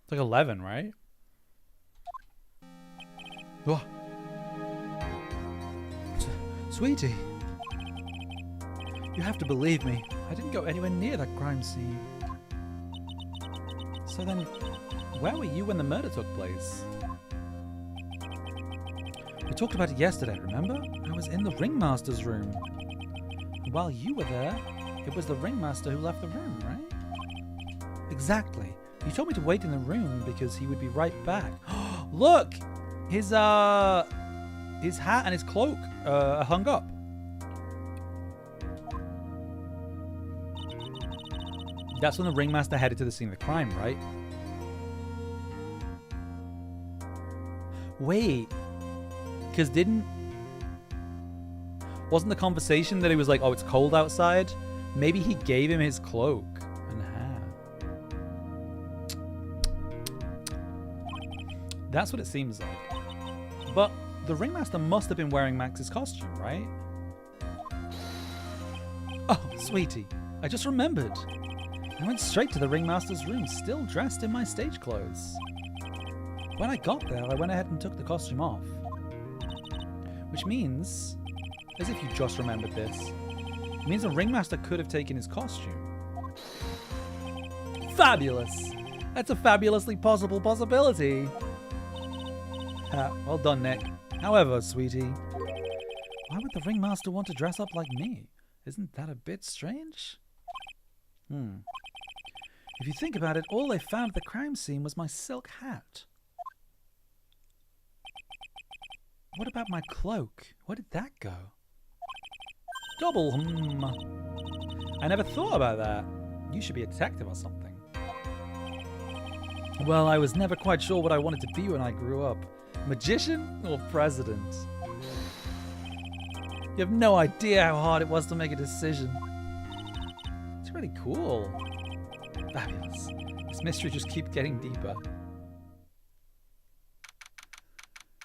It's like 11, right? Oh. Sweetie. You have to believe me. I didn't go anywhere near that crime scene. So then, where were you when the murder took place? We talked about it yesterday, remember? I was in the ringmaster's room. While you were there, it was the ringmaster who left the room, right? Exactly. You told me to wait in the room because he would be right back. Look! His hat and his cloak are hung up. That's when the ringmaster headed to the scene of the crime, right? Wait. Because wasn't the conversation that he was like, oh, it's cold outside? Maybe he gave him his cloak and hat. That's what it seems like. But the ringmaster must have been wearing Max's costume, right? Oh, sweetie, I just remembered. I went straight to the ringmaster's room, still dressed in my stage clothes. When I got there, I went ahead and took the costume off. Which means, as if you just remembered this, it means the ringmaster could have taken his costume. Fabulous! That's a fabulously possible possibility. Well done, Nick. However, sweetie, why would the ringmaster want to dress up like me? Isn't that a bit strange? If you think about it, all they found at the crime scene was my silk hat. What about my cloak? Where did that go? Double I never thought about that. You should be a detective or something. Well, I was never quite sure what I wanted to be when I grew up. Magician or president? You have no idea how hard it was to make a decision. It's really cool. Fabulous. This mystery just keeps getting deeper.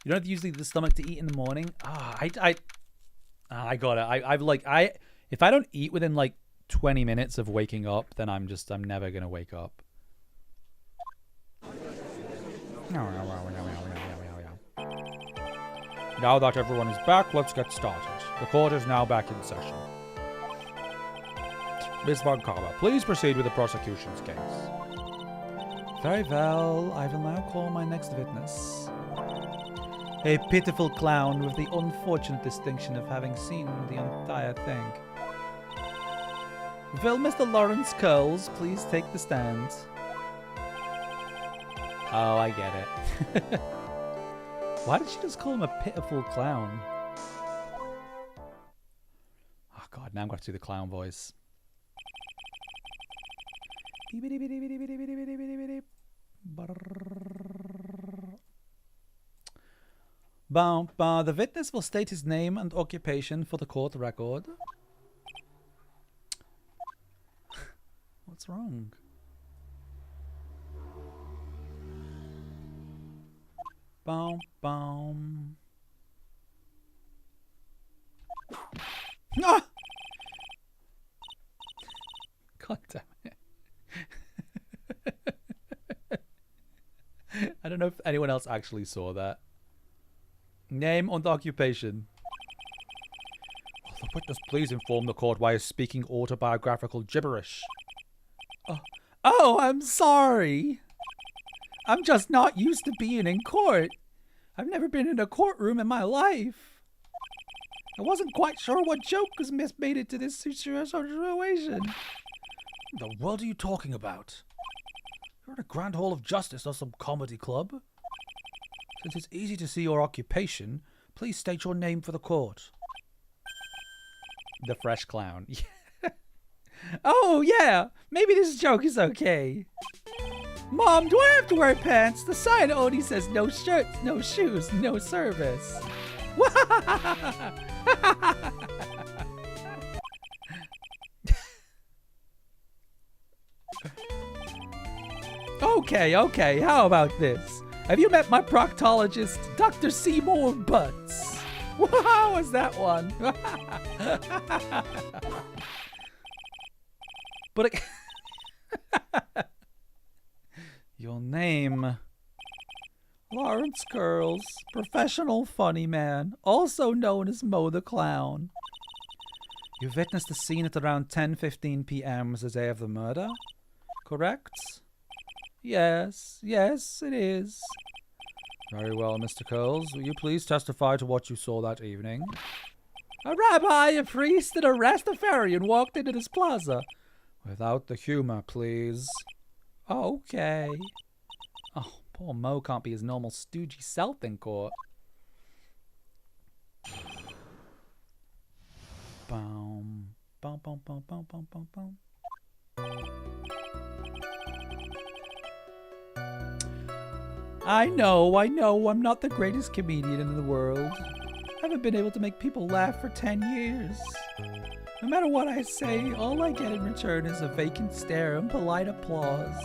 You don't have to use the stomach to eat in the morning. I got it. If I don't eat within like 20 minutes of waking up, then I'm never gonna wake up. Now that everyone is back, let's get started. The court is now back in session. Miss Von Karma, please proceed with the prosecution's case. Very well. I will now call my next witness. A pitiful clown with the unfortunate distinction of having seen the entire thing. Will Mr. Lawrence Curls please take the stand? Oh, I get it. Why did she just call him a pitiful clown? Oh god, now I'm going to do the clown voice. The witness will state his name and occupation for the court record. What's wrong? Boom, boom. Ah! God damn it. I don't know if anyone else actually saw that. Name and occupation. Will the witness please inform the court why he is speaking autobiographical gibberish? Oh, I'm sorry. I'm just not used to being in court. I've never been in a courtroom in my life. I wasn't quite sure what joke was made into this situation. What the world are you talking about? You're in a Grand Hall of Justice, not some comedy club. Since it's easy to see your occupation, please state your name for the court. The fresh clown. Oh, yeah. Maybe this joke is okay. Mom, do I have to wear pants? The sign only says no shirts, no shoes, no service. Okay. How about this? Have you met my proctologist, Dr. Seymour Butts? How was that one? But your name. Lawrence Curls, professional funny man, also known as Mo the Clown. You witnessed the scene at around 10:15 p.m. the day of the murder, correct? Yes, it is. Very well, Mr. Curls. Will you please testify to what you saw that evening? A rabbi, a priest, and a Rastafarian walked into this plaza. Without the humor, please. Okay. Oh, poor Mo can't be his normal stoogey self in court. Boom. Boom, boom, boom, boom, boom, boom, boom. I know, I'm not the greatest comedian in the world. I haven't been able to make people laugh for 10 years. No matter what I say, all I get in return is a vacant stare and polite applause.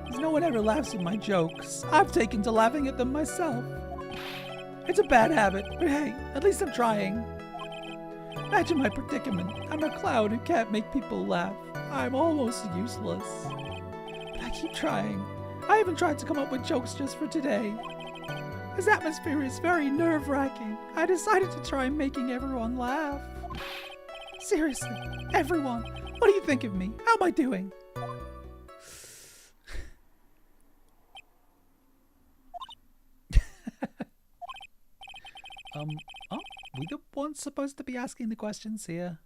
As no one ever laughs at my jokes, I've taken to laughing at them myself. It's a bad habit, but hey, at least I'm trying. Imagine my predicament. I'm a clown who can't make people laugh. I'm almost useless. But I keep trying. I even tried to come up with jokes just for today. This atmosphere is very nerve-wracking. I decided to try making everyone laugh. Seriously, everyone, what do you think of me? How am I doing? Oh, we the ones supposed to be asking the questions here?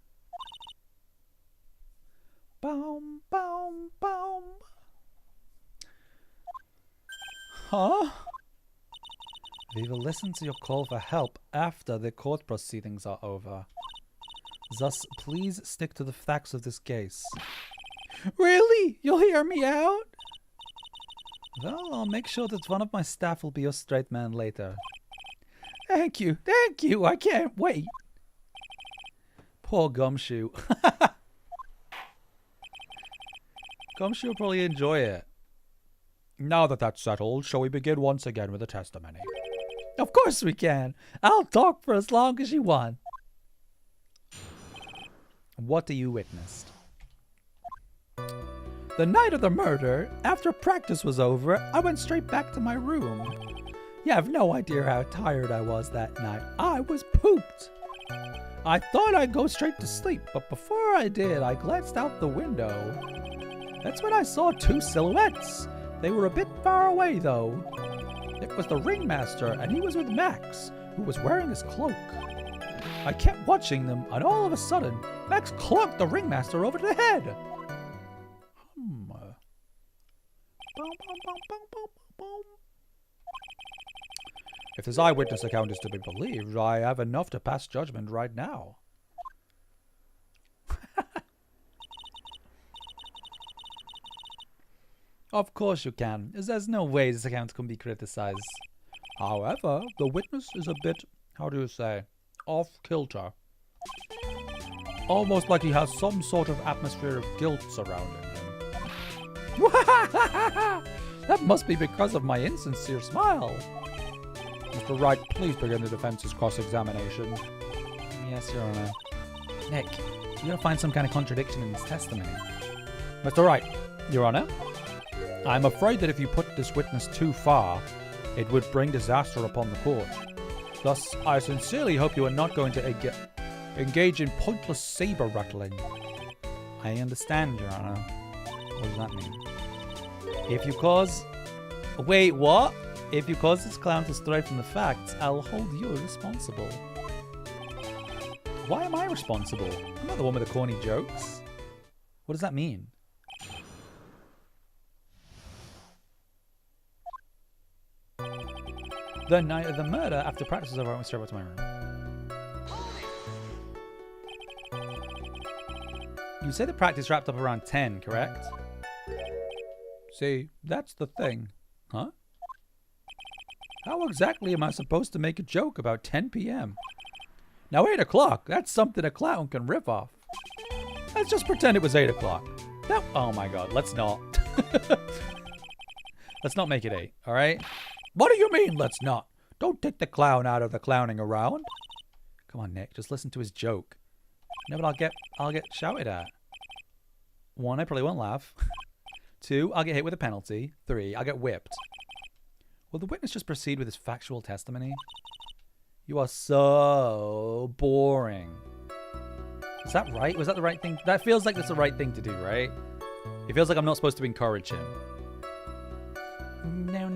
Boom, boom, boom. Huh? We will listen to your call for help after the court proceedings are over. Thus, please stick to the facts of this case. Really? You'll hear me out? Well, I'll make sure that one of my staff will be your straight man later. Thank you, I can't wait. Poor Gumshoe. Gumshoe will probably enjoy it. Now that that's settled, shall we begin once again with the testimony? Of course we can. I'll talk for as long as you want. What do you witnessed? The night of the murder, after practice was over, I went straight back to my room. You have no idea how tired I was that night. I was pooped. I thought I'd go straight to sleep, but before I did, I glanced out the window. That's when I saw two silhouettes. They were a bit far away, though. It was the ringmaster, and he was with Max, who was wearing his cloak. I kept watching them, and all of a sudden, Max clunked the ringmaster over the head. If this eyewitness account is to be believed, I have enough to pass judgment right now. Of course you can, as there's no way this account can be criticized. However, the witness is a bit, how do you say, off-kilter. Almost like he has some sort of atmosphere of guilt surrounding him. That must be because of my insincere smile. Mr. Wright, please begin the defense's cross-examination. Yes, Your Honor. Nick, you gotta find some kind of contradiction in this testimony. Mr. Wright, Your Honor, I'm afraid that if you put this witness too far, it would bring disaster upon the court. Thus, I sincerely hope you are not going to engage in pointless saber-rattling. I understand, Your Honor. What does that mean? If you cause... Wait, what? If you cause this clown to stray from the facts, I'll hold you responsible. Why am I responsible? I'm not the one with the corny jokes. What does that mean? The night of the murder, after practice was over, I went straight back to my room. You said the practice wrapped up around 10, correct? See, that's the thing. Huh? How exactly am I supposed to make a joke about 10 p.m.? Now 8 o'clock, that's something a clown can rip off. Let's just pretend it was 8 o'clock. That, oh my god, let's not. Let's not make it 8, alright? What do you mean, let's not? Don't take the clown out of the clowning around. Come on, Nick, just listen to his joke. No, but I'll get shouted at. 1, I probably won't laugh. 2, I'll get hit with a penalty. 3, I'll get whipped. Will the witness just proceed with his factual testimony? You are so boring. Is that right? Was that the right thing? That feels like that's the right thing to do, right? It feels like I'm not supposed to encourage him. No.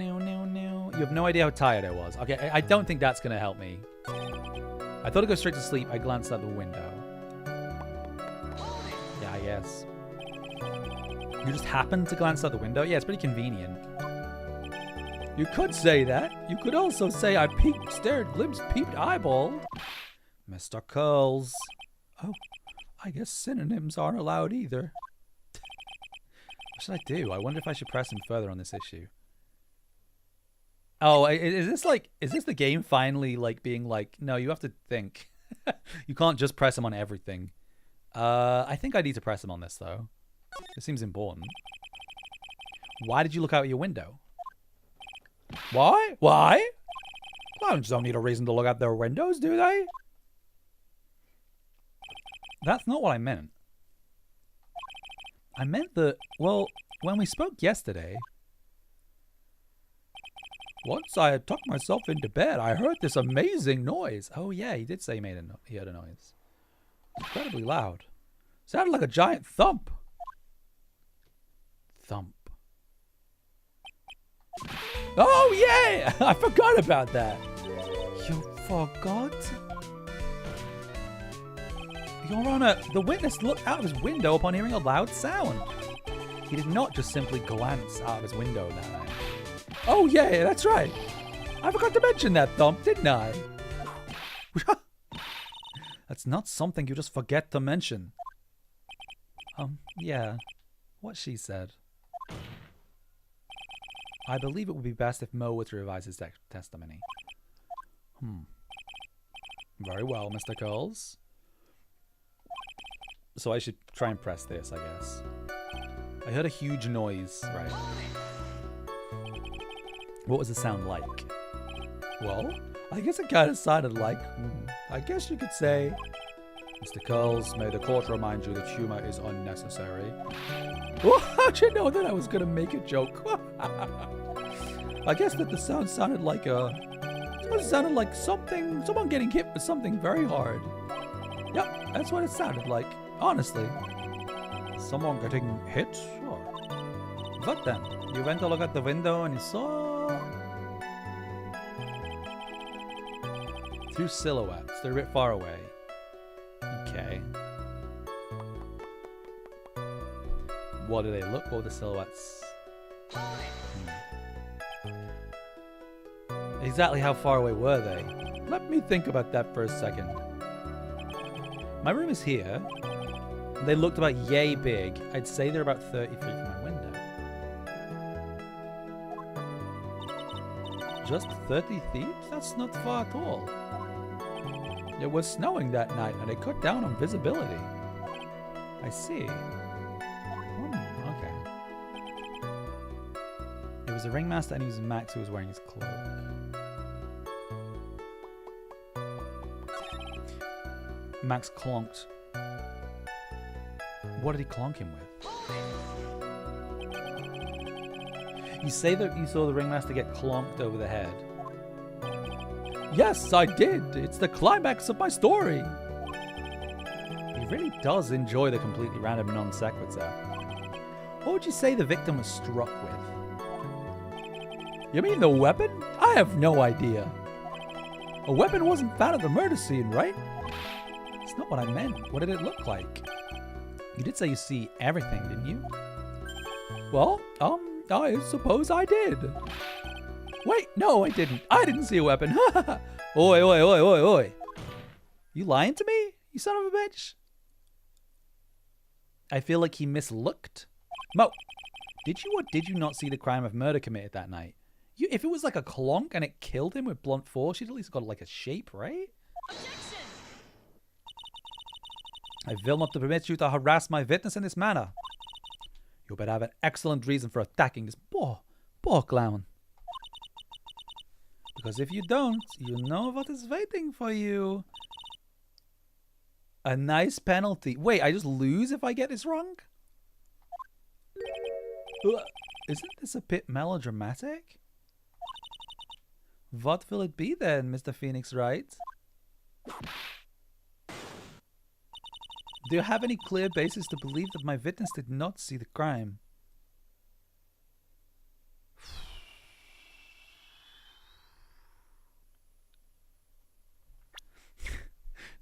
You have no idea how tired I was. Okay, I don't think that's going to help me. I thought I'd go straight to sleep. I glanced out the window. Yeah, I guess. You just happened to glance out the window? Yeah, it's pretty convenient. You could say that. You could also say I peeked, stared, glimpsed, peeped, eyeballed. Mr. Curls. Oh, I guess synonyms aren't allowed either. What should I do? I wonder if I should press him further on this issue. Oh, is this the game finally like being like, no, you have to think. You can't just press him on everything. I think I need to press him on this though. It seems important. Why did you look out your window? Why? Why? Clowns don't need a reason to look out their windows, do they? That's not what I meant. I meant that, well, when we spoke yesterday, once I had tucked myself into bed, I heard this amazing noise. Oh yeah, he did say he heard a noise. Incredibly loud. Sounded like a giant thump. Thump. Oh yeah! I forgot about that. You forgot? Your Honor, the witness looked out of his window upon hearing a loud sound. He did not just simply glance out of his window that night. Oh yeah, that's right. I forgot to mention that thump, didn't I? That's not something you just forget to mention. Yeah. What she said. I believe it would be best if Mo were to revise his testimony. Very well, Mr. Coles. So I should try and press this, I guess. I heard a huge noise, right? What was the sound like? Well, I guess it kind of sounded like, I guess you could say, Mr. Coles, may the court remind you that humor is unnecessary. Well, how'd you know that I was going to make a joke? I guess that the sound sounded like someone getting hit with something very hard. Yep, that's what it sounded like, honestly. Someone getting hit? Sure. What then? You went to look at the window and you saw... two silhouettes. They're a bit far away. Okay. What do they look? What were the silhouettes? Exactly how far away were they? Let me think about that for a second. My room is here. They looked about yay big. I'd say they're about 30 feet from my window. Just 30 feet? That's not far at all. It was snowing that night and it cut down on visibility. I see. Okay. It was a ringmaster and it was Max who was wearing his cloak. Max clonked. What did he clonk him with? You say that you saw the ringmaster get clonked over the head. Yes, I did. It's the climax of my story. He really does enjoy the completely random non sequitur. What would you say the victim was struck with? You mean the weapon? I have no idea. A weapon wasn't found at the murder scene, right? That's not what I meant. What did it look like? You did say you see everything, didn't you? Well, I suppose I did. Wait, no, I didn't. I didn't see a weapon. Oi, oi, oi, oi, oi. You lying to me, you son of a bitch? I feel like he mislooked. Mo, did you or did you not see the crime of murder committed that night? If it was like a clonk and it killed him with blunt force, you'd at least got like a shape, right? Objection! I will not permit you to harass my witness in this manner. You better have an excellent reason for attacking this poor clown. Because if you don't, you know what is waiting for you. A nice penalty. Wait, I just lose if I get this wrong? Isn't this a bit melodramatic? What will it be then, Mr. Phoenix Wright? Do you have any clear basis to believe that my witness did not see the crime?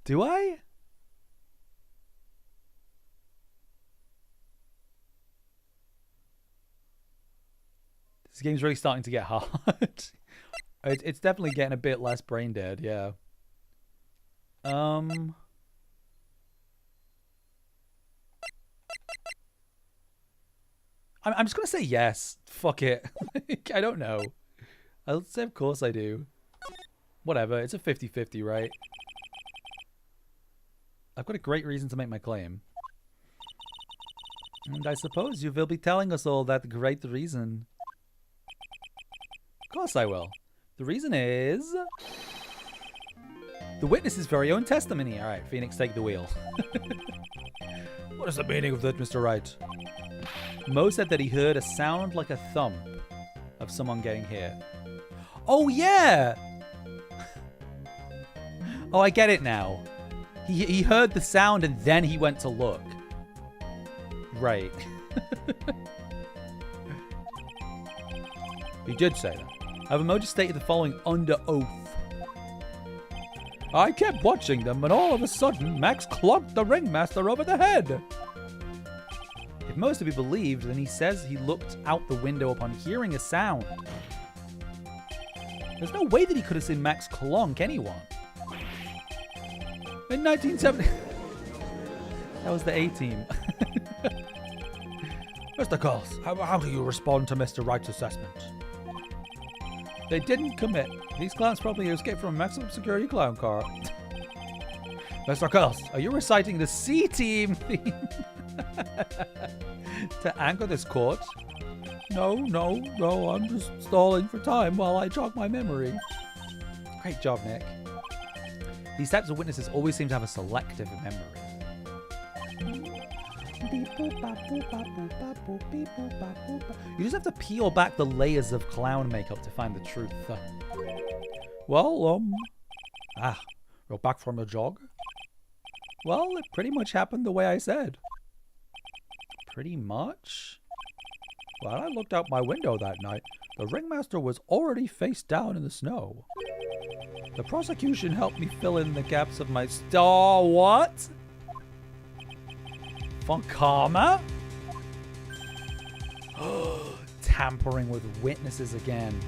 Do I? This game's really starting to get hard. It's definitely getting a bit less brain dead, yeah. I'm just gonna say yes. Fuck it. I don't know. I'll say, of course I do. Whatever, it's a 50-50, right? I've got a great reason to make my claim. And I suppose you will be telling us all that great reason. Of course I will. The reason is... the witness's very own testimony. Alright, Phoenix, take the wheel. What is the meaning of that, Mr. Wright? Mo said that he heard a sound like a thump of someone getting hit. Oh, yeah! Oh, I get it now. He heard the sound and then he went to look. Right. He did say that. However, Mo just stated the following under oath. I kept watching them, and all of a sudden, Max clonked the ringmaster over the head. If Mo is to be believed, then he says he looked out the window upon hearing a sound. There's no way that he could have seen Max clonk anyone. In 1970... that was the A-team. Mr. Coles, how do you respond to Mr. Wright's assessment? They didn't commit. These clowns probably escaped from a maximum security clown car. Mr. Coles, are you reciting the C-team theme to anchor this court? No, I'm just stalling for time while I jog my memory. Great job, Nick. These types of witnesses always seem to have a selective memory. You just have to peel back the layers of clown makeup to find the truth. Well, you're back from your jog? Well, it pretty much happened the way I said. Pretty much? When I looked out my window that night, the ringmaster was already face down in the snow. The prosecution helped me fill in the gaps of my what? Von Karma? Tampering with witnesses again.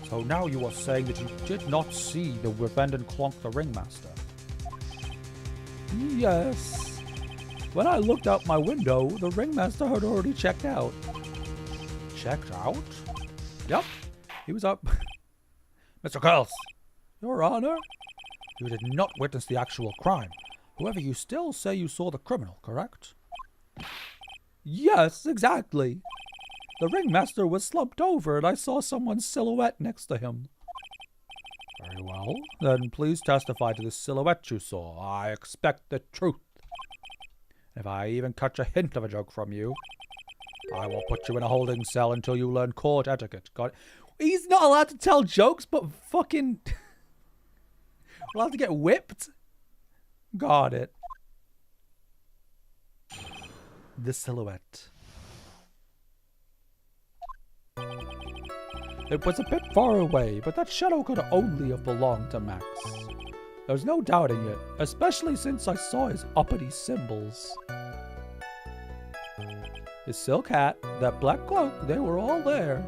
So now you are saying that you did not see the defendant clonk the ringmaster? Yes. When I looked out my window, the ringmaster had already checked out. Checked out? Yep. He was up. Mr. Coles, Your Honor, you did not witness the actual crime. However, you still say you saw the criminal, correct? Yes, exactly. The ringmaster was slumped over and I saw someone's silhouette next to him. Very well. Then please testify to the silhouette you saw. I expect the truth. If I even catch a hint of a joke from you, I will put you in a holding cell until you learn court etiquette. Got it? He's not allowed to tell jokes, but fucking... allowed to get whipped? Got it. The silhouette. It was a bit far away, but that shadow could only have belonged to Max. There's no doubting it, especially since I saw his uppity symbols. His silk hat, that black cloak, they were all there.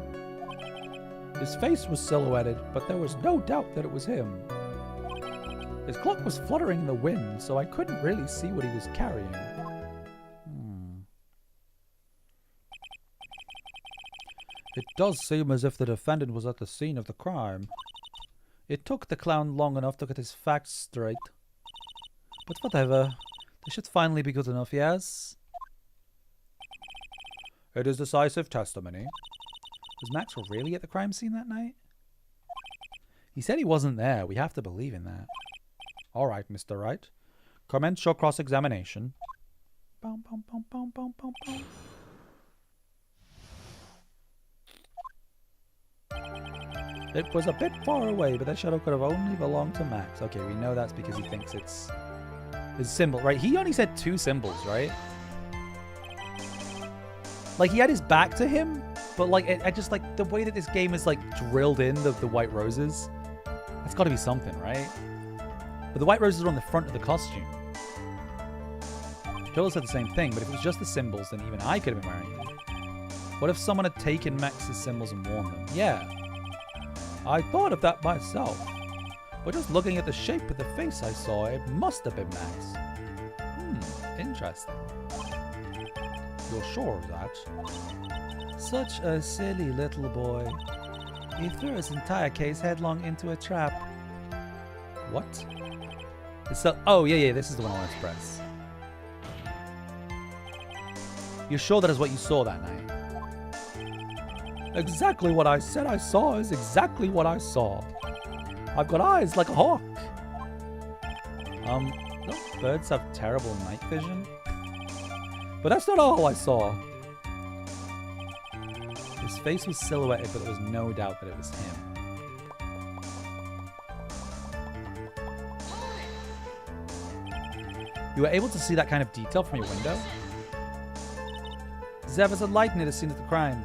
His face was silhouetted, but there was no doubt that it was him. His cloak was fluttering in the wind, so I couldn't really see what he was carrying. It does seem as if the defendant was at the scene of the crime. It took the clown long enough to get his facts straight. But whatever. This should finally be good enough, yes? It is decisive testimony. Was Max really at the crime scene that night? He said he wasn't there. We have to believe in that. All right, Mr. Wright. Commence your cross-examination. It was a bit far away, but that shadow could have only belonged to Max. Okay, we know that's because he thinks it's his symbol, right? He only said 2 symbols, right? Like, he had his back to him, but, like, I just, like, the way that this game is, like, drilled in the white roses, that's got to be something, right? But the white roses are on the front of the costume. Pillow said the same thing, but if it was just the symbols, then even I could have been wearing them. What if someone had taken Max's symbols and worn them? Yeah. I thought of that myself. But just looking at the shape of the face I saw, it must have been Max. Interesting. You're sure of that? Such a silly little boy. He threw his entire case headlong into a trap. What? Oh, yeah, this is the one I wanted to press. You're sure that is what you saw that night? Exactly what I said I saw is exactly what I saw. I've got eyes like a hawk. Don't birds have terrible night vision? But that's not all I saw. His face was silhouetted, but there was no doubt that it was him. You were able to see that kind of detail from your window? There was a light near the scene of the crime.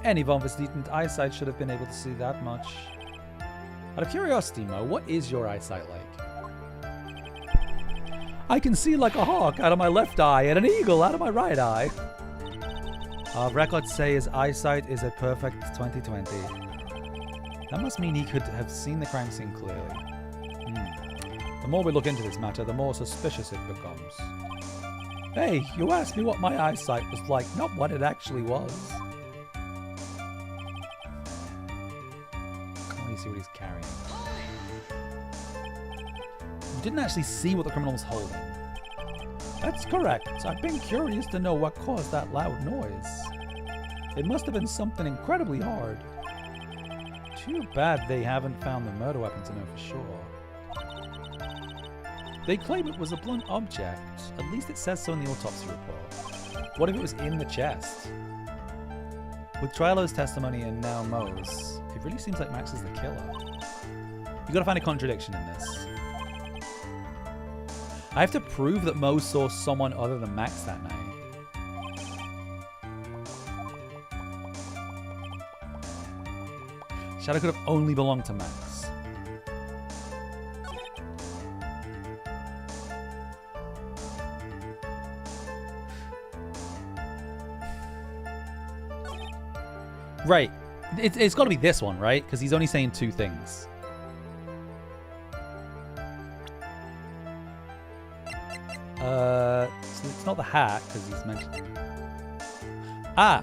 Anyone with decent eyesight should have been able to see that much. Out of curiosity, Mo, what is your eyesight like? I can see like a hawk out of my left eye and an eagle out of my right eye. Our records say his eyesight is a perfect 20/20. That must mean he could have seen the crime scene clearly. The more we look into this matter, the more suspicious it becomes. Hey, you asked me what my eyesight was like, not what it actually was. Let me see what he's carrying. You didn't actually see what the criminal was holding. That's correct. I've been curious to know what caused that loud noise. It must have been something incredibly hard. Too bad they haven't found the murder weapon to know for sure. They claim it was a blunt object. At least it says so in the autopsy report. What if it was in the chest? With Trilo's testimony and now Mo's, it really seems like Max is the killer. You gotta find a contradiction in this. I have to prove that Mo saw someone other than Max that night. Shadow could have only belonged to Max. Right. It's got to be this one, right? Because he's only saying two things. So it's not the hat, because he's mentioned... Ah!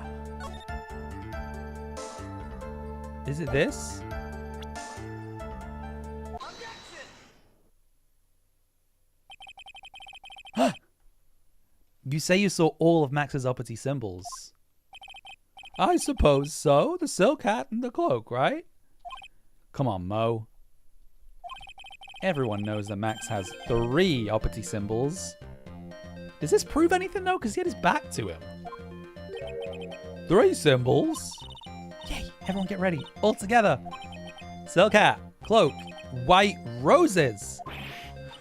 Is it this? You say you saw all of Max's uppity symbols. I suppose so. The silk hat and the cloak, right? Come on, Mo. Everyone knows that Max has 3 uppity symbols. Does this prove anything, though? Because he had his back to him. 3 symbols? Yay, everyone get ready. All together. Silk hat, cloak, white roses.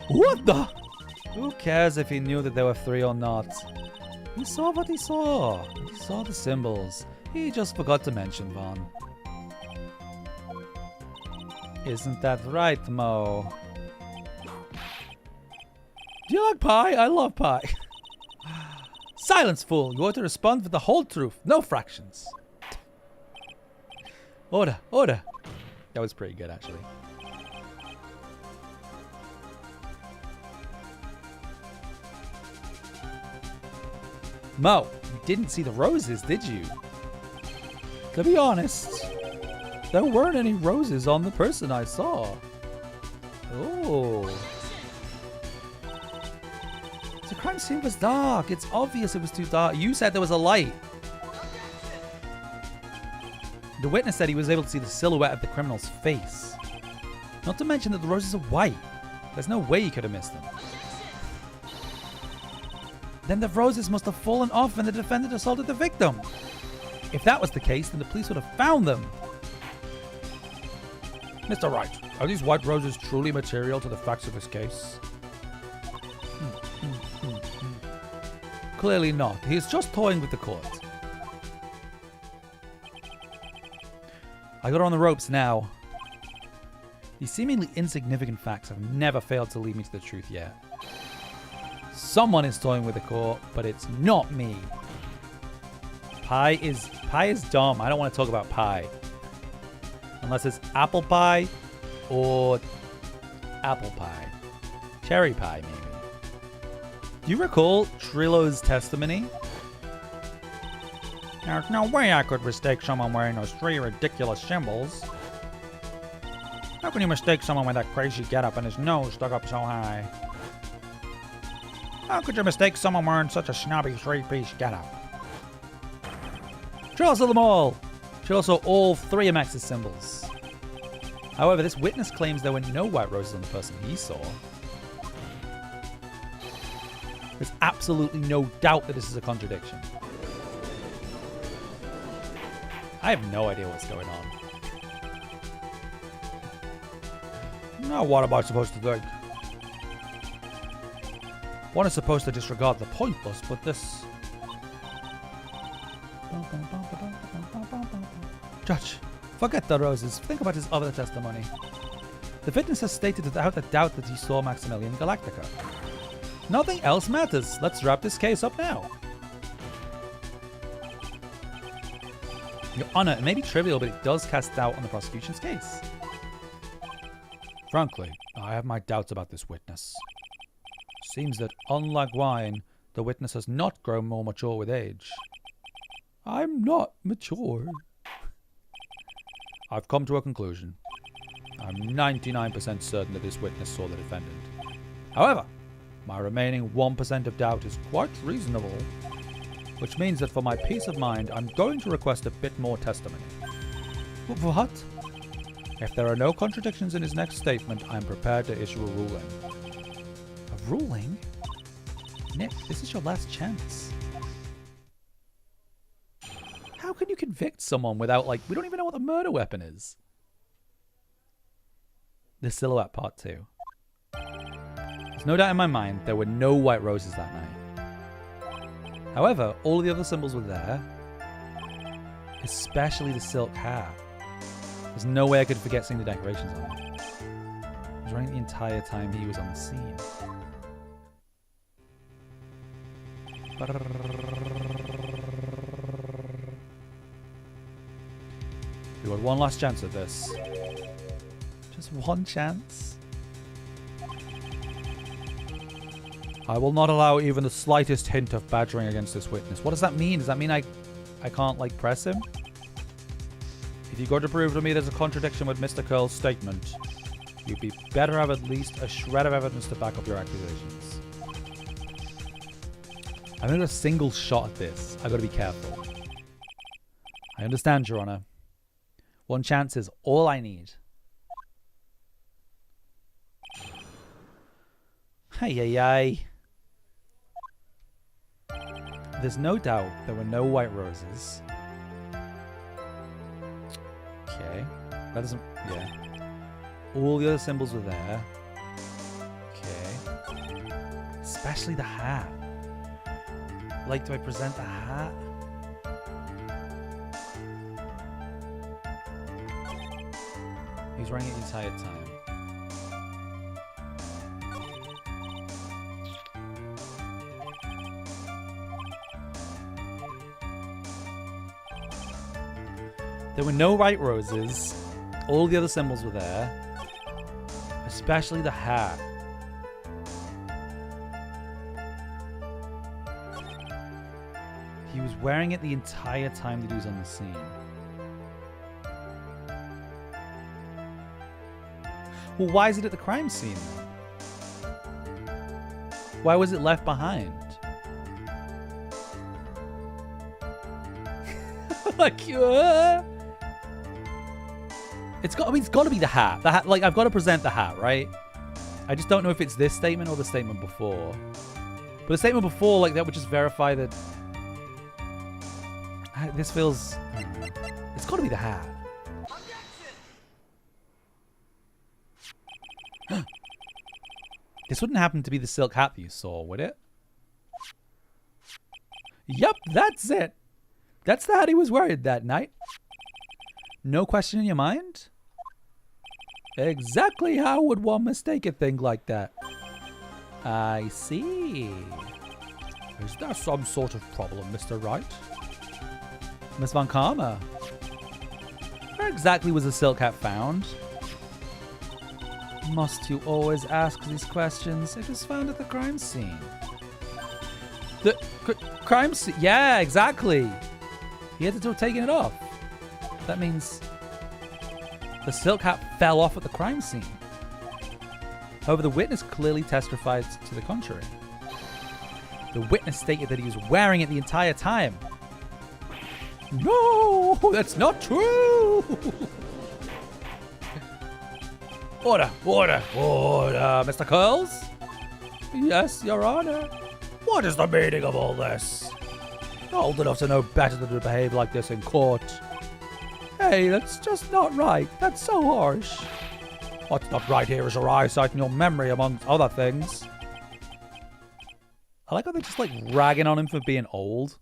What the? Who cares if he knew that there were 3 or not? He saw what he saw. He saw the symbols. He just forgot to mention one. Isn't that right, Mo? Do you like pie? I love pie. Silence, fool. You ought to respond with the whole truth. No fractions. Order, order. That was pretty good, actually. Mo, you didn't see the roses, did you? To be honest, there weren't any roses on the person I saw. Oh. The crime scene was dark. It's obvious it was too dark. You said there was a light. The witness said he was able to see the silhouette of the criminal's face. Not to mention that the roses are white. There's no way he could have missed them. Then the roses must have fallen off when the defendant assaulted the victim. If that was the case, then the police would have found them. Mr. Wright, are these white roses truly material to the facts of this case? Clearly not. He is just toying with the court. I got her on the ropes now. These seemingly insignificant facts have never failed to lead me to the truth yet. Someone is toying with the court, but it's not me. Pie is dumb. I don't want to talk about pie. Unless it's apple pie or apple pie. Cherry pie, maybe. Do you recall Trillo's testimony? There's no way I could mistake someone wearing those 3 ridiculous symbols. How can you mistake someone with that crazy getup and his nose stuck up so high? How could you mistake someone wearing such a snobby 3-piece getup? Should also them all. Should also all 3 of Max's symbols. However, this witness claims there were no white roses on the person he saw. There's absolutely no doubt that this is a contradiction. I have no idea what's going on. Now what am I supposed to think? One is supposed to disregard the pointless, but this... Judge, forget the roses. Think about his other testimony. The witness has stated without a doubt that he saw Maximilian Galactica. Nothing else matters. Let's wrap this case up now. Your Honor, it may be trivial, but it does cast doubt on the prosecution's case. Frankly, I have my doubts about this witness. Seems that, unlike wine, the witness has not grown more mature with age. I'm not mature. I've come to a conclusion. I'm 99% certain that this witness saw the defendant. However, my remaining 1% of doubt is quite reasonable, which means that for my peace of mind, I'm going to request a bit more testimony. What? If there are no contradictions in his next statement, I'm prepared to issue a ruling. A ruling? Nick, this is your last chance. How can you convict someone without, like, we don't even know what the murder weapon is? The silhouette part 2. There's no doubt in my mind there were no white roses that night. However, all the other symbols were there, especially the silk hat. There's no way I could forget seeing the decorations on it. He was wearing it the entire time he was on the scene. We got one last chance at this. Just one chance? I will not allow even the slightest hint of badgering against this witness. What does that mean? Does that mean I can't, like, press him? If you're going to prove to me there's a contradiction with Mr. Curl's statement, you'd be better have at least a shred of evidence to back up your accusations. I'm going to a single shot at this. I've got to be careful. I understand, Your Honor. One chance is all I need. Hey. There's no doubt there were no white roses. Okay. That doesn't... Yeah. All the other symbols were there. Okay. Especially the hat. Like, do I present the hat? He's wearing it the entire time. There were no white roses. All the other symbols were there. Especially the hat. He was wearing it the entire time that he was on the scene. Well, why is it at the crime scene then? Why was it left behind? Like, it's got to be the hat. The hat, like, I've got to present the hat, right? I just don't know if it's this statement or the statement before. But the statement before, like, that would just verify that this feels... It's got to be the hat. This wouldn't happen to be the silk hat that you saw, would it? Yep, that's it. That's the hat he was wearing that night. No question in your mind? Exactly how would one mistake a thing like that? I see. Is there some sort of problem, Mr. Wright? Miss Von Karma. Where exactly was the silk hat found? Must you always ask these questions? It was found at the crime scene. The crime scene? Yeah, exactly. He had to have taken it off. That means the silk hat fell off at the crime scene. However, the witness clearly testified to the contrary. The witness stated that he was wearing it the entire time. No, that's not true. Order, order, order, Mr. Curls. Yes, Your Honor. What is the meaning of all this? You're old enough to know better than to behave like this in court. Hey, that's just not right. That's so harsh. What's not right here is your eyesight and your memory, among other things. I like how they're just like ragging on him for being old.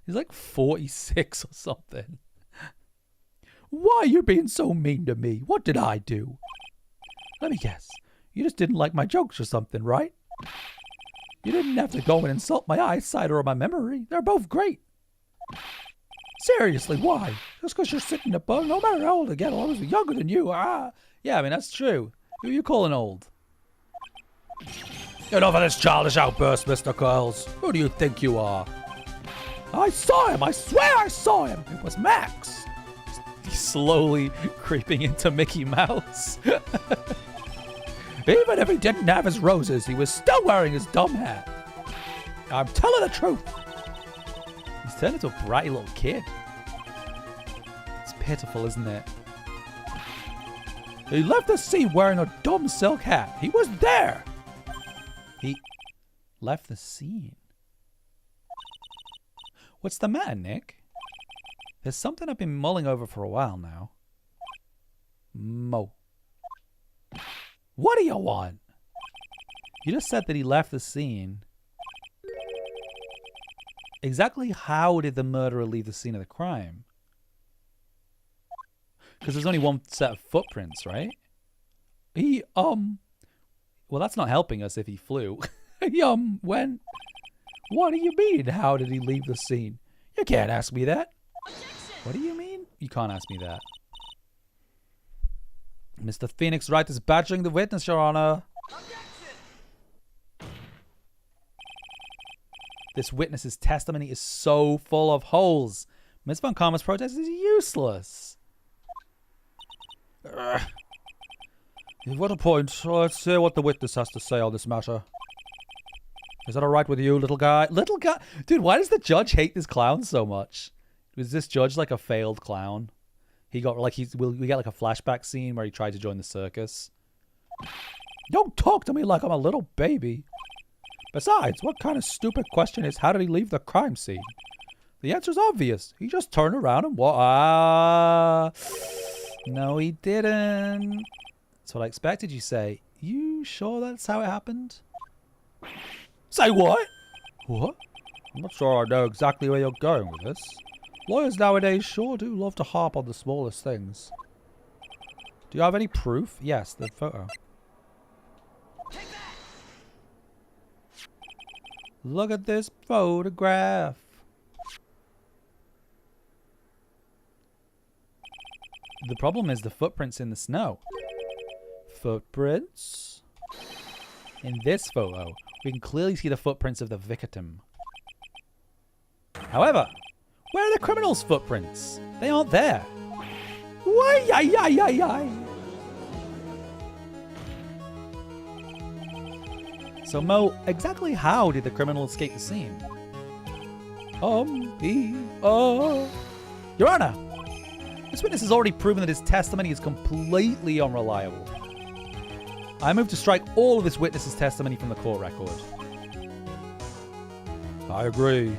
He's like 46 or something. Why are you being so mean to me? What did I do? Let me guess. You just didn't like my jokes or something, right? You didn't have to go and insult my eyesight or my memory. They're both great. Seriously, why? Just because you're sitting above, no matter how old I get, I was younger than you. Yeah, I mean, that's true. Who are you calling old? Enough of this childish outburst, Mr. Curls. Who do you think you are? I saw him. I swear I saw him. It was Max. He's slowly creeping into Mickey Mouse. Even if he didn't have his roses, he was still wearing his dumb hat. I'm telling the truth. He's turned into a bratty little kid. It's pitiful, isn't it? He left the scene wearing a dumb silk hat. He was there. He left the scene. What's the matter, Nick? There's something I've been mulling over for a while now. Mo. What do you want? You just said that he left the scene. Exactly how did the murderer leave the scene of the crime? Because there's only one set of footprints, right? Well, that's not helping us if he flew. When? What do you mean, how did he leave the scene? You can't ask me that. What do you mean? You can't ask me that. Mr. Phoenix Wright is badgering the witness, Your Honor. This witness's testimony is so full of holes. Ms. Von Karma's protest is useless. What a point. Let's hear what the witness has to say on this matter. Is that all right with you, little guy? Little guy? Dude, why does the judge hate this clown so much? Was this judge like a failed clown? He got like we get like a flashback scene where he tried to join the circus. Don't talk to me like I'm a little baby. Besides, what kind of stupid question is how did he leave the crime scene? The answer's obvious. He just turned around and walked. No, he didn't. That's what I expected you to say. You sure that's how it happened? Say what? What? I'm not sure I know exactly where you're going with this. Lawyers nowadays sure do love to harp on the smallest things. Do you have any proof? Yes, the photo. Look at this photograph. The problem is the footprints in the snow. Footprints? In this photo, we can clearly see the footprints of the victim. However, where are the criminals' footprints? They aren't there. Why, ay, ay, ay, ay. So Mo, exactly how did the criminal escape the scene? Your Honor, this witness has already proven that his testimony is completely unreliable. I move to strike all of this witness's testimony from the court record. I agree.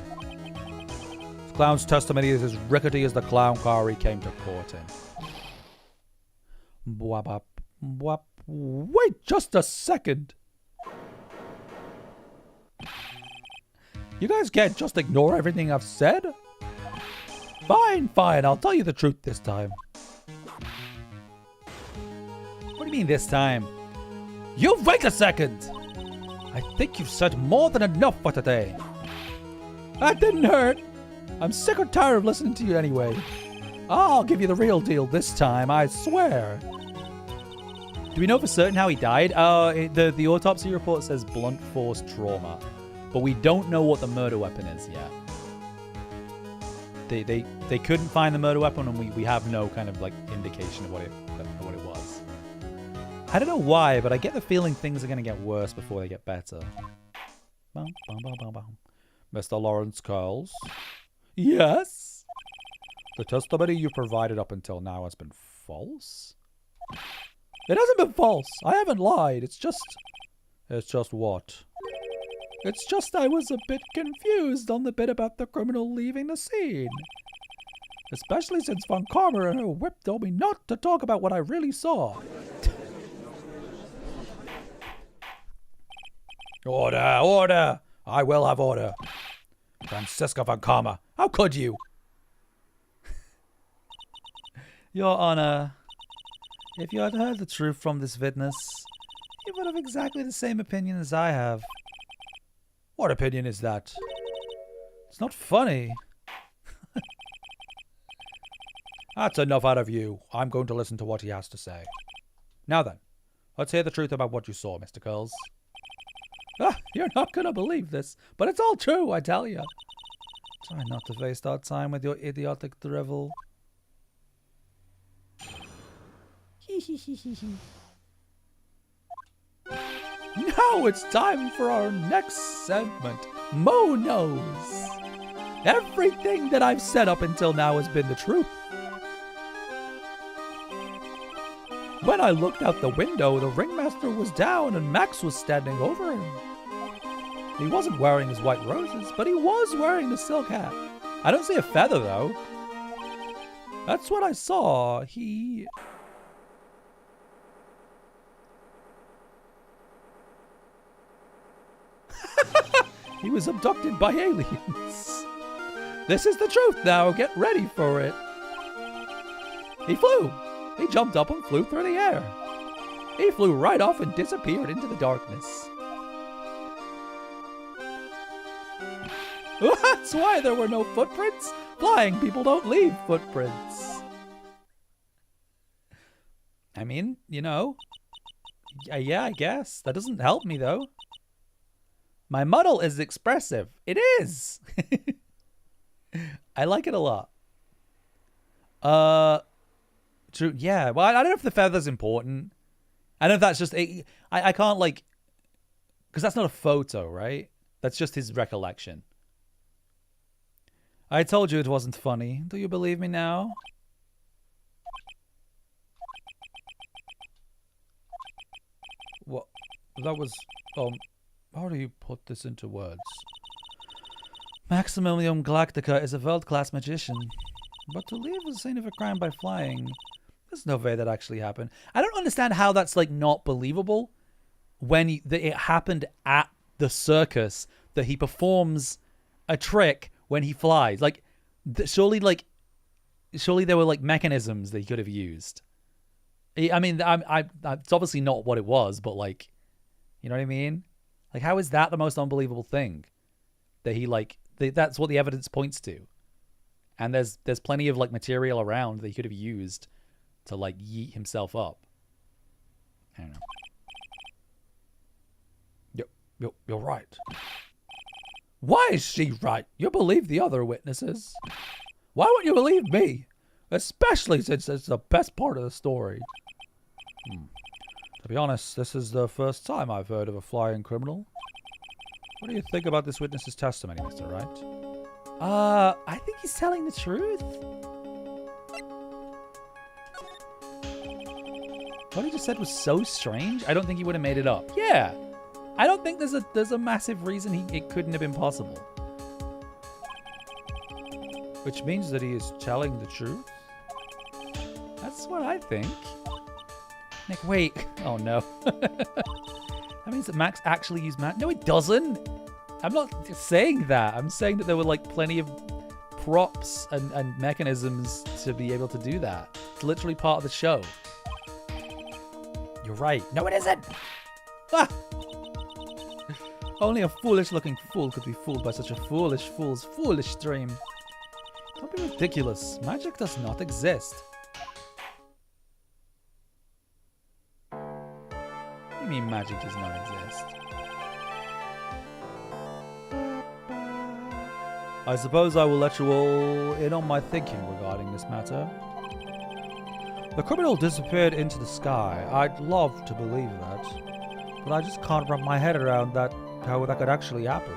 This clown's testimony is as rickety as the clown car he came to court in. Bwap, bwap. Wait just a second. You guys can't just ignore everything I've said? Fine, fine. I'll tell you the truth this time. What do you mean this time? You wait a second! I think you've said more than enough for today. That didn't hurt. I'm sick or tired of listening to you anyway. I'll give you the real deal this time, I swear. Do we know for certain how he died? The autopsy report says blunt force trauma. But we don't know what the murder weapon is yet. they couldn't find the murder weapon, and we have no kind of like indication of what it was. I don't know why, but I get the feeling things are gonna get worse before they get better. Bum, bum, bum, bum, bum. Mr. Lawrence Curls. Yes? The testimony you provided up until now has been false? It hasn't been false. I haven't lied. It's just what? It's just I was a bit confused on the bit about the criminal leaving the scene. Especially since Von Karma and her whip told me not to talk about what I really saw. Order, order! I will have order. Francisca Von Karma, how could you? Your Honor, if you had heard the truth from this witness, you would have exactly the same opinion as I have. What opinion is that? It's not funny. That's enough out of you. I'm going to listen to what he has to say. Now then, let's hear the truth about what you saw, Mr. Curls. Ah, you're not going to believe this, but it's all true, I tell you. Try not to waste our time with your idiotic drivel. Now it's time for our next segment, Mo Knows. Everything that I've said up until now has been the truth. When I looked out the window, the ringmaster was down and Max was standing over him. He wasn't wearing his white roses, but he was wearing the silk hat. I don't see a feather, though. That's what I saw. He was abducted by aliens. This is the truth now. Get ready for it. He flew. He jumped up and flew through the air. He flew right off and disappeared into the darkness. That's why there were no footprints. Flying people don't leave footprints. I mean, you know. Yeah, I guess. That doesn't help me, though. My muddle is expressive. It is. I like it a lot. True. Yeah. Well, I don't know if the feather's important. I don't know if that's just I can't like, because that's not a photo, right? That's just his recollection. I told you it wasn't funny. Do you believe me now? What? That was how do you put this into words? Maximilian Galactica is a world-class magician. But to leave the scene of a crime by flying, there's no way that actually happened. I don't understand how that's like not believable when it happened at the circus, that he performs a trick when he flies. Like, surely there were like mechanisms that he could have used. I mean, it's obviously not what it was, but like, you know what I mean? Like, how is that the most unbelievable thing? That he that's what the evidence points to. And there's plenty of like material around that he could have used to like yeet himself up. I don't know. You're right. Why is she right? You believe the other witnesses. Why won't you believe me? Especially since it's the best part of the story. To be honest, this is the first time I've heard of a flying criminal. What do you think about this witness's testimony, Mr. Wright? I think he's telling the truth. What he just said was so strange. I don't think he would have made it up. Yeah. I don't think there's a massive reason it couldn't have been possible. Which means that he is telling the truth. That's what I think. Nick, wait. Oh no. That means that Max actually used Matt. No, it doesn't. I'm not saying that. I'm saying that there were like plenty of props and mechanisms to be able to do that. It's literally part of the show. You're right. No, it isn't. Ah! Only a foolish-looking fool could be fooled by such a foolish fool's foolish dream. Don't be ridiculous. Magic does not exist. What do you mean magic does not exist? I suppose I will let you all in on my thinking regarding this matter. The criminal disappeared into the sky. I'd love to believe that, but I just can't wrap my head around that, how that could actually happen.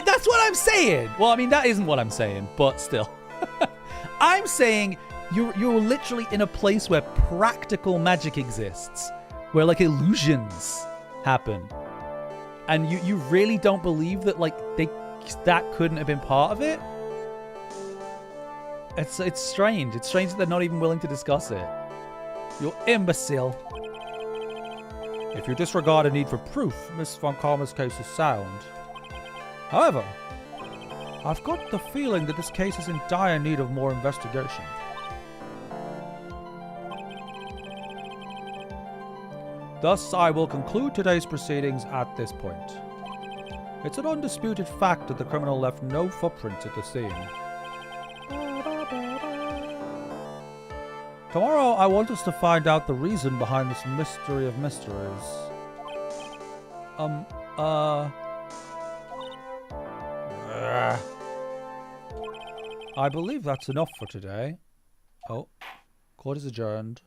That's what I'm saying. Well, I mean, that isn't what I'm saying, but still. I'm saying you're literally in a place where practical magic exists, where like illusions happen, and you really don't believe that like that couldn't have been part of it. It's strange. It's strange that they're not even willing to discuss it. You imbecile. If you disregard a need for proof, Miss Von Karma's case is sound. However, I've got the feeling that this case is in dire need of more investigation. Thus, I will conclude today's proceedings at this point. It's an undisputed fact that the criminal left no footprints at the scene. Tomorrow, I want us to find out the reason behind this mystery of mysteries. I believe that's enough for today. Oh, court is adjourned.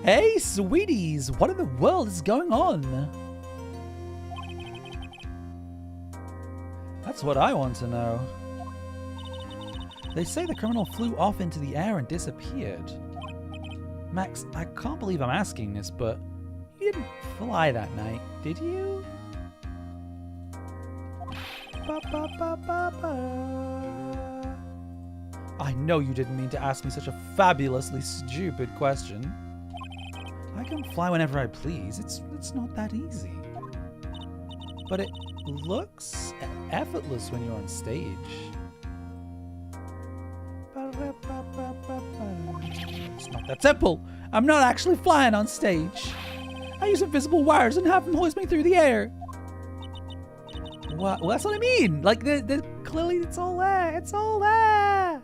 Hey, sweeties, what in the world is going on? That's what I want to know. They say the criminal flew off into the air and disappeared. Max, I can't believe I'm asking this, but you didn't fly that night, did you? I know you didn't mean to ask me such a fabulously stupid question. I can fly whenever I please. It's not that easy. But it looks effortless when you're on stage. It's not that simple. I'm not actually flying on stage. I use invisible wires and have them hoist me through the air. Well, that's what I mean. Like, clearly it's all there. It's all there.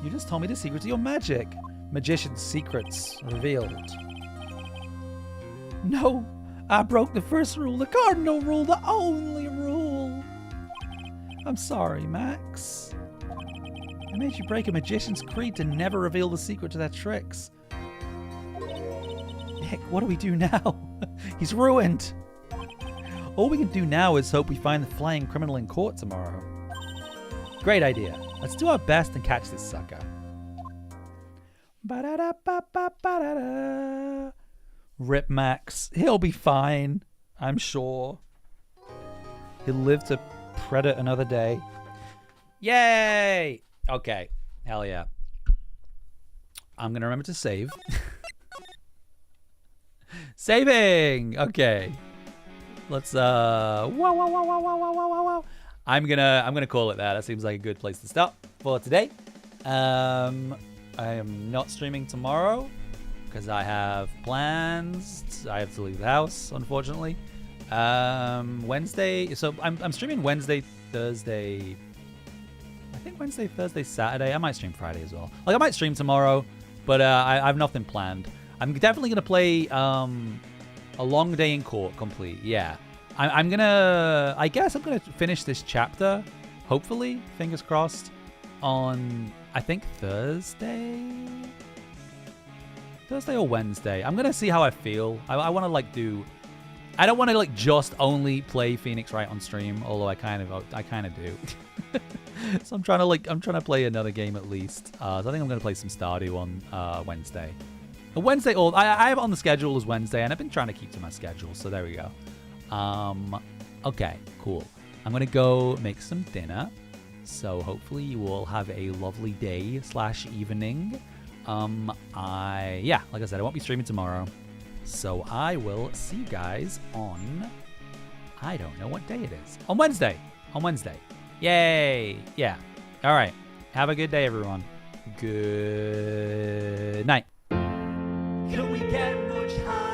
You just told me the secret to your magic. Magician's secrets revealed. No, I broke the first rule, the cardinal rule, the only rule. I'm sorry, Max. I made you break a magician's creed to never reveal the secret to their tricks. Nick, what do we do now? He's ruined. All we can do now is hope we find the flying criminal in court tomorrow. Great idea. Let's do our best and catch this sucker. Ba-da-da-ba-ba-ba-da-da. Rip Max. He'll be fine, I'm sure. He'll live to credit another day. Yay! Okay. Hell yeah. I'm going to remember to save. Saving! Okay. Let's, wow. I'm gonna call it that. That seems like a good place to stop for today. I am not streaming tomorrow because I have plans. I have to leave the house, unfortunately. Wednesday. So I'm streaming Wednesday, Thursday. I think Wednesday, Thursday, Saturday. I might stream Friday as well. Like I might stream tomorrow, but I have nothing planned. I'm definitely gonna play a long day in court complete. Yeah. I guess I'm gonna finish this chapter, hopefully, fingers crossed, on I think Thursday or Wednesday. I'm gonna see how I feel. I want to like I don't want to like just only play Phoenix Wright on stream, although I kind of do. So I'm trying to play another game at least. So I think I'm gonna play some Stardew on Wednesday. Wednesday, or I have it on the schedule as Wednesday, and I've been trying to keep to my schedule. So there we go. Okay, cool. I'm gonna go make some dinner. So hopefully you all have a lovely day / evening. Like I said, I won't be streaming tomorrow. So I will see you guys on, I don't know what day it is. On Wednesday. Yay. Yeah. All right. Have a good day, everyone. Good night. Can we get much higher?